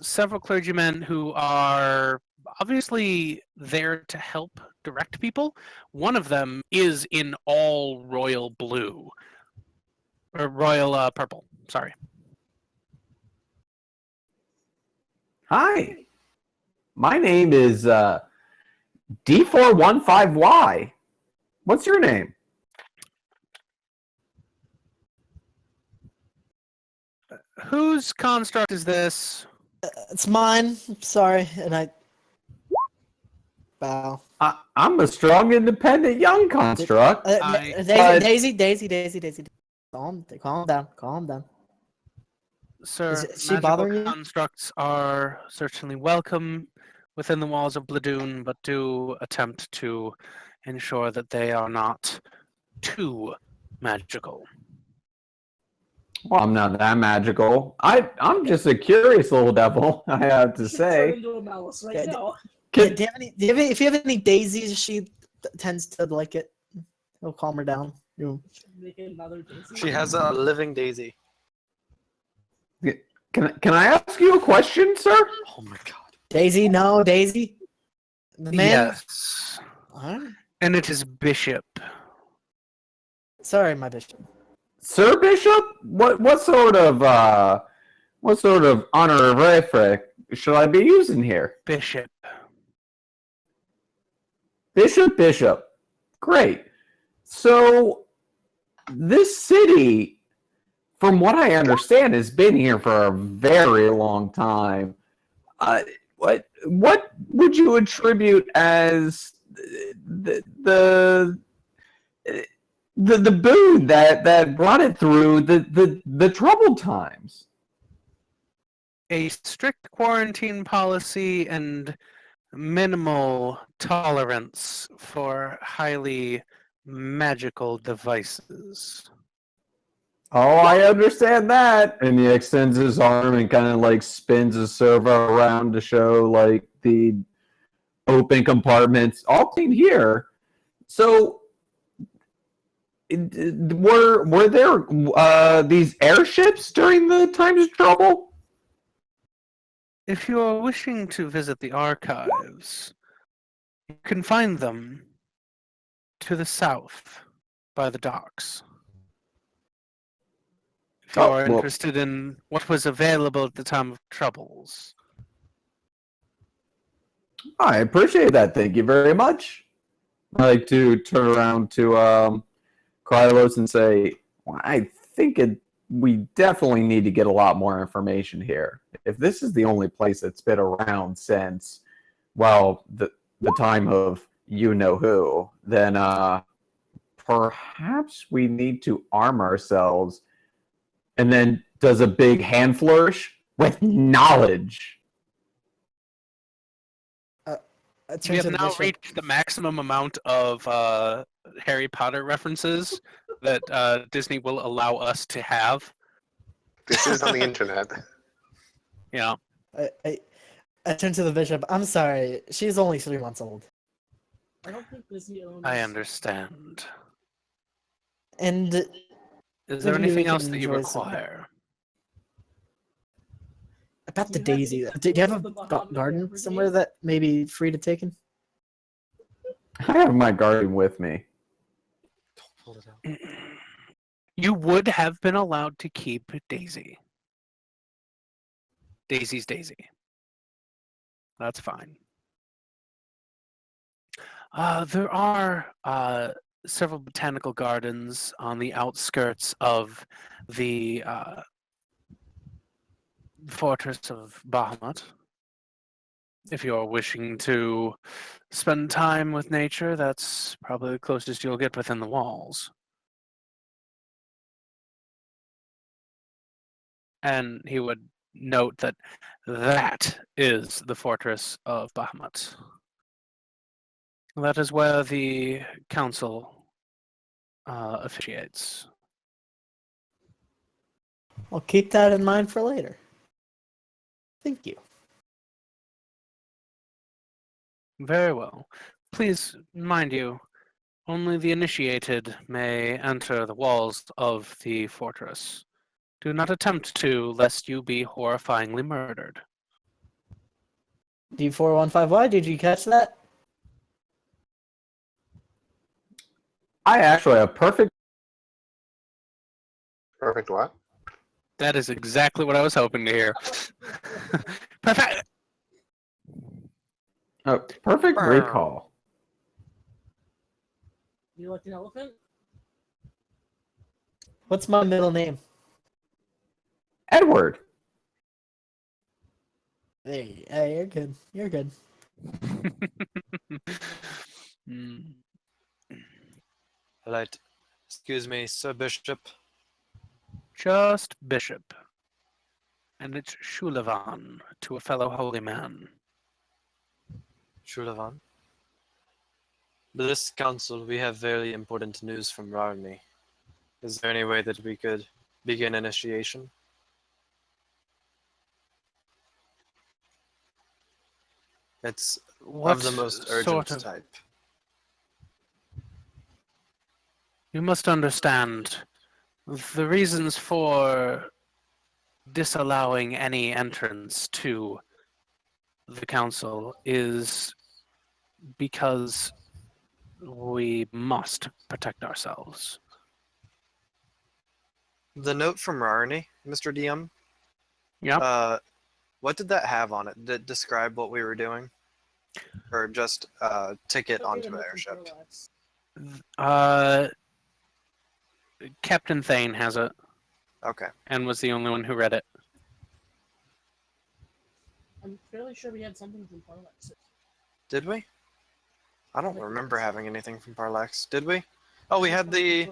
several clergymen who are obviously there to help direct people. One of them is in all royal blue, or royal purple. Sorry. Hi. My name is D415Y. What's your name? Whose construct is this? It's mine. Sorry, and I bow. I'm a strong, independent young construct. Daisy. Calm down. Calm down. Sir, Is she magical bothering you? constructs are certainly welcome within the walls of Bladoon, but do attempt to ensure that they are not too magical. Well, I'm not that magical. I'm just a curious little devil, I have to should turn say. into a mouse right Yeah, now. Do you have any? If you have any daisies, she tends to like it. It'll calm her down. Should make another Daisy. She has a living daisy. Can I ask you a question, sir? Oh my god. Daisy, no, Daisy. The man. Yes. Alright. And it is Bishop. Sorry, my bishop. Sir Bishop? What sort of honorific should I be using here? Bishop. Bishop. Great. So this city, from what I understand, has been here for a very long time. What would you attribute as the boon that brought it through the troubled times? A strict quarantine policy and minimal tolerance for highly magical devices. Oh, I understand that. And he extends his arm and kind of like spins his servo around to show like the open compartments, all clean here. So, were there these airships during the times of trouble? If you are wishing to visit the archives, you can find them to the south by the docks. If Oh, you're well- interested in what was available at the time of troubles. I appreciate that. Thank you very much. I like to turn around to Krylos and say, well, I think we definitely need to get a lot more information here. If this is the only place that's been around since, well, the time of you know who, then perhaps we need to arm ourselves. And then does a big hand flourish with knowledge. I turn We have to the now bishop. reached the maximum amount of Harry Potter references that Disney will allow us to have. This is on the internet. Yeah. I turn to the bishop. I'm sorry, she's only 3 months old. I don't think Disney owns. I understand. And Is there maybe we anything can else that you enjoy some- require? about the Do you have daisy, any do you have a of the Bahamut garden Amber somewhere days? that may be free to take in? I have my garden with me. Pull it out. You would have been allowed to keep Daisy. Daisy's Daisy. That's fine. There are several botanical gardens on the outskirts of the fortress of Bahamut. If you're wishing to spend time with nature, that's probably the closest you'll get within the walls. And he would note that that is the fortress of Bahamut. That is where the council officiates. I'll keep that in mind for later. Thank you. Very well. Please, mind you, only the initiated may enter the walls of the fortress. Do not attempt to, lest you be horrifyingly murdered. D415Y, did you catch that? I actually have perfect. Perfect what? That is exactly what I was hoping to hear. Perfect. Perfect recall. You like an elephant? What's my middle name? Edward. Hey, you're good. You're good. Hmm. Right. Excuse me, Sir Bishop. Just Bishop. And it's Shulavan to a fellow holy man. Shulavan. This council, we have very important news from Rarni. Is there any way that we could begin initiation? It's What of the most urgent sort of... type. You must understand the reasons for disallowing any entrance to the council is because we must protect ourselves. The note from Rarni, Mr. DM, Yep. what did that have on it? Did it describe what we were doing? Or just ticket Don't read onto a the note from airship? Parallax. Captain Thane has it Okay. and was the only one who read it. I'm fairly sure we had something from Parallax. Did we? I don't remember having anything from Parallax. Did we? Oh, we had the...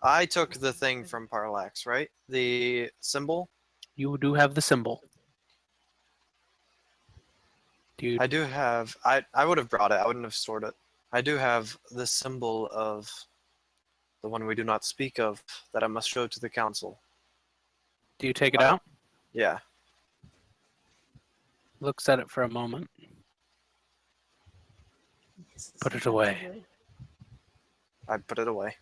I took the thing from Parallax, right? The symbol? You do have the symbol. I do have... I would have brought it. I wouldn't have stored it. I do have the symbol of the one we do not speak of that I must show to the council. Do you take it out? Yeah. Looks at it for a moment. Put it away. I put it away.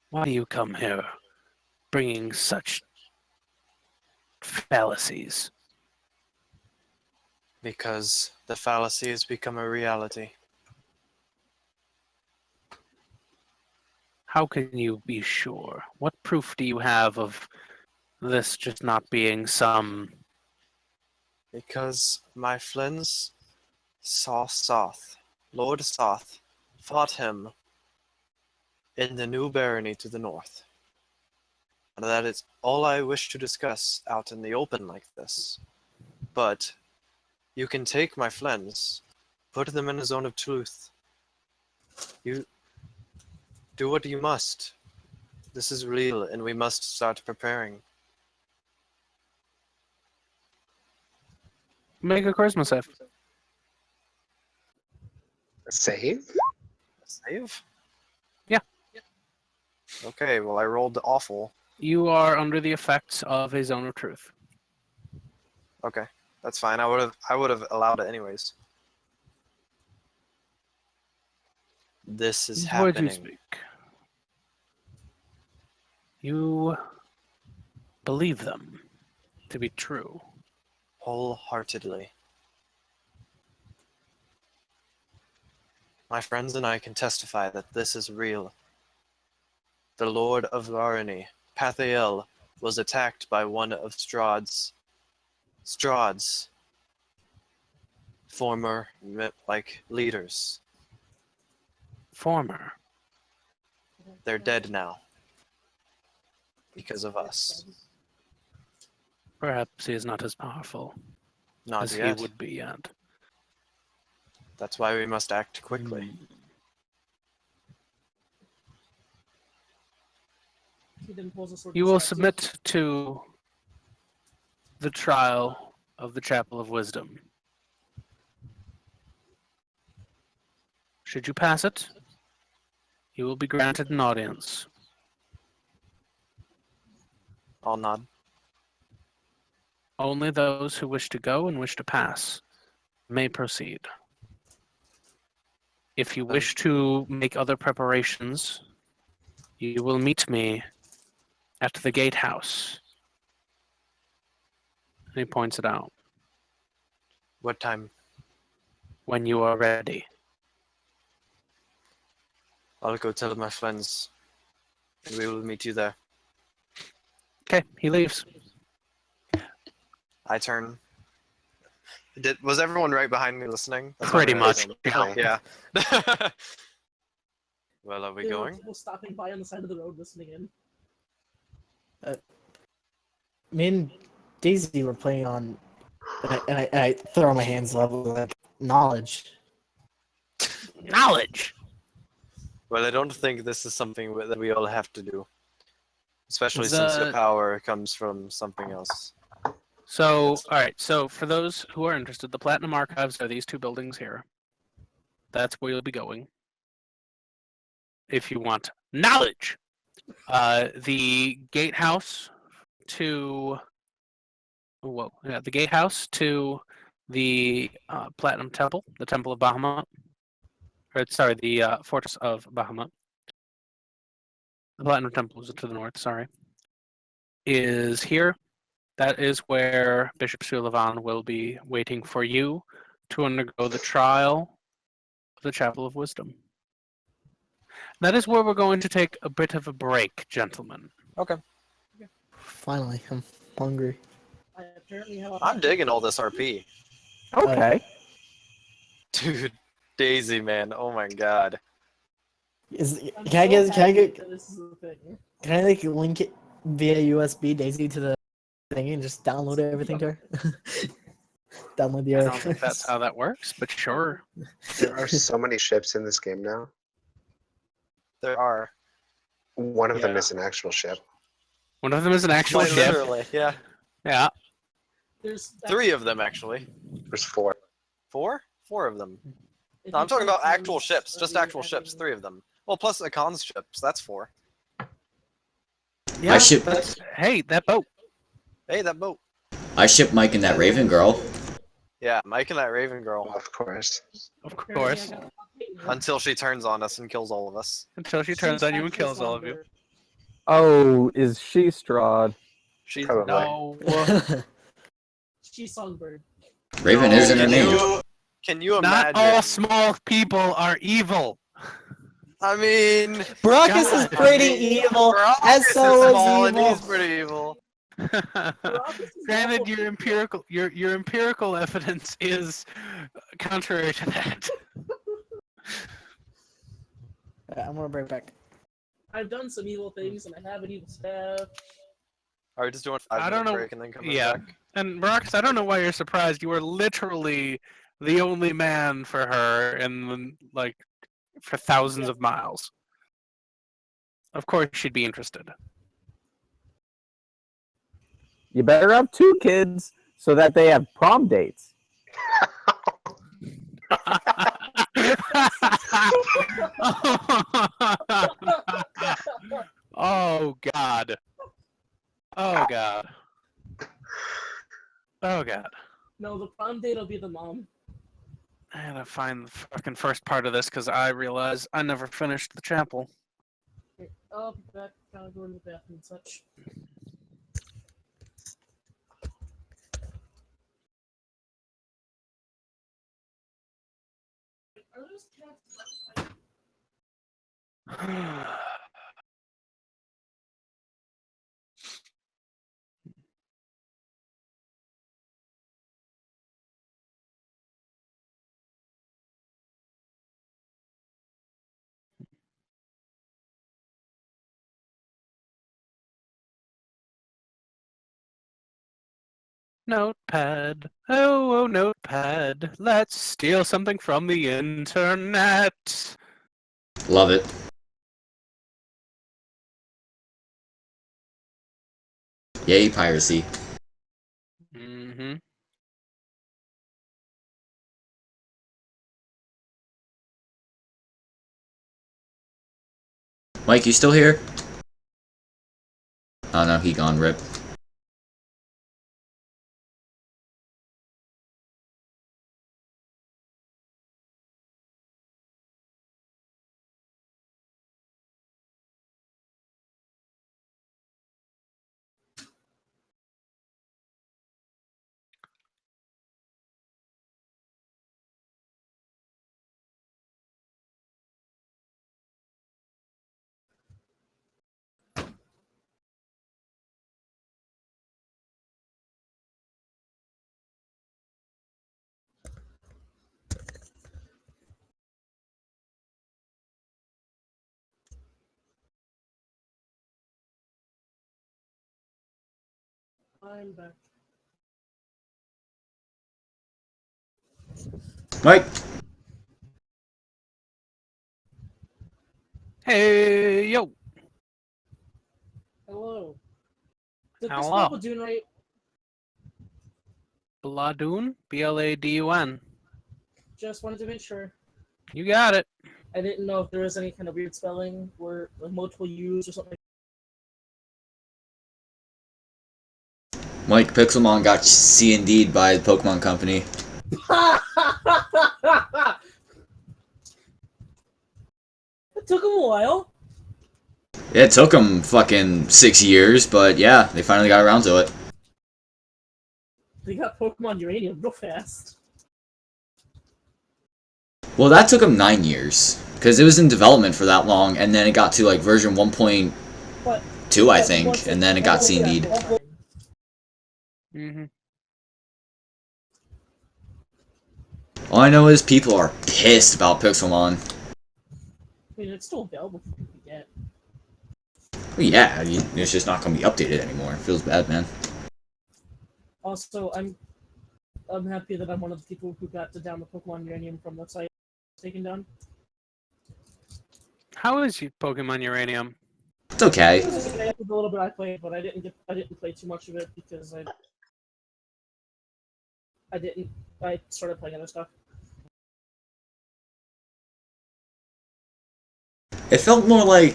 Why do you come here bringing such fallacies? Because the fallacy has become a reality. How can you be sure? What proof do you have of this just not being some... Because my friends saw Soth, Lord Soth, fought him in the new barony to the north. And that is all I wish to discuss out in the open like this. But you can take my friends, put them in a zone of truth. You do what you must. This is real, and we must start preparing. Make a charisma save. Save? Save? Yeah. Okay, well I rolled awful. You are under the effects of a zone of truth. Okay, that's fine. I would have allowed it anyways. This is Would you happening. speak? You believe them to be true. Wholeheartedly. My friends and I can testify that this is real. The Lord of Varani, Pathael, was attacked by one of Strahd's former leaders. Former. They're dead now because of us. Perhaps he is not as powerful Not as yet. he would be yet. That's why we must act quickly. He then pulls a sword You and will stabs submit to the trial of the Chapel of Wisdom. Should you pass it, you will be granted an audience. I'll nod. Only those who wish to go and wish to pass may proceed. If you wish to make other preparations, you will meet me at the gatehouse. And he points it out. What time? When you are ready. I'll go tell my friends. And we will meet you there. Okay, he leaves. I turn. Was everyone right behind me listening? That's Pretty not much. right. Yeah. Yeah. Well, are we There were going? people stopping by on the side of the road listening in. Me and Daisy were playing on, and I throw my hands up like knowledge. Knowledge! Well, I don't think this is something that we all have to do. Especially The- since your power comes from something else. So, alright, so for those who are interested, the Platinum Archives are these two buildings here. That's where you'll be going. If you want knowledge! The gatehouse to... Whoa, yeah, the gatehouse to the Platinum Temple, the Temple of Bahamut. Or, sorry, the Fortress of Bahamut. The Platinum Temple is to the north, sorry. Is here. That is where Bishop Sullivan will be waiting for you to undergo the trial of the Chapel of Wisdom. That is where we're going to take a bit of a break, gentlemen. Okay. Finally, I'm hungry. I apparently have a I'm digging all this RP. Okay. Dude, Daisy, man. Oh my god. I'm Can I so get happy that this is a thing. can I like link it via USB Daisy to the thing and just download everything to her? Download the I don't archives. think that's how that works, but sure. There are so many ships in this game now. There are. One of them Yeah. is an actual ship. One of them is an actual Quite ship. literally, yeah. Yeah. There's 3 of them, actually. There's 4. 4? 4 of them. if No, I'm you talking count about actual ones, ships. Just you're actual ships. adding- 3 of them. Well, plus the cons ships. That's 4. Yeah, ship- that's- Hey, that boat. Hey, that boat. I ship Mike and that Raven girl. Yeah, Mike and that Raven girl. Of course. Of Apparently course. I got a copy. Until she turns on us and kills all of us. Until she She's turns on you and actually kills all of you. Songbird. Oh, is she Strahd? She's Probably. No. She's Songbird. Raven No, isn't her Can name. you, can you Not imagine? all small people are evil. I mean, Barakas is God, pretty evil, as Barakas so is is small and evil. he's pretty evil. Granted, your empirical evidence is contrary to that. I'm gonna bring it back. I've done some evil things and I have an evil staff. Are we just doing a I don't 5-minute know. break and then coming Yeah, back? and Barakas, I don't know why you're surprised. You were literally the only man for her in like for thousands of miles. Of course, she'd be interested. You better have 2 kids so that they have prom dates. Oh God. Oh God. Oh God. No, the prom date will be the mom. I gotta find the fucking first part of this because I realize I never finished the chapel. I'll be back. Gotta go to the bathroom and such. Are those cats? Notepad. Oh, notepad. Let's steal something from the internet. Love it. Yay, piracy. Mm-hmm. Mike, you still here? Oh no, he gone, rip. I'm back. Mike! Hey, yo. Hello. Did this Hello. spell Badoon right? Bladun? B-L-A-D-U-N. Just wanted to make sure. You got it. I didn't know if there was any kind of weird spelling or like, multiple U's or something. Mike, Pixelmon got C&D'd by the Pokemon Company. It took him a while. It took them fucking 6 years, but yeah, they finally got around to it. They got Pokemon Uranium real fast. Well, that took them 9 years. Because it was in development for that long, and then it got to like version 1.2, But I think, and then it got C&D'd. Mm-hmm. All I know is people are pissed about Pixelmon. I mean, it's still available for people to get. Well, yeah, it's just not going to be updated anymore. It feels bad, man. Also, I'm happy that I'm one of the people who got to download Pokemon Uranium from the site taken down. How is you Pokemon Uranium? It's okay. The little bit I played, but I didn't play too much of it because I started playing other stuff. It felt more like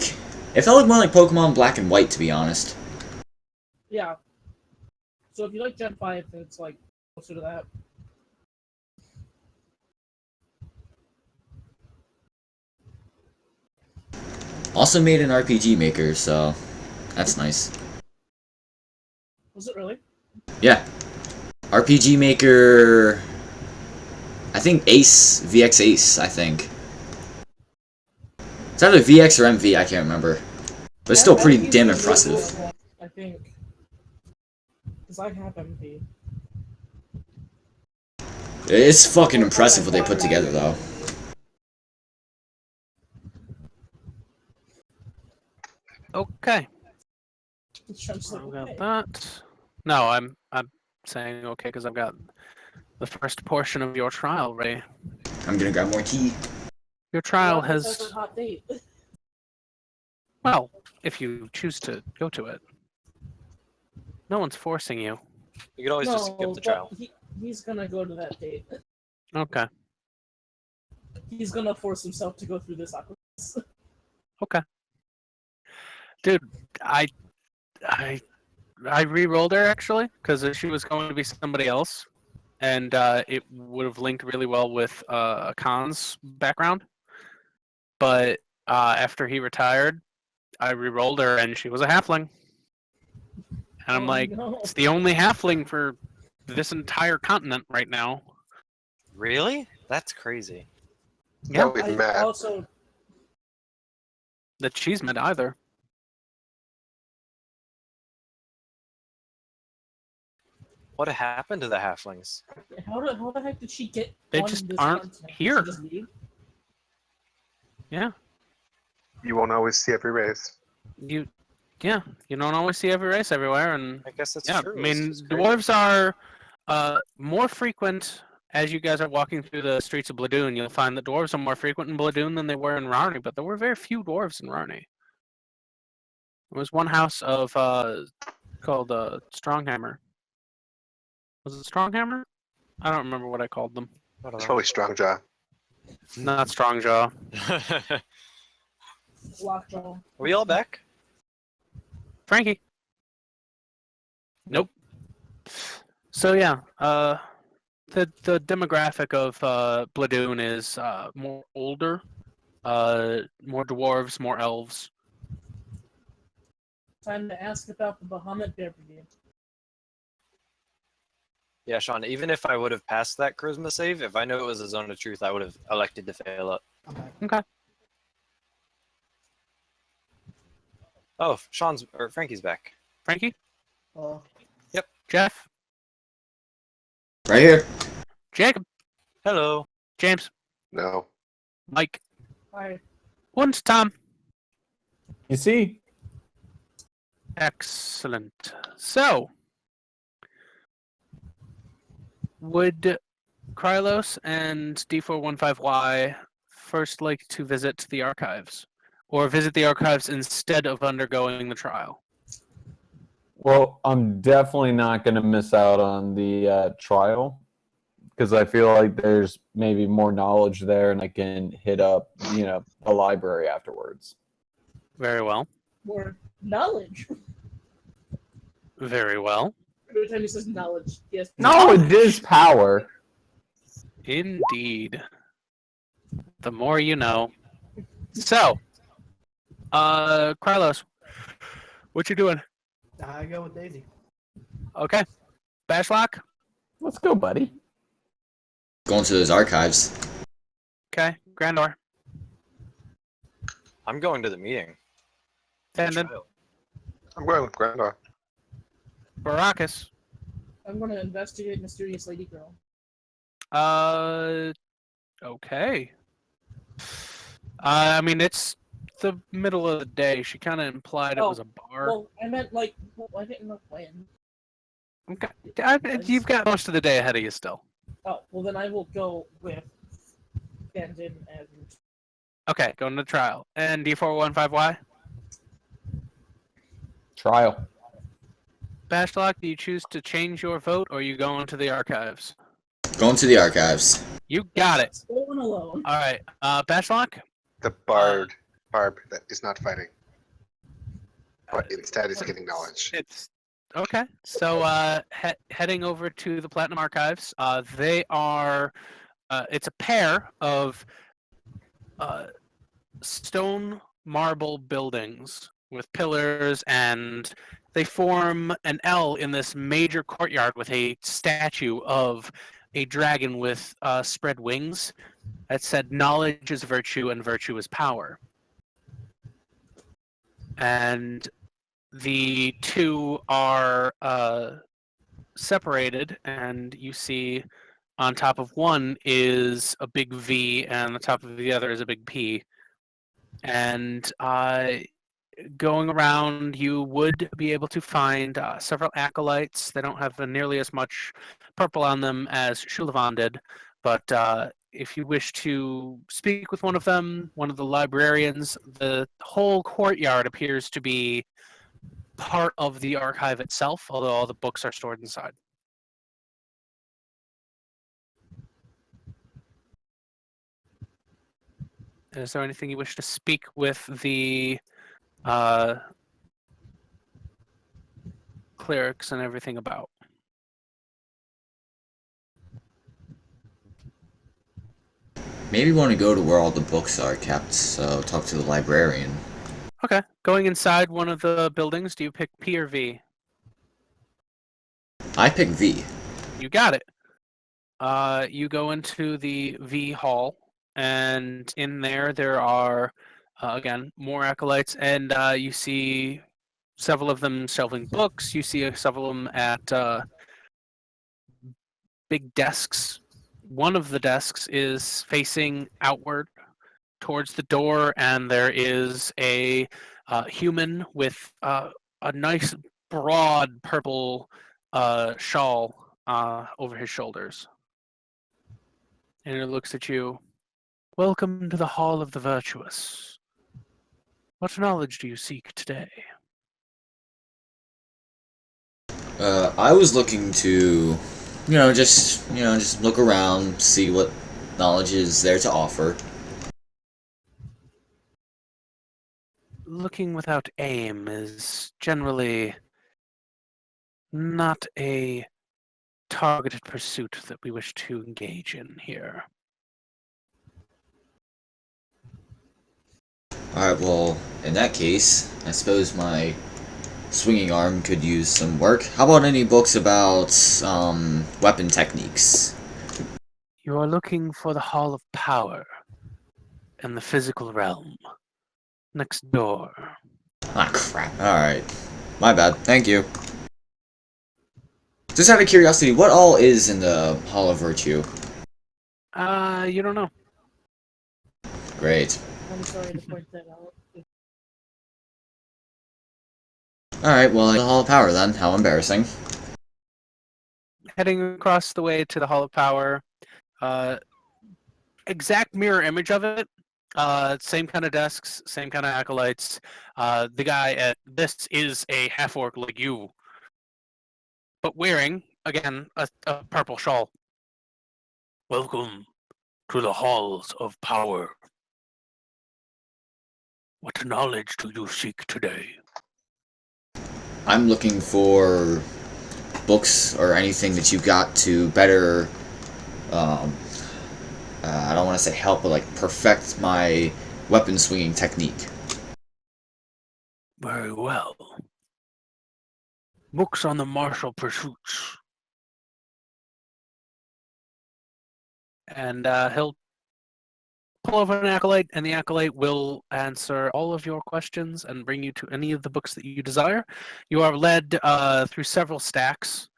Pokemon Black and White, to be honest. Yeah. So if you like Gen 5, then it's like closer to that. Also made an RPG Maker, so that's nice. Was it really? Yeah. RPG Maker... I think Ace, VX Ace, I think. It's either VX or MV, I can't remember. But it's still pretty damn impressive. I think. Because I have MP. It's fucking impressive what they put together, though. Okay. Just like, I've got okay. that. No, I'm saying okay because I've got the first portion of your trial, Ray. I'm gonna grab more tea. Your trial Well, let's have a has, hot date. well, if you choose to go to it. No one's forcing you. You could always just No, skip the but trial. he's gonna go to that date. Okay. He's gonna force himself to go through this awkwardness. Okay. Dude, I re-rolled her actually because she was going to be somebody else, and it would have linked really well with Khan's background. But after he retired, I re-rolled her, and she was a halfling. And I'm Oh, like, no. it's the only halfling for this entire continent right now. Really? That's crazy. Yeah, we've I met. also that she's met either. What happened to the halflings? how the heck did she get They on just this aren't continent? Did here. she just leave? Yeah, You won't always see every race. you don't always see every race everywhere, and I guess that's yeah, true. I mean It's crazy. dwarves are more frequent as you guys are walking through the streets of Bladoon. You'll find that dwarves are more frequent in Bladoon than they were in Rarney, but there were very few dwarves in Rarney. There was one house of called Stronghammer. Was it Stronghammer? I don't remember what I called them. I don't It's know. probably Strongjaw. Not Strongjaw. Lockjaw. Are we all back? Frankie. Nope. So yeah, the demographic of Bladoon is more older, more dwarves, more elves. Time to ask about the Bahamut Bear Brigade. Yeah, Sean, even if I would have passed that charisma save, if I knew it was a zone of truth, I would have elected to fail it. Okay. Oh, Frankie's back. Frankie? Oh, Jeff? Right here. Jacob? Hello. James? No. Mike? Hi. Und Tom? You see, Excellent. So, would Krylos and D415Y first like to visit the archives? Or visit the archives instead of undergoing the trial? well, I'm definitely not going to miss out on the trial because I feel like there's maybe more knowledge there, and I can hit up, the library afterwards. Very well. More knowledge. Very well. Every time he says knowledge, yes. Knowledge is power. Indeed. The more you know. So, Krylos, what you doing? I go with Daisy. Okay. Bashlock? Let's go, buddy. Going to those archives. Okay. Grandor? I'm going to the meeting. Tandon? I'm going with Grandma. Barakas? I'm gonna investigate Mysterious Lady Girl. Okay. I mean, it's the middle of the day. She kind of implied it was a bar. Well, I meant like, well, I didn't know when. Okay. You've got most of the day ahead of you still. Oh, well then I will go with Bandin and Okay, going to trial. And D415Y? Trial. Bashlock, do you choose to change your vote or are you going to the archives? Going to the archives. You got it. going alone. All right. Bashlock? The barb that is not fighting. But instead is getting knowledge. It's okay. So heading over to the Platinum Archives, they are it's a pair of stone marble buildings with pillars, and they form an L in this major courtyard with a statue of a dragon with spread wings that said, "Knowledge is virtue and virtue is power." and the two are separated, and you see on top of one is a big V, and on the top of the other is a big P. And going around, you would be able to find several acolytes. They don't have nearly as much purple on them as Shulavan did, but if you wish to speak with one of them, one of the librarians, the whole courtyard appears to be part of the archive itself, although all the books are stored inside. Is there anything you wish to speak with the clerics and everything about? Maybe want to go to where all the books are kept, so talk to the librarian. Okay. Going inside one of the buildings, do you pick P or V? I pick V. You got it. You go into the V hall, and in there are, again, more acolytes, and you see several of them shelving books. You see several of them at big desks. One of the desks is facing outward towards the door, and there is a human with a nice broad purple shawl over his shoulders. And it looks at you. Welcome to the Hall of the Virtuous. What knowledge do you seek today? I was looking to, just look around, see what knowledge is there to offer. Looking without aim is generally not a targeted pursuit that we wish to engage in here. Alright, well, in that case, I suppose my swinging arm could use some work. How about any books about, weapon techniques? You are looking for the Hall of Power in the physical realm. Next door. Ah, crap. Alright. My bad. Thank you. Just out of curiosity, what all is in the Hall of Virtue? You don't know. Great. I'm sorry to point that out. Alright, well, the Hall of Power then. How embarrassing. Heading across the way to the Hall of Power, exact mirror image of it. Same kind of desks, same kind of acolytes. The guy at this is a half orc like you, but wearing again a purple shawl. Welcome to the halls of power. What knowledge do you seek today? I'm looking for books or anything that you got to better, I don't want to say help, but like perfect my weapon swinging technique. Very well. Books on the martial pursuits. And he'll pull over an acolyte, and the acolyte will answer all of your questions and bring you to any of the books that you desire. You are led through several stacks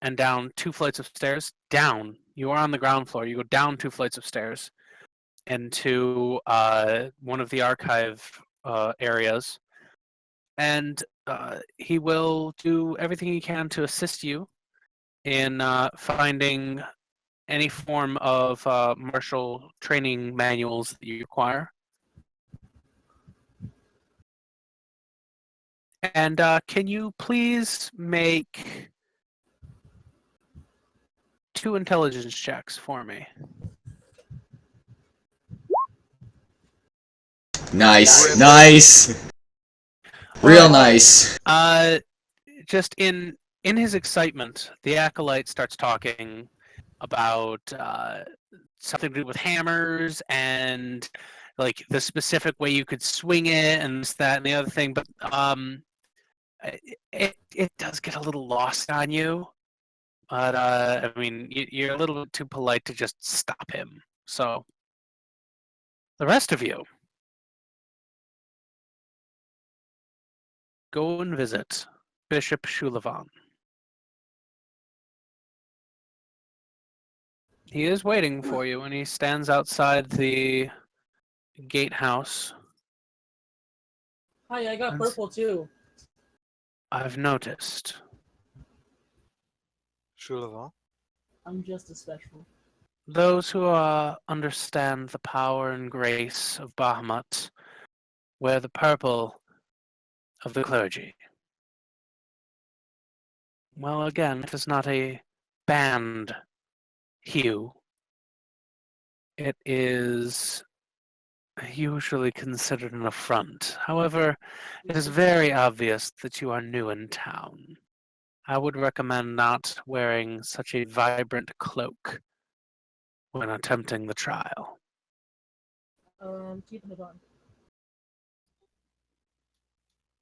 and down 2 flights of stairs. Down. You are on the ground floor. You go down 2 flights of stairs into one of the archive areas. And he will do everything he can to assist you in finding any form of martial training manuals that you require. And can you please make 2 intelligence checks for me? Nice, nice, real nice. Just in his excitement, the acolyte starts talking about something to do with hammers and like the specific way you could swing it and this, that, and the other thing. But it does get a little lost on you. But I mean, you're a little bit too polite to just stop him. So the rest of you, go and visit Bishop Shulavan. He is waiting for you, and he stands outside the gatehouse. Hi, I got That's- purple too. I've noticed. Shulavan? I'm just as special. Those who understand the power and grace of Bahamut wear the purple of the clergy. Well, again, it is not a banned hue. It is usually considered an affront. However, it is very obvious that you are new in town. I would recommend not wearing such a vibrant cloak when attempting the trial. Keeping it on.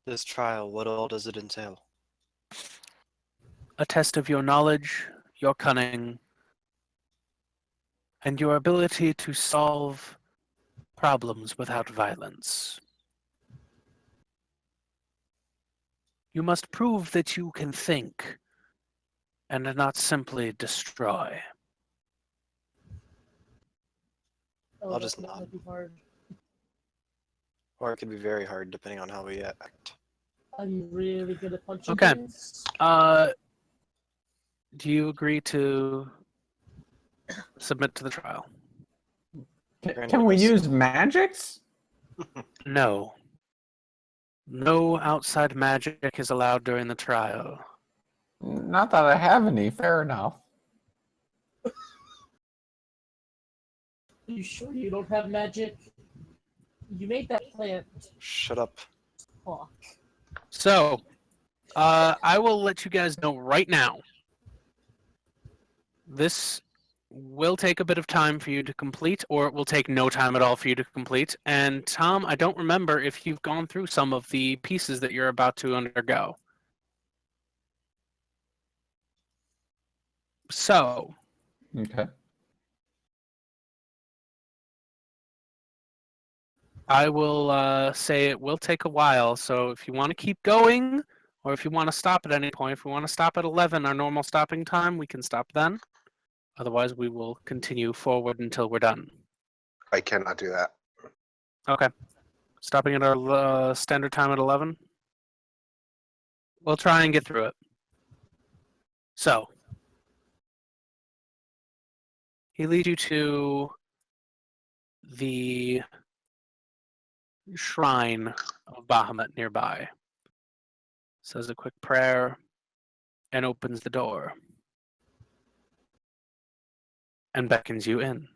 This trial, what all does it entail? A test of your knowledge, your cunning, and your ability to solve problems without violence. You must prove that you can think and not simply destroy. Oh, I'll that's just not nod. gonna be hard. Or it could be very hard depending on how we act. I'm really good at punching Okay. things. Do you agree to submit to the trial? Can we use magics? No. No outside magic is allowed during the trial. Not that I have any. Fair enough. Are you sure you don't have magic? You made that plant Shut up. talk. So, I will let you guys know right now. This will take a bit of time for you to complete, or it will take no time at all for you to complete. And Tom, I don't remember if you've gone through some of the pieces that you're about to undergo. So, Okay. I will say it will take a while. So if you want to keep going, or if you want to stop at any point, if we want to stop at 11, our normal stopping time, we can stop then. Otherwise, we will continue forward until we're done. I cannot do that. Okay. Stopping at our standard time at 11. We'll try and get through it. So, he leads you to the shrine of Bahamut nearby. Says a quick prayer and opens the door and beckons you in.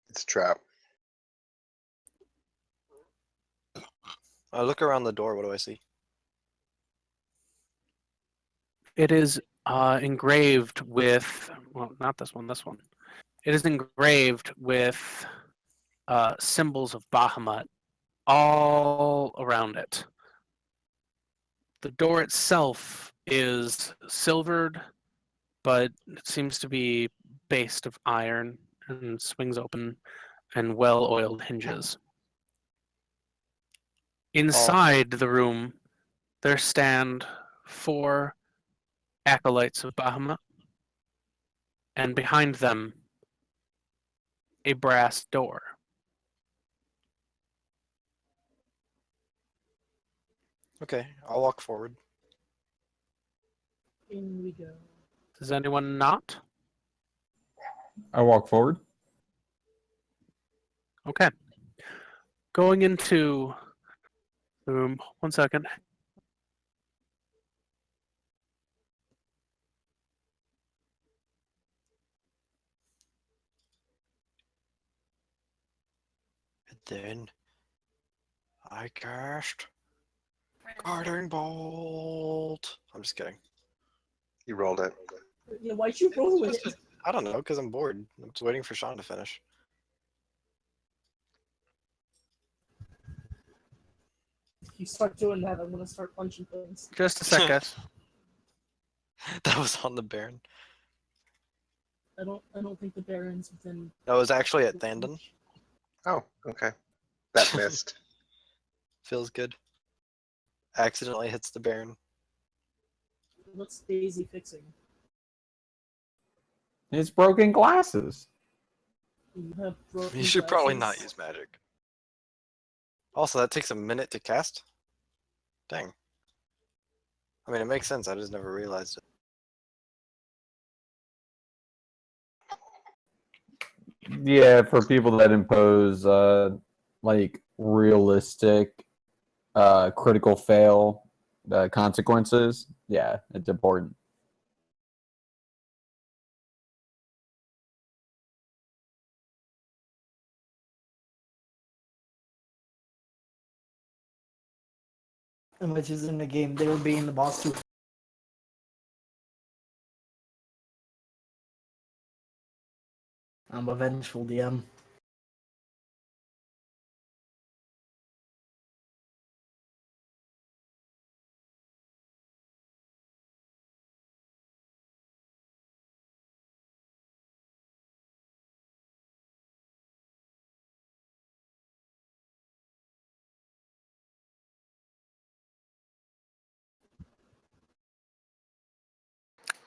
It's a trap. I look around the door, what do I see? It is engraved with, well, not this one, this one. It is engraved with symbols of Bahamut all around it. The door itself is silvered, but it seems to be based of iron and swings open and well-oiled hinges. Inside the room, there stand 4 acolytes of Bahamut, and behind them, a brass door. Okay, I'll walk forward. In we go. Does anyone not? I walk forward. Okay. Going into the room. 1 second. And then I cast Guarding Bolt. I'm just kidding. You rolled it. Yeah, why'd you roll with it? I don't know, because I'm bored. I'm just waiting for Sean to finish. If you start doing that, I'm gonna start punching things. Just a sec, guys. That was on the Baron. I don't think the Baron's within. That was actually at Thandon. Oh, okay. That missed. Feels good. Accidentally hits the Baron. What's Daisy fixing? It's broken glasses. You have broken You should probably not glasses. use magic. Also, that takes a minute to cast? Dang. I mean, it makes sense. I just never realized it. Yeah, for people that impose like realistic critical fail consequences, yeah, it's important. And which is in the game, they will be in the boss too. I'm a vengeful DM.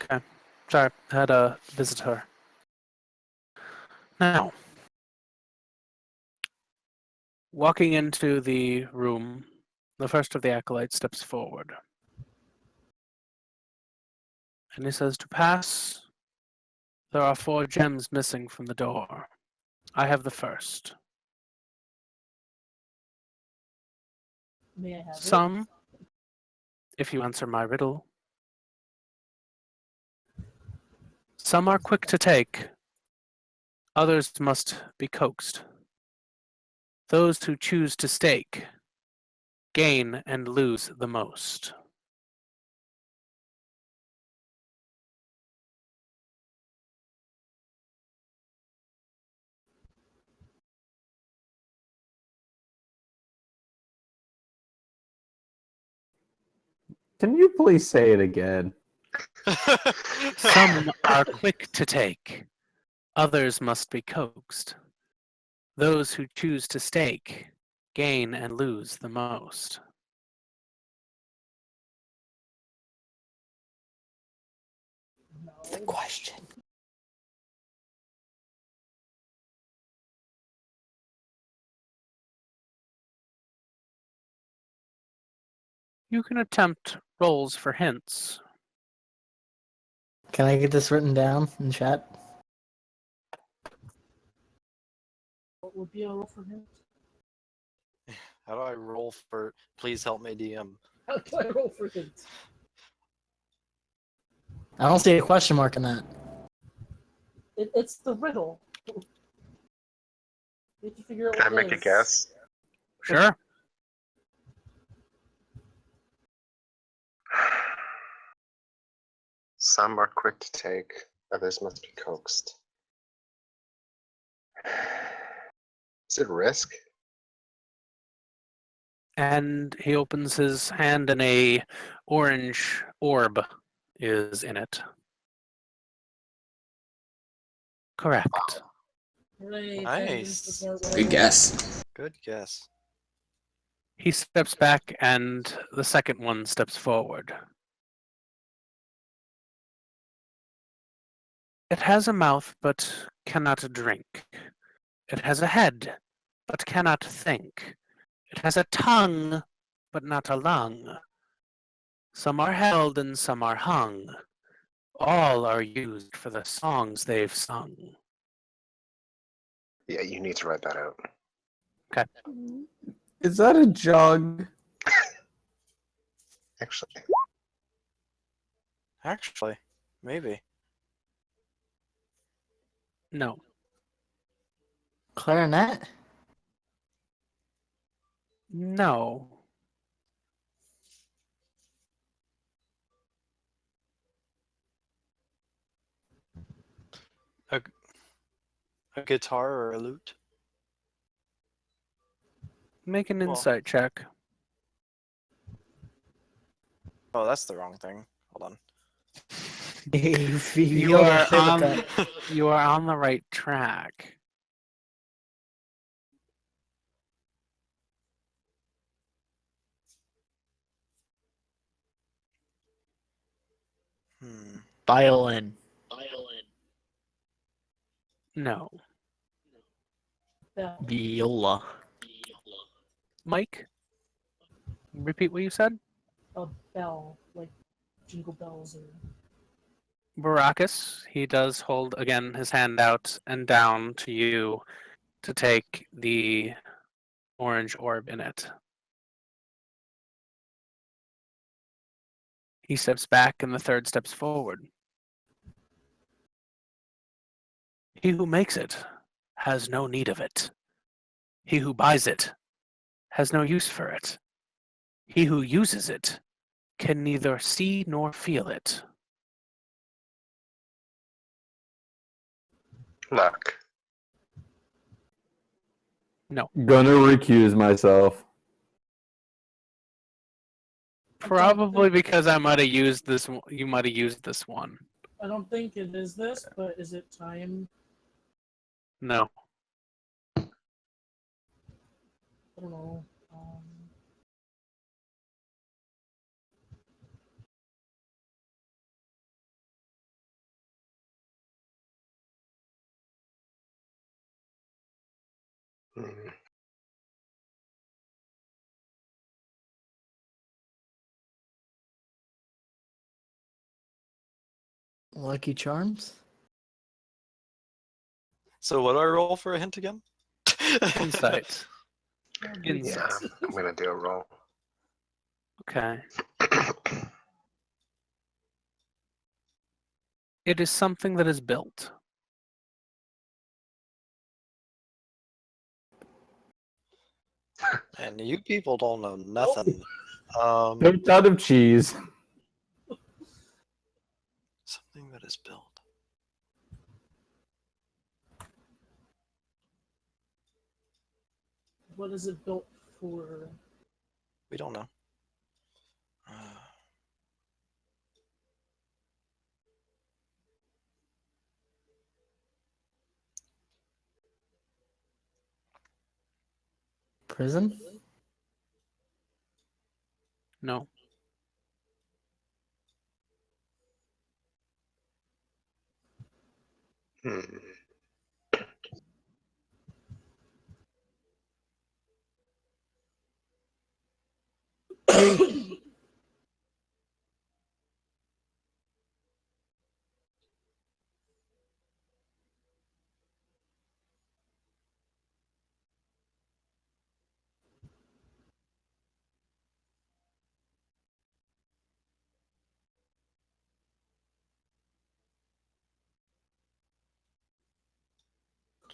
Okay. Sorry, had a visitor. Now, walking into the room, the first of the acolytes steps forward. And he says, "To pass, there are 4 gems missing from the door. I have the first. May I have it? Some, if you answer my riddle. Some are quick to take, others must be coaxed. Those who choose to stake gain and lose the most." Can you please say it again? Some are quick to take, others must be coaxed. Those who choose to stake gain and lose the most. The question. You can attempt rolls for hints. Can I get this written down in chat? What would be a roll for him? How do I roll for please help me DM? How do I roll for him? I don't see a question mark in that. It's the riddle. You have to figure out Can I what it make a is. guess? Sure. Some are quick to take, others must be coaxed. Is it risk? And he opens his hand and a orange orb is in it. Correct. Hooray, Nice. the smart way. Good guess. Good guess. He steps back and the second one steps forward. It has a mouth but cannot drink. It has a head but cannot think. It has a tongue but not a lung. Some are held and some are hung. All are used for the songs they've sung. Yeah, you need to write that out. Is that a jug? Actually, maybe. No. Clarinet? No. A guitar or a lute? Make an Well- insight check. Oh, that's the wrong thing. Hold on. You are on the right track. Violin. No. Bell. Viola. Mike, repeat what you said. A bell, like jingle bells or. Barakas, he does hold again his hand out and down to you to take the orange orb in it. He steps back and the third steps forward. He who makes it has no need of it. He who buys it has no use for it. He who uses it can neither see nor feel it. Luck. No. Gonna recuse myself. Probably because I might have used this. You might have used this one. I don't think it is this, but is it time? No. I don't know. Hmm. Lucky Charms? So what do I roll for a hint again? Insight. Yeah, Insight. I'm gonna do a roll. Okay. It is something that is built. And you people don't know nothing. Um, Picked out of cheese. something that is built. What is it built for? We don't know. Prison? No. Hmm.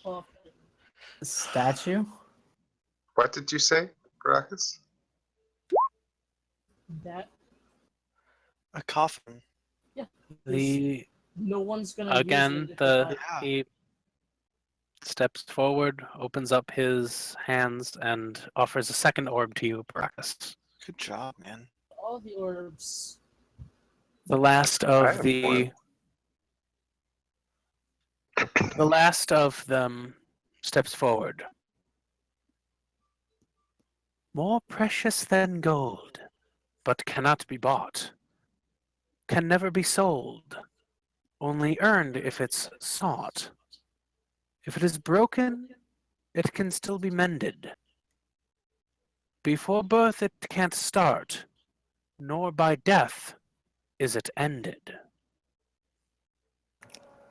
Coffin. Statue? What did you say, Barakas? That. A coffin. Yeah. The No one's gonna again use it. the Yeah. he steps forward, opens up his hands, and offers a second orb to you, Barakas. Good job, man. All the orbs. The last I of am the last of them steps forward. More precious than gold, but cannot be bought. Can never be sold, only earned if it's sought. If it is broken, it can still be mended. Before birth it can't start, nor by death is it ended.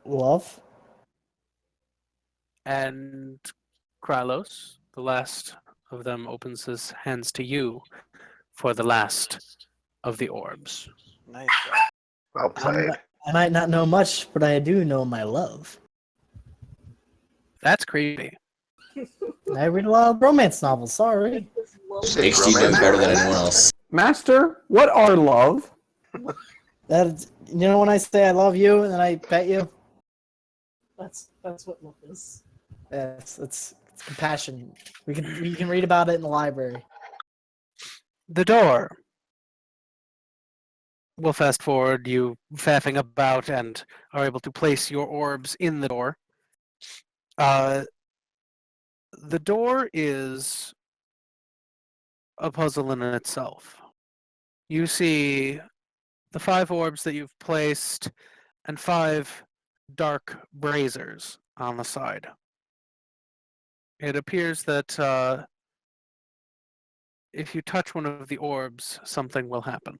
Love? And Krylos, the last of them, opens his hands to you for the last of the orbs. Nice job. Well played. I might not know much, but I do know my love. That's creepy. I read a lot of romance novels, sorry. Big Steve knows better than anyone else. Master, what are love? That, you know when I say I love you and then I pet you? That's what love is. Yes, it's compassion. We can read about it in the library. The door. We'll fast forward you faffing about and are able to place your orbs in the door. The door is a puzzle in itself. You see the 5 orbs that you've placed and 5 dark braziers on the side. It appears that if you touch one of the orbs, something will happen.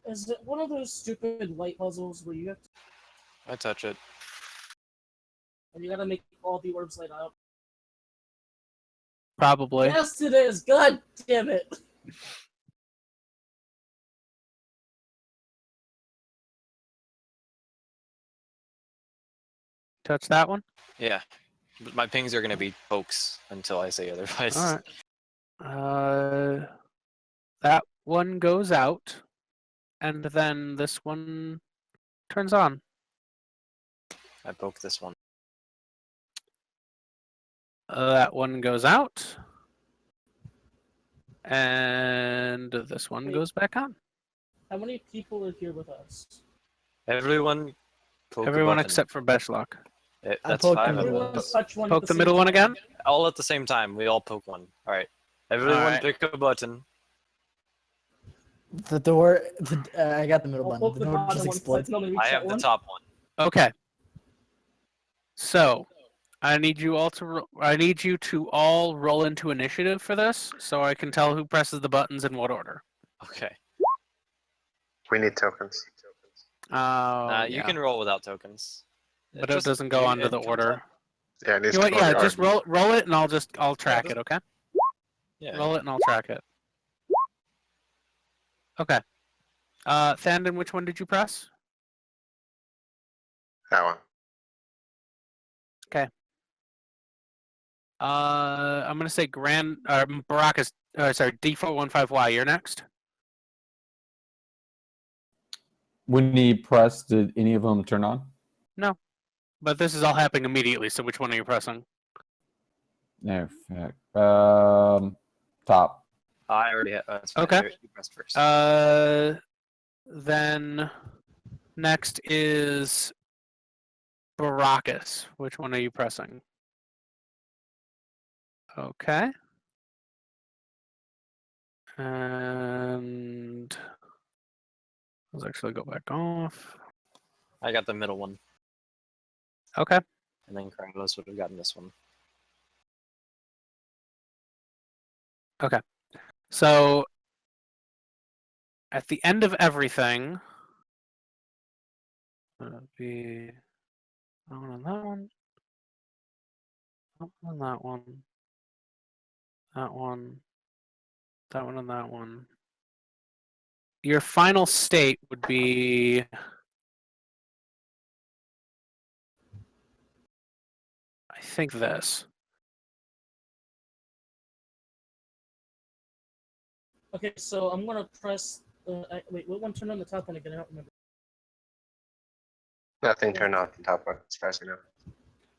Is it one of those stupid light puzzles where you have to, I touch it. and you gotta make all the orbs light up? Probably. Yes, it is. God damn it! Touch that one? Yeah. But my pings are gonna be pokes until I say otherwise. Alright. That one goes out, and then this one turns on. I poke this one. That one goes out, and this one Wait. goes back on. How many people are here with us? Everyone poke a Everyone button. except for Beshlock. That's poked 5 the of middle them. Everyone touch one. Poke at the same middle one time. again? All at the same time. We all poke one. Alright. Everyone Alright. pick a button. The door. I got the middle I'll button. poke The the door bottom just one. explodes. So I can only reach I that have the one. top one. Okay. So, I need you all to. I need you to all roll into initiative for this, so I can tell who presses the buttons in what order. Okay. We need tokens. Oh, You yeah. can roll without tokens. But it doesn't go onto the comes order. up. Yeah, it needs You know to what? go Yeah, to just our- roll it, and I'll track it. Okay. Yeah. Roll it, and I'll track it. Okay. Thandon, which one did you press? that one. I'm gonna say Barakas. Sorry, D415Y. You're next. When he pressed, did any of them turn on? But this is all happening immediately. So which one are you pressing? No. Fuck. Top. I already have. That's fine. Okay. You pressed first. Then next is Barakas. Which one are you pressing? Okay. And let's actually go back off. I got the middle one. Okay. And then Carlos would have gotten this one. So at the end of everything, it'll be that one and that one, that one and that one, that one, that one and that one. Your final state would be I think this. Okay, so I'm gonna press. Wait, what one turned on the top one again? I don't remember. Nothing turned on the top one, as far as I know.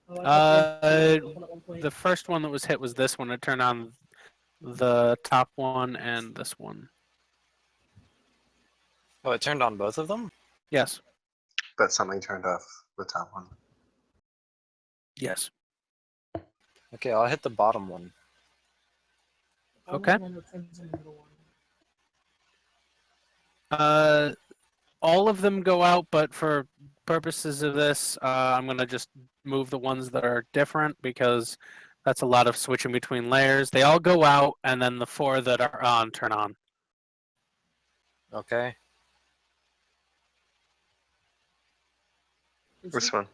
Oh, I thought they Uh, were open at one point. The first one that was hit was this one. It turned on the top one and this one. Oh, it turned on both of them? Yes. But something turned off the top one. Yes. Okay, I'll hit the bottom one. The okay. one that turns on the middle one. All of them go out, but for purposes of this, I'm gonna just move the ones that are different because that's a lot of switching between layers. They all go out, and then the 4 that are on turn on. Okay. Is Which it- one?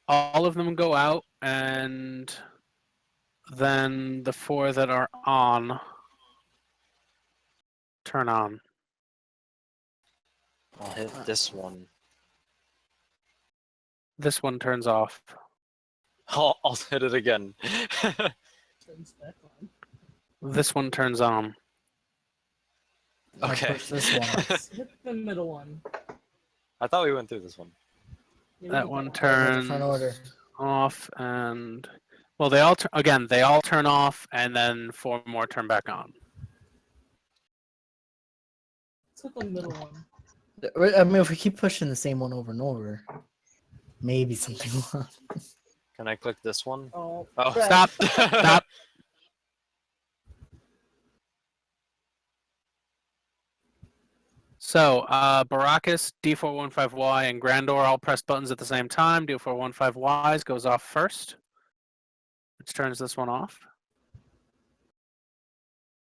All of them go out, and then the 4 that are on turn on. I'll hit this one. This one turns off. I'll hit it again. turns back on. This one turns on. I Okay. push this one. Hit the middle one. I thought we went through this one. Yeah, we That did one In turns front order. off, and well, they all again. They all turn off, and then 4 more turn back on. Let's hit the middle one. I mean, if we keep pushing the same one over and over, maybe something will happen. Can I click this one? Oh, Oh, crap. Stop! Stop! So, Barakas, D415Y, and Grandor all press buttons at the same time. D415Ys goes off first, which turns this one off.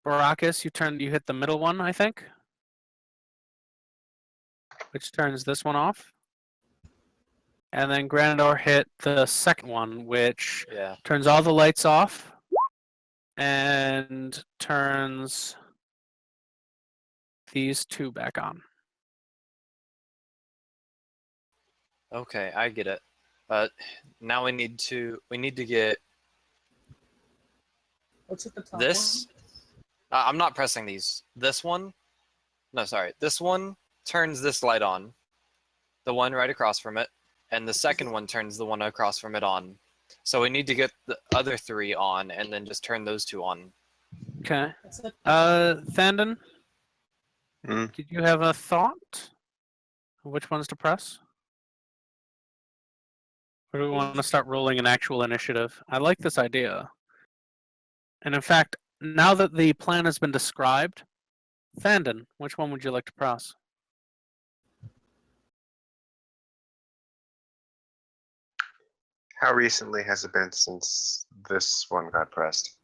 Barakas, you hit the middle one, I think, which turns this one off. And then Grandor hit the second one, which Yeah. turns all the lights off and turns these two back on. Okay, I get it. But now we need to get Let's hit the top this. I'm not pressing these. This one. No, sorry. This one turns this light on. The one right across from it. And the second one turns the one across from it on. So we need to get the other three on and then just turn those two on. Okay. one. Thandon, Hmm? did you have a thought? Which ones to press? Or do we want to start rolling an actual initiative? I like this idea. And in fact, now that the plan has been described, Thandon, which one would you like to press? How recently has it been since this one got pressed?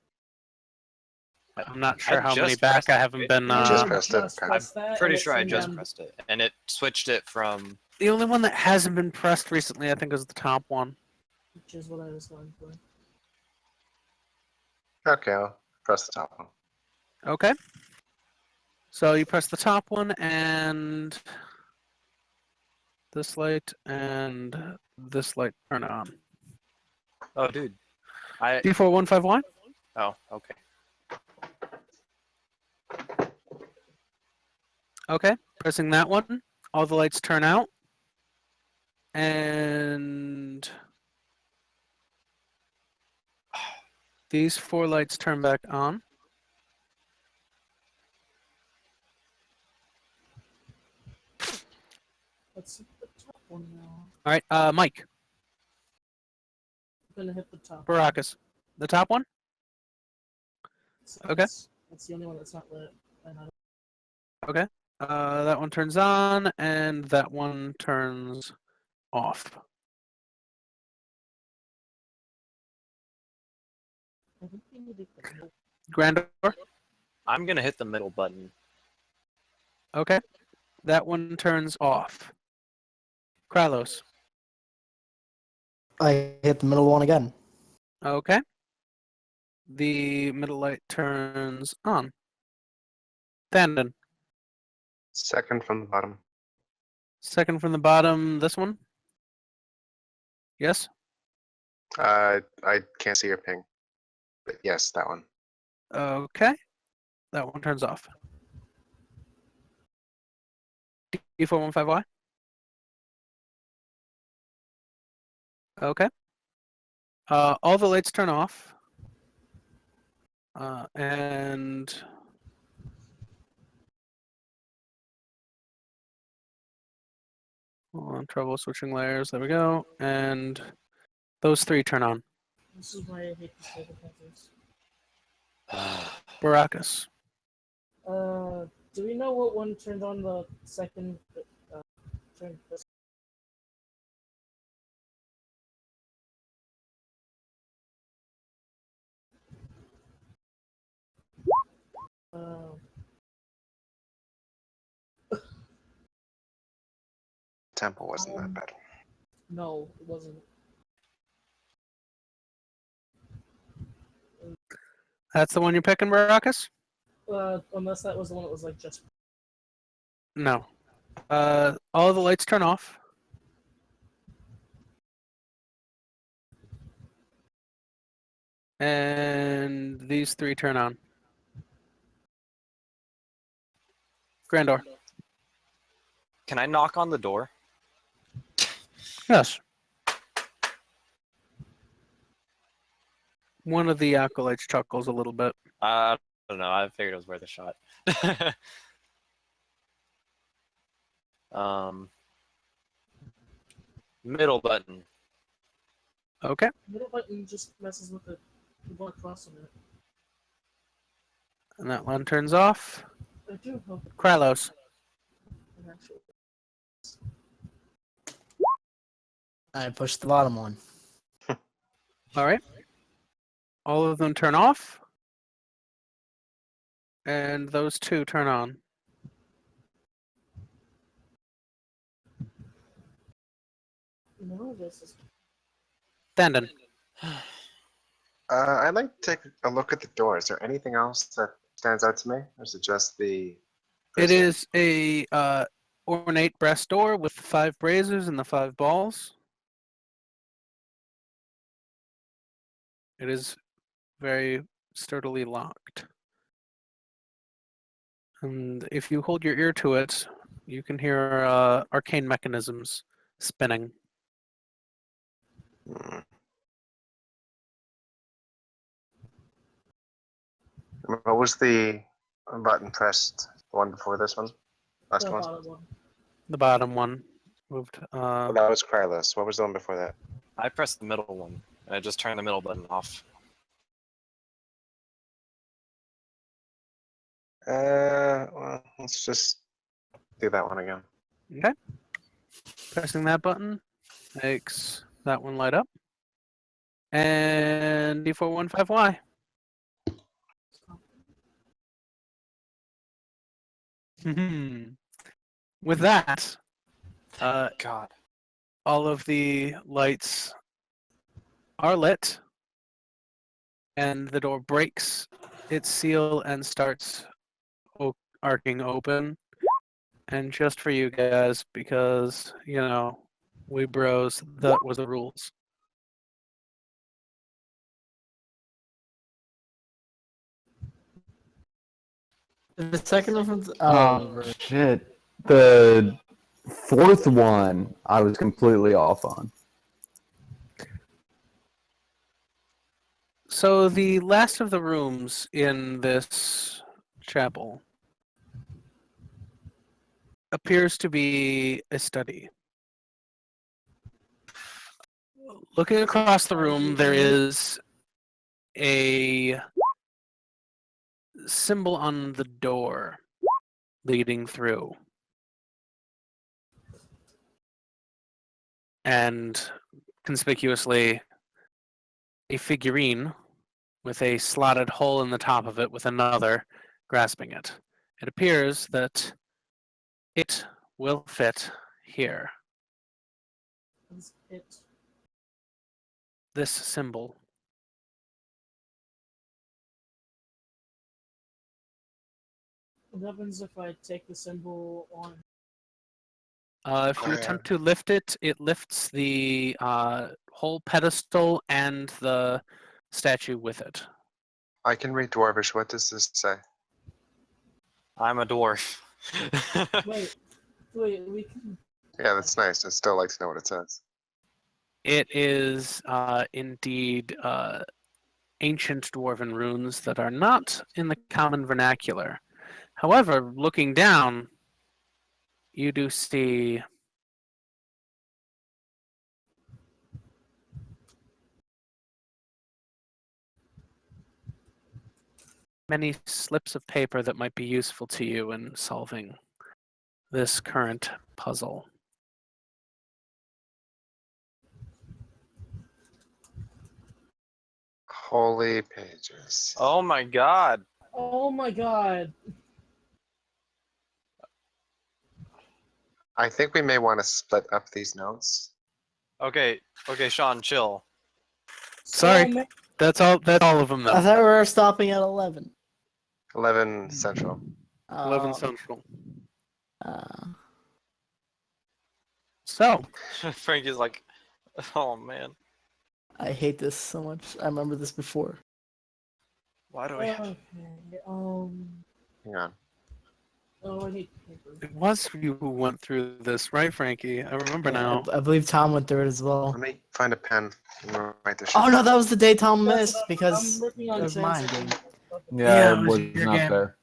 I'm not sure how many just back pressed I it. haven't been. You just pressed it? Okay. press that, Pretty and sure I it's just in pressed it. And it switched it from. The only one that hasn't been pressed recently, I think, is the top one. which is what I was going for. Okay, I'll press the top one. Okay. So you press the top one and this light and this light turn on. Oh, dude. I. D415Y? Oh, okay. Okay. Pressing that one. All the lights turn out. And these 4 lights turn back on. Let's hit the top one now. All right, Mike, I'm gonna hit the top. Barakas. The top one? Okay. That's the only one that's not lit. And I Okay. That one turns on, and that one turns off. think we need to hit the middle. Grandor? I'm gonna hit the middle button. Okay. That one turns off. Krylos? I hit the middle one again. Okay. The middle light turns on. Thandon? Second from the bottom. Second from the bottom, this one? Yes? I can't see your ping. But yes, that one. Okay. That one turns off. D415Y? Okay. All the lights turn off. And hold on, trouble switching layers. There we go. And those 3 turn on. This is why I hate these table pencils. Barakas. Do we know what one turned on the second? Turned this. Uh, Temple wasn't that bad. no, it wasn't. That's the one you're picking, Barakas? Unless that was the one that was like just. No. All the lights turn off. And these 3 turn on. Grandor. Can I knock on the door? Yes. One of the acolytes chuckles a little bit. I don't know. I figured it was worth a shot. Middle button. Okay. Middle button just messes with the one across from it. And that one turns off. I do hope. Krylos. actually. I pushed the bottom one. All right. All of them turn off. And those two turn on. No, this is. Standing. I'd like to take a look at the door. Is there anything else that stands out to me, or is it just the? It prison? is a ornate brass door with 5 braziers and the 5 balls. It is very sturdily locked. And if you hold your ear to it, you can hear arcane mechanisms spinning. Hmm. What was the button pressed? The one before this one? Last The one? bottom one. The bottom one moved. Well, that was Krylus. What was the one before that? I pressed the middle one, and I just turned the middle button off. Well, let's just do that one again. Okay. Pressing that button makes that one light up. And D415Y. With that, God. all of the lights are lit, and the door breaks its seal and starts arcing open. And just for you guys, because, you know, we bros, that was the rules. The second reference. Oh, shit. The fourth one, I was completely off on. So the last of the rooms in this chapel appears to be a study. Looking across the room, there is a symbol on the door leading through. And conspicuously, a figurine with a slotted hole in the top of it with another grasping it. It appears that it will fit here. Is it? This symbol. What happens if I take the symbol on? If you attempt to lift it, it lifts the whole pedestal and the statue with it. I can read Dwarvish. What does this say? I'm a dwarf. Wait, we can. Yeah, that's nice. I'd still like to know what it says. It is indeed ancient dwarven runes that are not in the common vernacular. However, looking down, you do see many slips of paper that might be useful to you in solving this current puzzle. Holy pages. Oh my god. Oh my god! I think we may want to split up these notes. Okay, Sean, chill. Sorry, Oh, man. that's all of them I though. thought we were stopping at 11. 11 Central. 11 Uh, Central. uh, So, Frankie's like, oh man. I hate this so much. I remember this before. Why do we have... Okay. Hang on. Oh, I need paper. it was you who went through this, right, Frankie? I remember Yeah, now. I believe Tom went through it as well. Let me find a pen and write this shit Oh no, down. that was the day Tom That's- missed because I'm working on it was mine translating. game. Yeah, Yeah, it it was was your not game. there.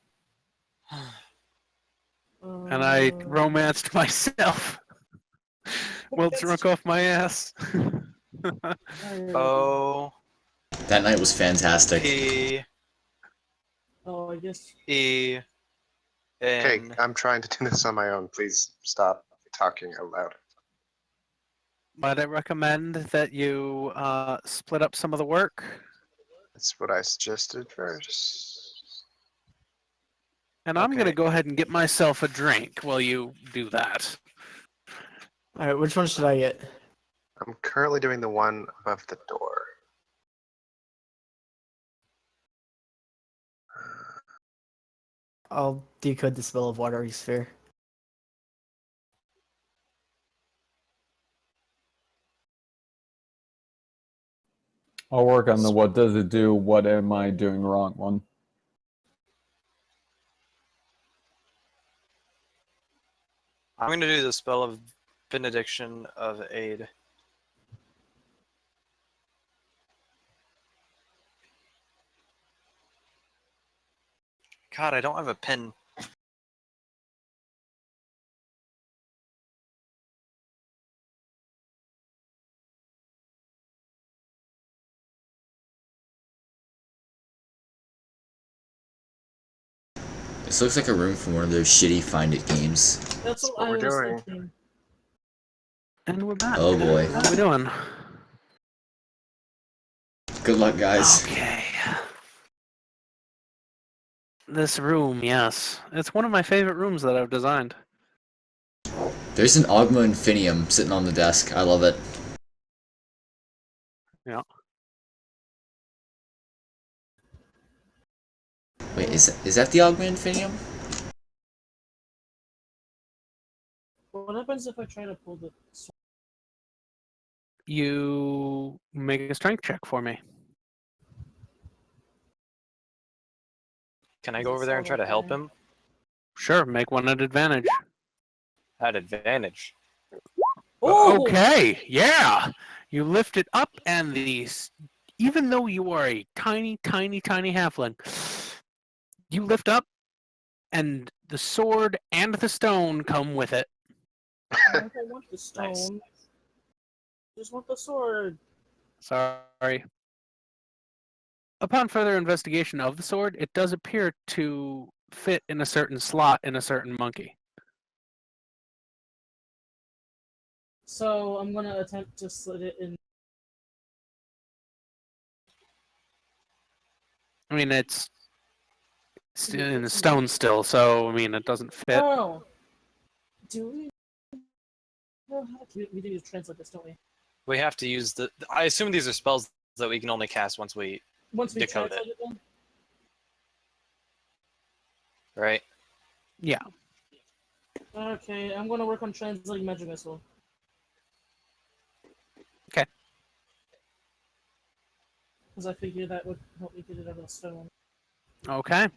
And I romanced myself while drunk off my ass. O That night was fantastic. P Oh, I guess. E Okay, And I'm trying to do this on my own. Please stop talking out loud. Might I recommend that you split up some of the work? That's what I suggested first. And I'm going to Okay. go ahead and get myself a drink while you do that. All right, which one should I get? I'm currently doing the one above the door. I'll decode the spell of watery sphere. I'll work on the what does it do, what am I doing wrong one. I'm going to do the spell of Benediction of Aid. God, I don't have a pen. This looks like a room from one of those shitty Find It games. That's what what I we're was doing. thinking. And we're back. Oh boy. How we doing? Good luck, guys. Okay. This room, yes. It's one of my favorite rooms that I've designed. There's an Ogma Infinium sitting on the desk. I love it. Yeah. Wait, is that the Ogma Infinium? What happens if I try to pull the sword? You make a strength check for me. Can I Does go it over there and sound try to help okay? him? Sure, make one at advantage. At advantage. Oh! Okay, yeah. You lift it up, and even though you are a tiny, tiny, tiny halfling, you lift up, and the sword and the stone come with it. I don't want the stone. Nice. I just want the sword. Sorry. Upon further investigation of the sword, it does appear to fit in a certain slot in a certain monkey. So I'm gonna attempt to slit it in. I mean, it's in the stone still, so I mean, it doesn't fit. Oh! Do we know how to... We do translate this, don't we? We have to use the. I assume these are spells that we can only cast once we. Once we Decode translate it, then? Right? Yeah. Okay, I'm gonna work on translating Magic Missile. Okay. Because I figured that would help me get it out of the stone. Okay.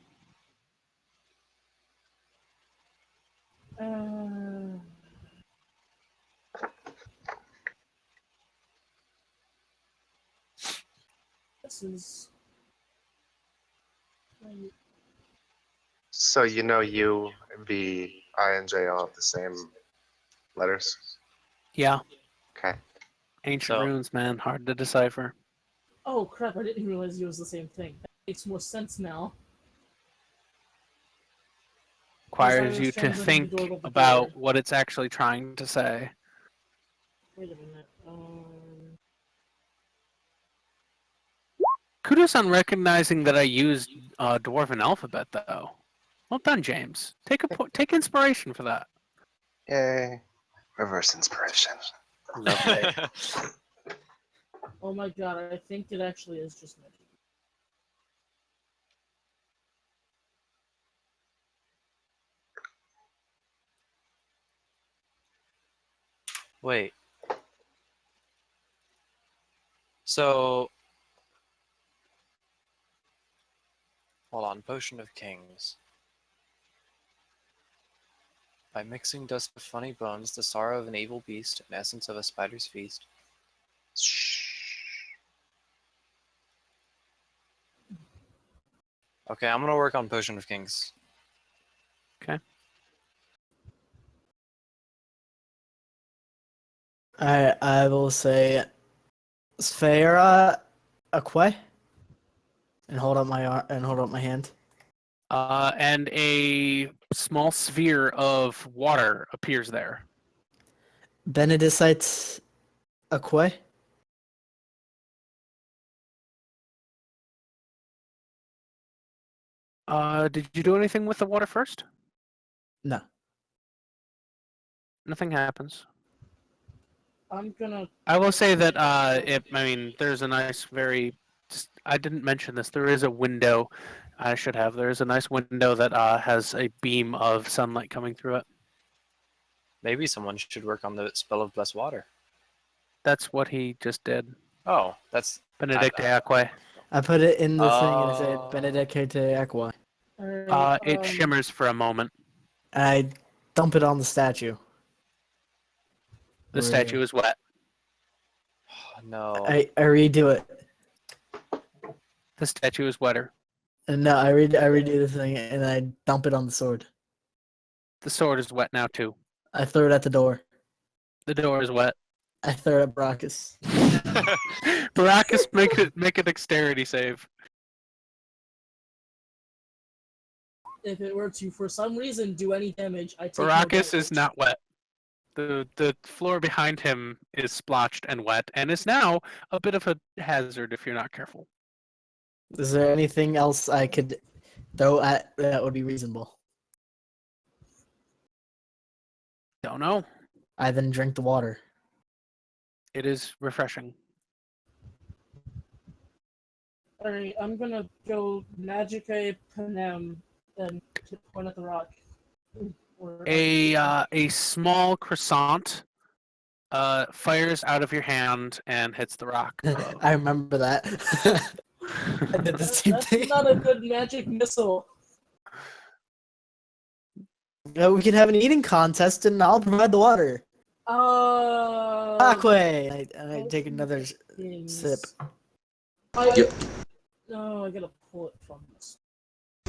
This is... So you know U, V, I, and J all have the same letters? Yeah. Okay. Ancient So- runes, man, hard to decipher. Oh crap, I didn't realize it was the same thing. That makes more sense now. Requires was you to translating the think door above the about door. what it's actually trying to say. Wait a minute. Kudos on recognizing that I used Dwarven alphabet, though. Well done, James. Take inspiration for that. Yay. Reverse inspiration. Lovely. Oh my god, I think it actually is just magic. Wait. So. Hold on. Potion of Kings. By mixing dust of funny bones, the sorrow of an evil beast, and essence of a spider's feast. Okay, I'm gonna work on Potion of Kings. Okay. I will say Sphera Aquae and hold up my hand. And a small sphere of water appears there. Benedicite Aquae? Did you do anything with the water first? No. Nothing happens. I'm gonna. I will say that there's a nice, I didn't mention this. There is a window. I should have. There is a nice window that has a beam of sunlight coming through it. Maybe someone should work on the spell of blessed water. That's what he just did. Oh, that's Benedicte Aquae. I put it in the thing and it said Oh. Benedicite Aquae. Alright, It shimmers for a moment. And I dump it on the statue. The statue is wet. no. I redo it. The statue is wetter. And no, I redo the thing and I dump it on the sword. The sword is wet now too. I throw it at the door. The door is wet. I throw it at Barakas. Barakas, make a dexterity save. if it were to, for some reason, do any damage, I take no Barakas is damage. not wet. The floor behind him is splotched and wet, and is now a bit of a hazard if you're not careful. Is there anything else I could throw at that would be reasonable? Don't know. I then drink the water. It is refreshing. Alright, I'm gonna go Magicae Panem and point at the rock. Or- A small croissant fires out of your hand and hits the rock. I remember that. I did the same That's thing. not a good magic missile. We can have an eating contest and I'll provide the water. Aquae! And I take another sip. Yep. No, I gotta pull it from this.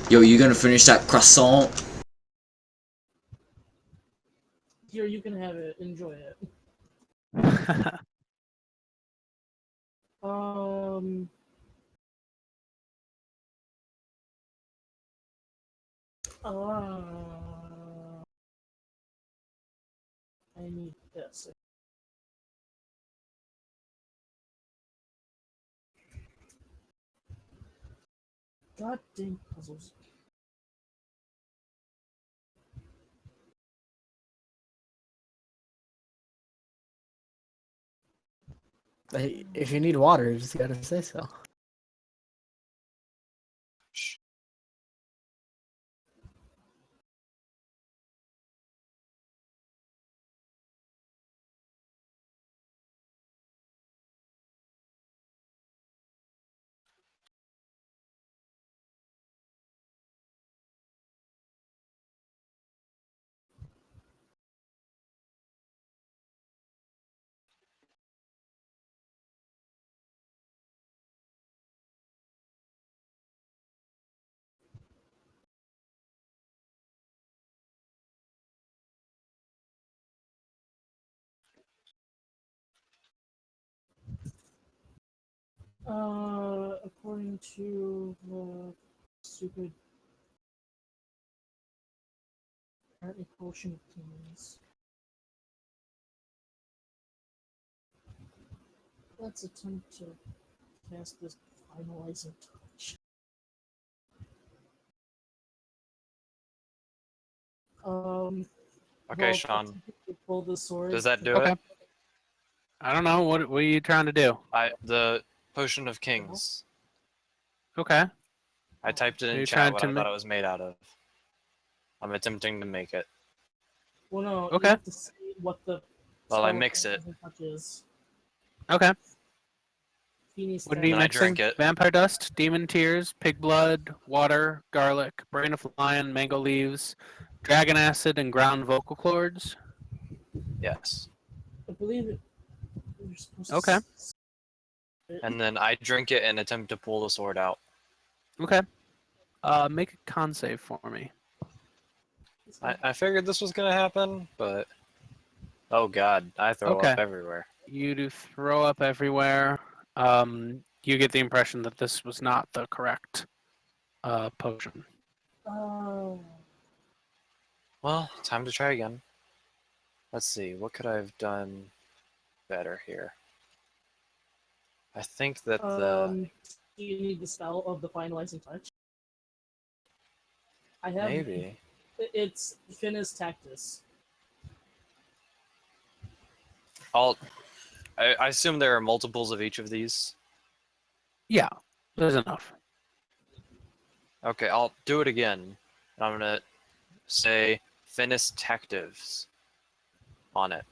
Yo, you gonna finish that croissant? Here, you can have it. Enjoy it. I need this. God dang puzzles. If you need water, you just gotta say so. According to the stupid apparently potion of kings. Let's attempt to cast this finalizing touch. Okay, well, Sean. Pull the sword. Does that do Okay. it? I don't know. What are you trying to do? The potion of kings. Okay. I typed it You're in trying chat what to I ma- thought it was made out of. I'm attempting to make it. Well, no. Okay. You have to see what the. Well, I spell mix it. touch is. Okay. Phoenix What are Down. you Then I mixing? drink it. Vampire dust, demon tears, pig blood, water, garlic, brain of lion, mango leaves, dragon acid, and ground vocal cords. Yes. I believe it. You're supposed Okay. To... And then I drink it and attempt to pull the sword out. Okay. Make a con save for me. I figured this was gonna happen, but oh god, I throw Okay. up everywhere. You do throw up everywhere. You get the impression that this was not the correct potion. Oh. Well, time to try again. Let's see, what could I have done better here? I think that Do you need the spell of the finalizing touch? I have. maybe. It's Finis Tactus. I assume there are multiples of each of these. Yeah, there's enough. Okay, I'll do it again. I'm gonna say Finis Tactives on it.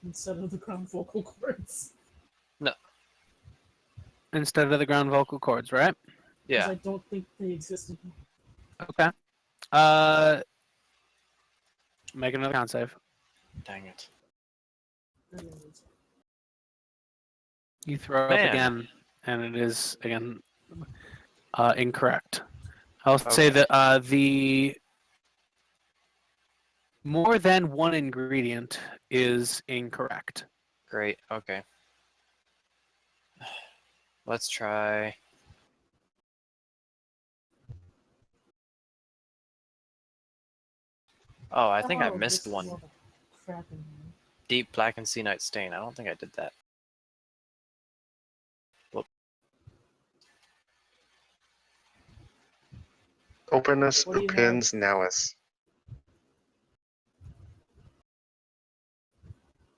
Instead of the ground vocal cords. Instead of the ground vocal cords, right? Because Yeah. I don't think they existed. Okay. Make another con save. Dang it. You throw up Man. again, and it is again incorrect. I'll say Okay. that the more than one ingredient is incorrect. Great. Okay. Let's try. Oh, I think I missed this one. is all the crap in here. Deep Black and Sea Night Stain. I don't think I did that. Openness, What do you have? opens, nowis.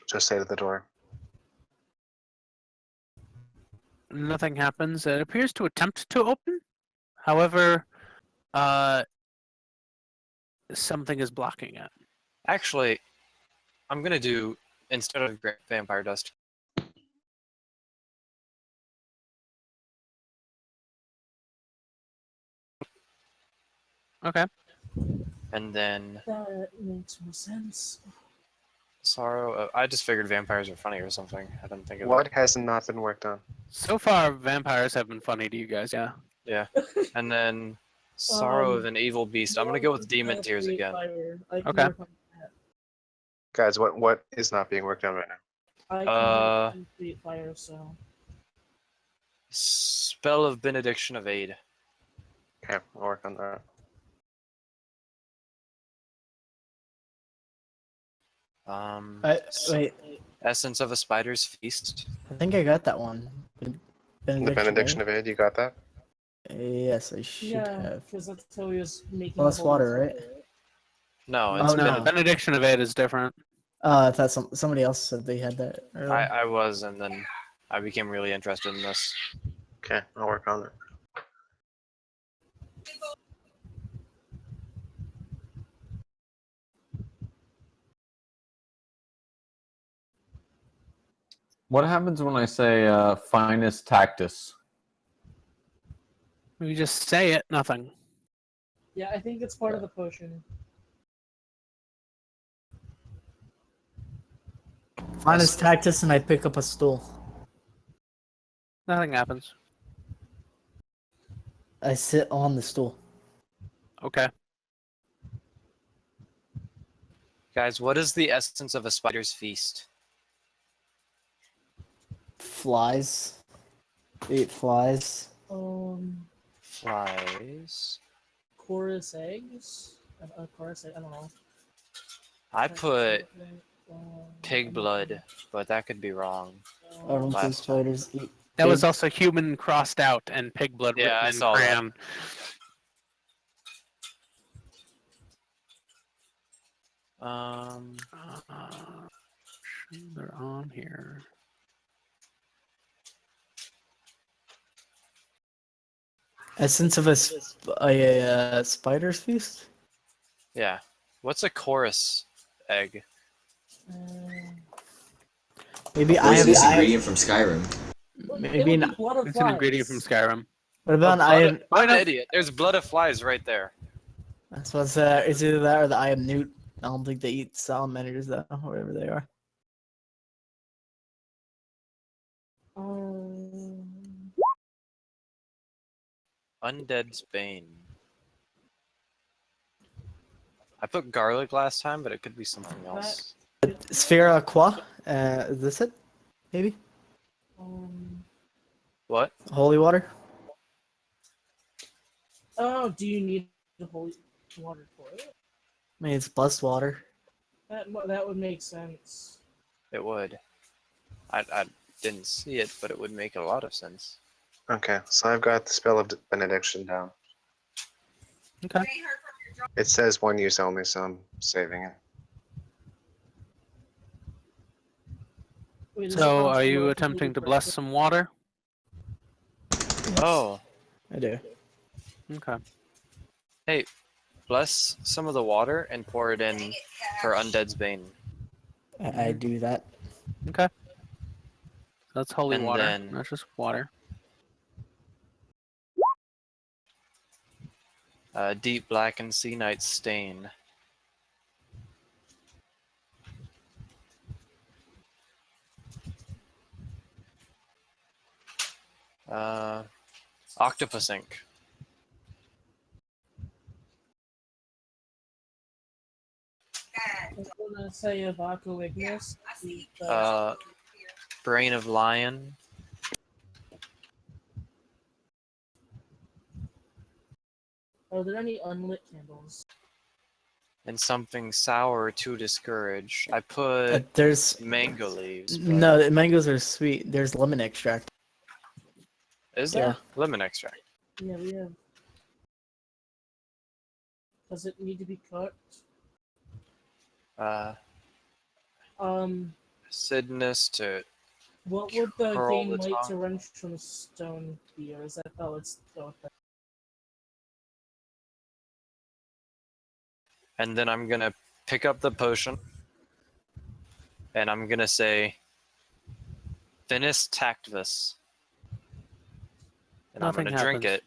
Just say to the door. Nothing happens. It appears to attempt to open. However, something is blocking it. Actually, I'm gonna do instead of Vampire Dust. Okay. And then That makes more sense. Sorrow. I just figured vampires are funny or something. I didn't think of What it. has not been worked on? So far, vampires have been funny to you guys, yeah. Yeah. And then Sorrow of an Evil Beast. I'm gonna go with Demon Tears Create again. Fire. I can Okay. work on that. Guys, what is not being worked on right now? I can create fire, so. Spell of Benediction of Aid. Okay, I'll work on that. Wait, Essence of a Spider's Feast. I think I got that one. The benediction of aid, you got that? Yes, I should Yeah, have. because that's how he was making. Well, that's the whole water, right? No, Oh, it's no. Benediction of Aid is different. I thought somebody else said they had that earlier. I was, and then I became really interested in this. Okay, I'll work on it. What happens when I say finest tactus? You just say it, nothing. Yeah, I think it's part of the potion. Finest tactus, and I pick up a stool. Nothing happens. I sit on the stool. Okay. Guys, what is the essence of a spider's feast? Flies. Eat flies. Flies. Chorus eggs? Chorus egg, I don't know. I put pig blood, but that could be wrong. I don't think Last spiders eat. That was pig. also human crossed out and pig blood Yeah, written I in saw that. crayon. They're on here. Essence of a spider's feast? Yeah. What's a chorus egg? Maybe I What's have. this ingredient from Skyrim? Maybe not. Blood of It's an ingredient from Skyrim. What about I have? I'm an idiot. There's blood of flies right there. That's what's it's either that or the I am newt. I don't think they eat salamanders though, wherever they are. Undead's Bane. I put garlic last time, but it could be something else. Sphera Qua. Is this it? Maybe What? holy water. Oh, do you need the holy water for it? I mean, it's blessed water. That would make sense. It would. I didn't see it, but it would make a lot of sense. Okay, so I've got the spell of benediction down. Okay. It says 1 use only, so I'm saving it. Wait, is it So, are possible you to attempting to completely bless break some water? Oh, I do. Okay. hey, bless some of the water and pour it in for Undead's Bane. I do that. Okay. That's holy And water, then- not just water. Deep black and sea night stain. Octopus ink. I was gonna say a Vaco Ignis. Brain of lion. Are there any unlit candles? And something sour to discourage. I put There's mango leaves. But... no, the mangoes are sweet. There's lemon extract. Is there? Yeah. Lemon extract. Yeah, we have. Does it need to be cut? Acidness to What would the Curl gain the might to tongue. wrench from stone be, or is that how it's go? and then I'm gonna pick up the potion and I'm gonna say Finis Tactivus. And Nothing I'm gonna drink happens. it.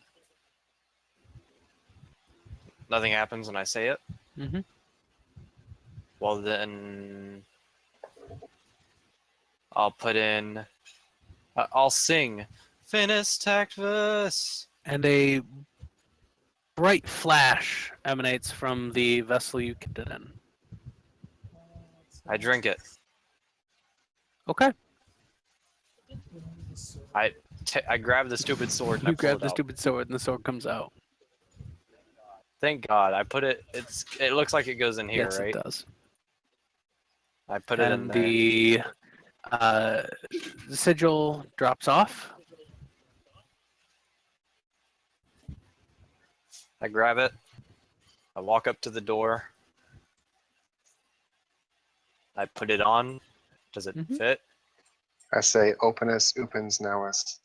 Nothing happens when I say it? Mm-hmm. Well then I'll put in I'll sing Finis Tactivus. And a bright flash emanates from the vessel you kept it in. I drink it. Okay. I grab the stupid sword and I You pull grab it the out. stupid sword and the sword comes out. Thank God. I put it it looks like it goes in here, Yes, right? it does. I put it in And there. the sigil drops off. I grab it. I walk up to the door. I put it on. Does it Mhm. fit? I say openness, opens, nowest.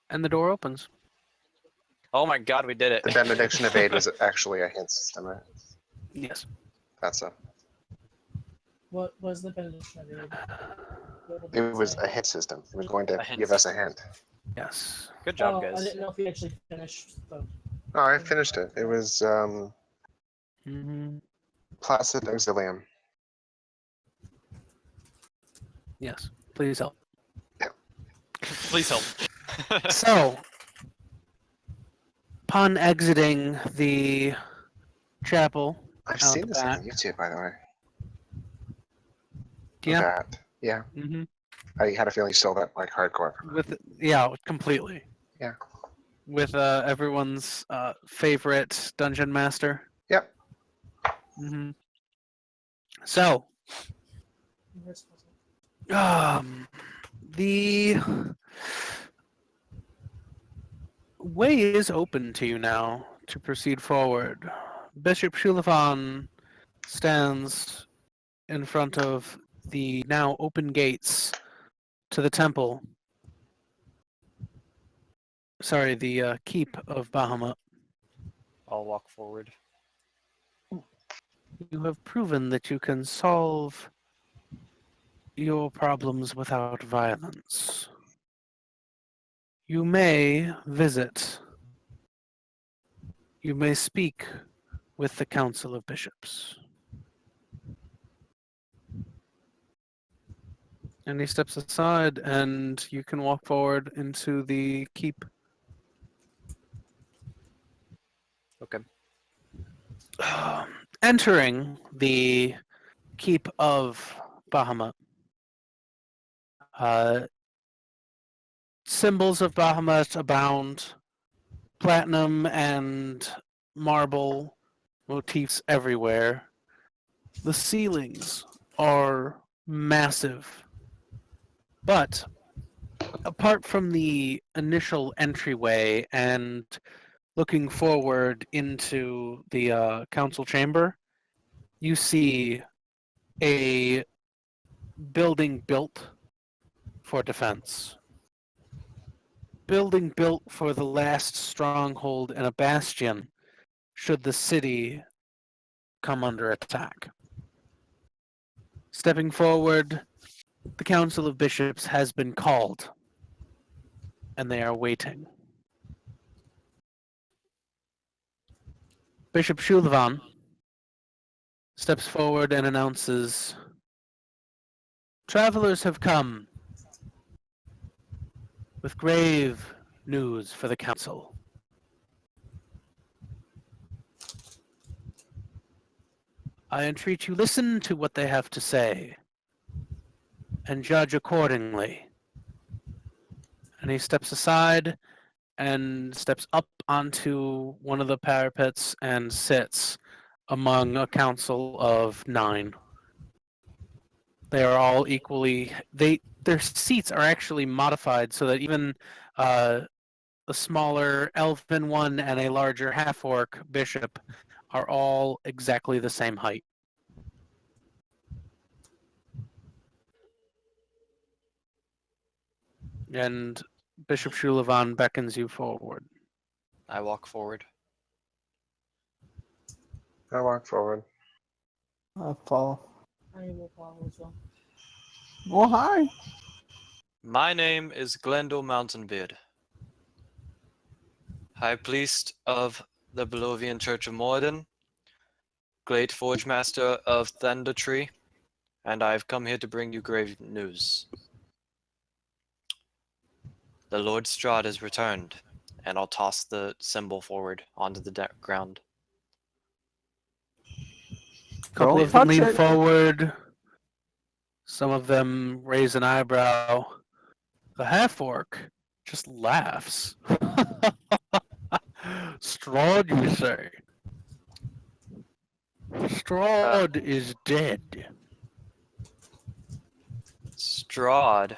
And the door opens. Oh my God, we did it. The benediction of aid was actually a hint system, right? Yes. That's a. What was the benediction of aid? What did It was say? a hint system. It was going to A hint give us a hint. Yes. Good job, Oh, I guys. didn't know if we actually finished the. Oh, I finished it. It was Mm-hmm. Placid Auxilium. Yes. Please help. Please help. So, upon exiting the chapel, I've out seen the this on back. YouTube, by the way. Yeah. That. Yeah. Mm-hmm. I had a feeling you stole that like hardcore. Completely. Yeah. With everyone's favorite dungeon master. Yep. Mm-hmm. So, the way is open to you now to proceed forward. Bishop Shulafan stands in front of the now open gates to the temple. Sorry, the keep of Bahamut. I'll walk forward. You have proven that you can solve your problems without violence. You may visit. You may speak with the Council of Bishops. And he steps aside, and you can walk forward into the keep. Okay. Entering the keep of Bahamut, Symbols of Bahamut abound. Platinum and marble motifs everywhere. The ceilings are massive. But apart from the initial entryway and looking forward into the council chamber, you see a building built for defense. Building built for the last stronghold and a bastion should the city come under attack. Stepping forward, the Council of Bishops has been called, and they are waiting. Bishop Shulvan steps forward and announces, "Travelers have come with grave news for the council. I entreat you listen to what they have to say and judge accordingly." And he steps aside and steps up onto one of the parapets and sits among a council of 9. They are all equally their seats are actually modified so that even a smaller elven one and a larger half-orc bishop are all exactly the same height. And Bishop Shulavan beckons you forward. I walk forward. I walk forward. I follow. I will follow as well. Oh, hi. My name is Glendale Mountainbeard, High Priest of the Belovian Church of Morden, Great Forge Master of Thunder Tree, and I've come here to bring you grave news. The Lord Strahd has returned, and I'll toss the symbol forward onto the ground. A couple Don't of them touch lean it. forward. Some of them raise an eyebrow. The half-orc just laughs. Strahd, you say? Strahd is dead. Strahd,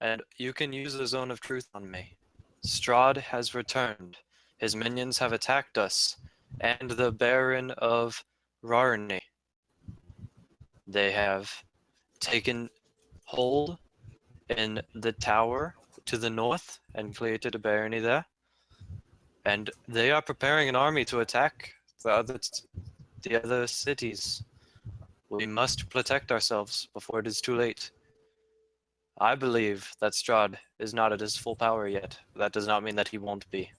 and you can use the Zone of Truth on me. Strahd has returned. His minions have attacked us, and the Baron of Rarney. They have taken hold in the tower to the north and created a barony there. And they are preparing an army to attack the other cities. We must protect ourselves before it is too late. I believe that Strahd is not at his full power yet. That does not mean that he won't be.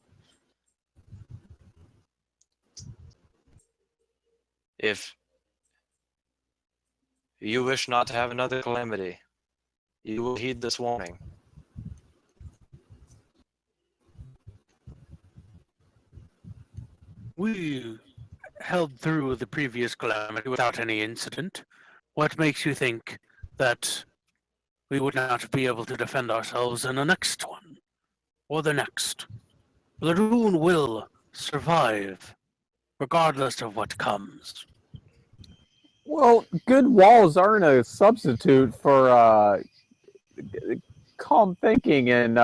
If you wish not to have another calamity, you will heed this warning. We held through the previous calamity without any incident. What makes you think that we would not be able to defend ourselves in the next one? Or the next? The rune will survive, regardless of what comes. Well, good walls aren't a substitute for calm thinking and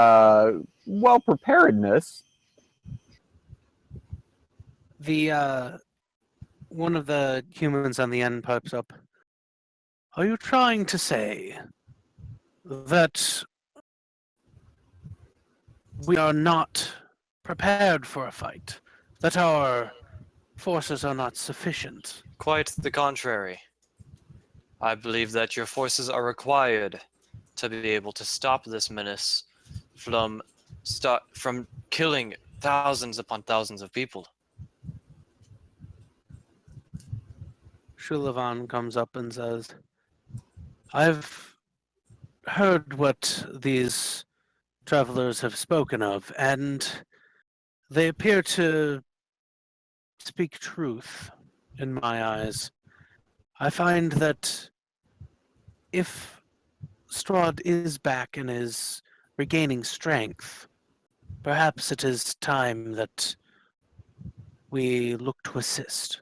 well preparedness. The one of the humans on the end pipes up. Are you trying to say that we are not prepared for a fight? That our forces are not sufficient? Quite the contrary. I believe that your forces are required to be able to stop this menace from killing thousands upon thousands of people. Shulavan comes up and says, I've heard what these travelers have spoken of, and they appear to speak truth in my eyes. I find that if Strahd is back and is regaining strength. Perhaps it is time that we look to assist.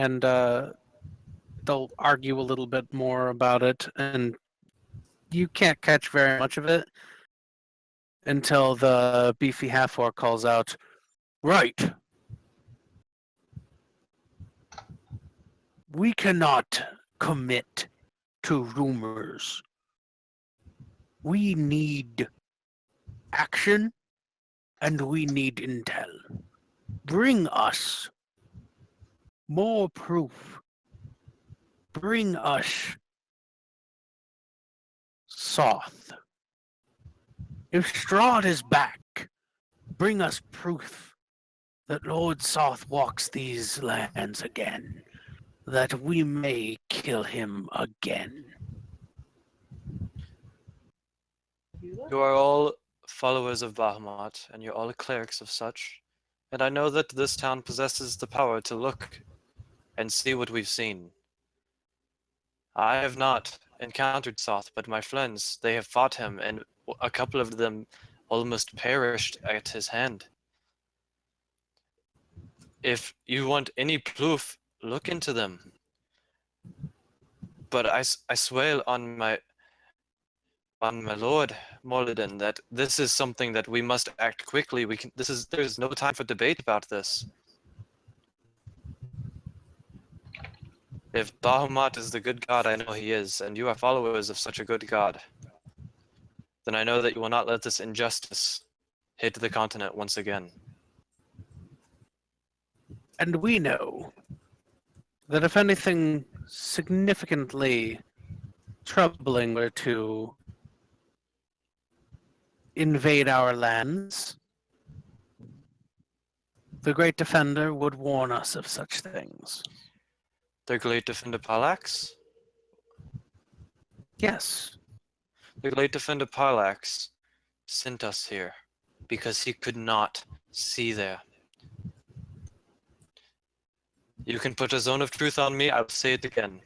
And they'll argue a little bit more about it, and you can't catch very much of it until the beefy half-orc calls out, "Right! We cannot commit to rumors. We need action, and we need intel. Bring us more proof. Bring us Soth. If Strahd is back, bring us proof that Lord Soth walks these lands again, that we may kill him again." You are all followers of Bahamut, and you're all clerics of such. And I know that this town possesses the power to look and see what we've seen. I have not encountered Soth, but my friends, they have fought him, and a couple of them almost perished at his hand. If you want any proof, look into them. But I swear on my lord, Moradin, that this is something that we must act quickly. There's no time for debate about this. If Bahamut is the good god I know he is, and you are followers of such a good god, then I know that you will not let this injustice hit the continent once again. And we know that if anything significantly troubling were to invade our lands, the Great Defender would warn us of such things. The Great Defender Parallax? Yes. The Great Defender Parallax sent us here because he could not see there. You can put a zone of truth on me, I will say it again.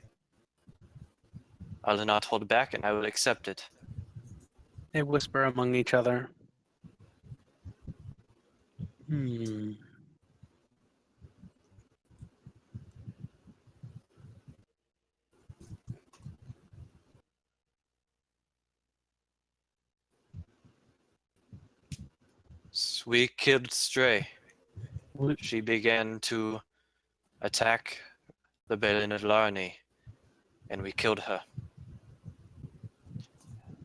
I will not hold back, and I will accept it. They whisper among each other. We killed Stray. She began to attack the Balin of Larni, and we killed her.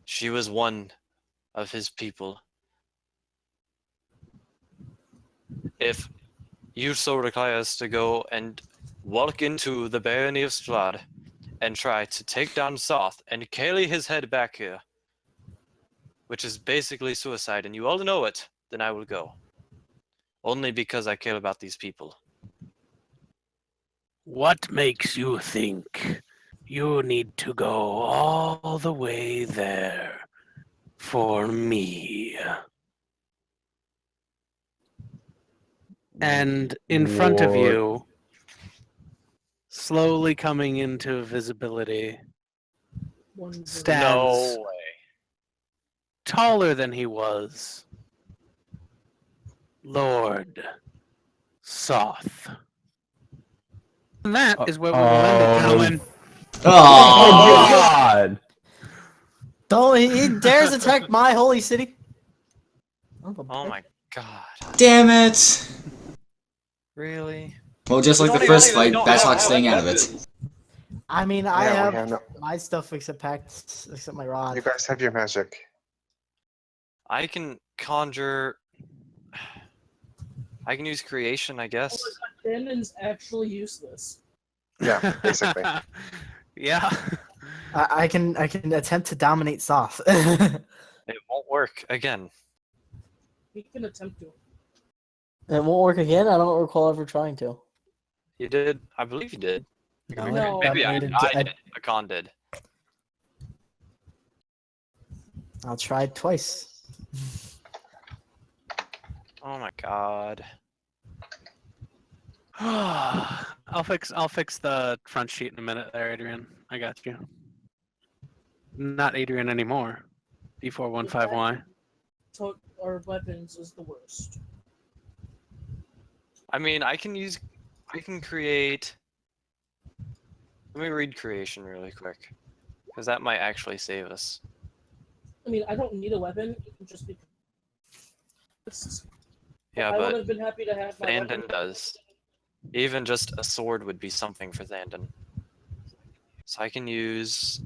She was one of his people. If you so require us to go and walk into the barony of Strahd and try to take down Soth and carry his head back here, which is basically suicide, and you all know it, then I will go. Only because I care about these people. What makes you think you need to go all the way there for me? And in front of you, slowly coming into visibility, stands way. taller than he was, Lord Soth. And that is where we will end it, gentlemen. Oh Oh, God! Don't he dares attack my holy city? Oh my god. damn it! Really? Well, just like the first fight, Batchlock's staying out of it. I mean, I Yeah, we have have my stuff except my rod. You guys have your magic. I can conjure. I can use creation, I guess. Shannon's actually useless. Yeah, basically. Yeah. I can attempt to dominate Soth. It won't work again. We can attempt to. It won't work again. I don't recall ever trying to. You did. I believe you did. No. Maybe I did. did. Akan did. I'll try it twice. Oh my god. I'll fix the front sheet in a minute there, Adrian. I got you. Not Adrian anymore. D415Y. Our weapons is the worst. I mean, I can create. Let me read creation really quick, because that might actually save us. I mean, I don't need a weapon just because. Yeah, I would but have been happy to have my weapon. Thandon does. Even just a sword would be something for Thandon. So I can use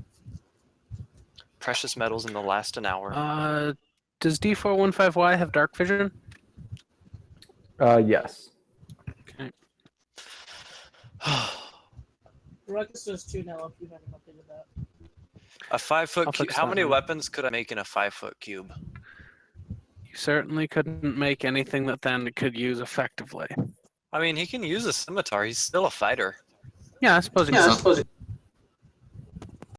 precious metals in the last an hour. Does D415Y have dark vision? Yes. Okay. Barakas does 2 now if you haven't updated that. A 5-foot I'll cube. fix How that many one. weapons could I make in a 5-foot cube? You certainly couldn't make anything that then could use effectively. I mean, he can use a scimitar. He's still a fighter. Yeah, I suppose. Yeah, I suppose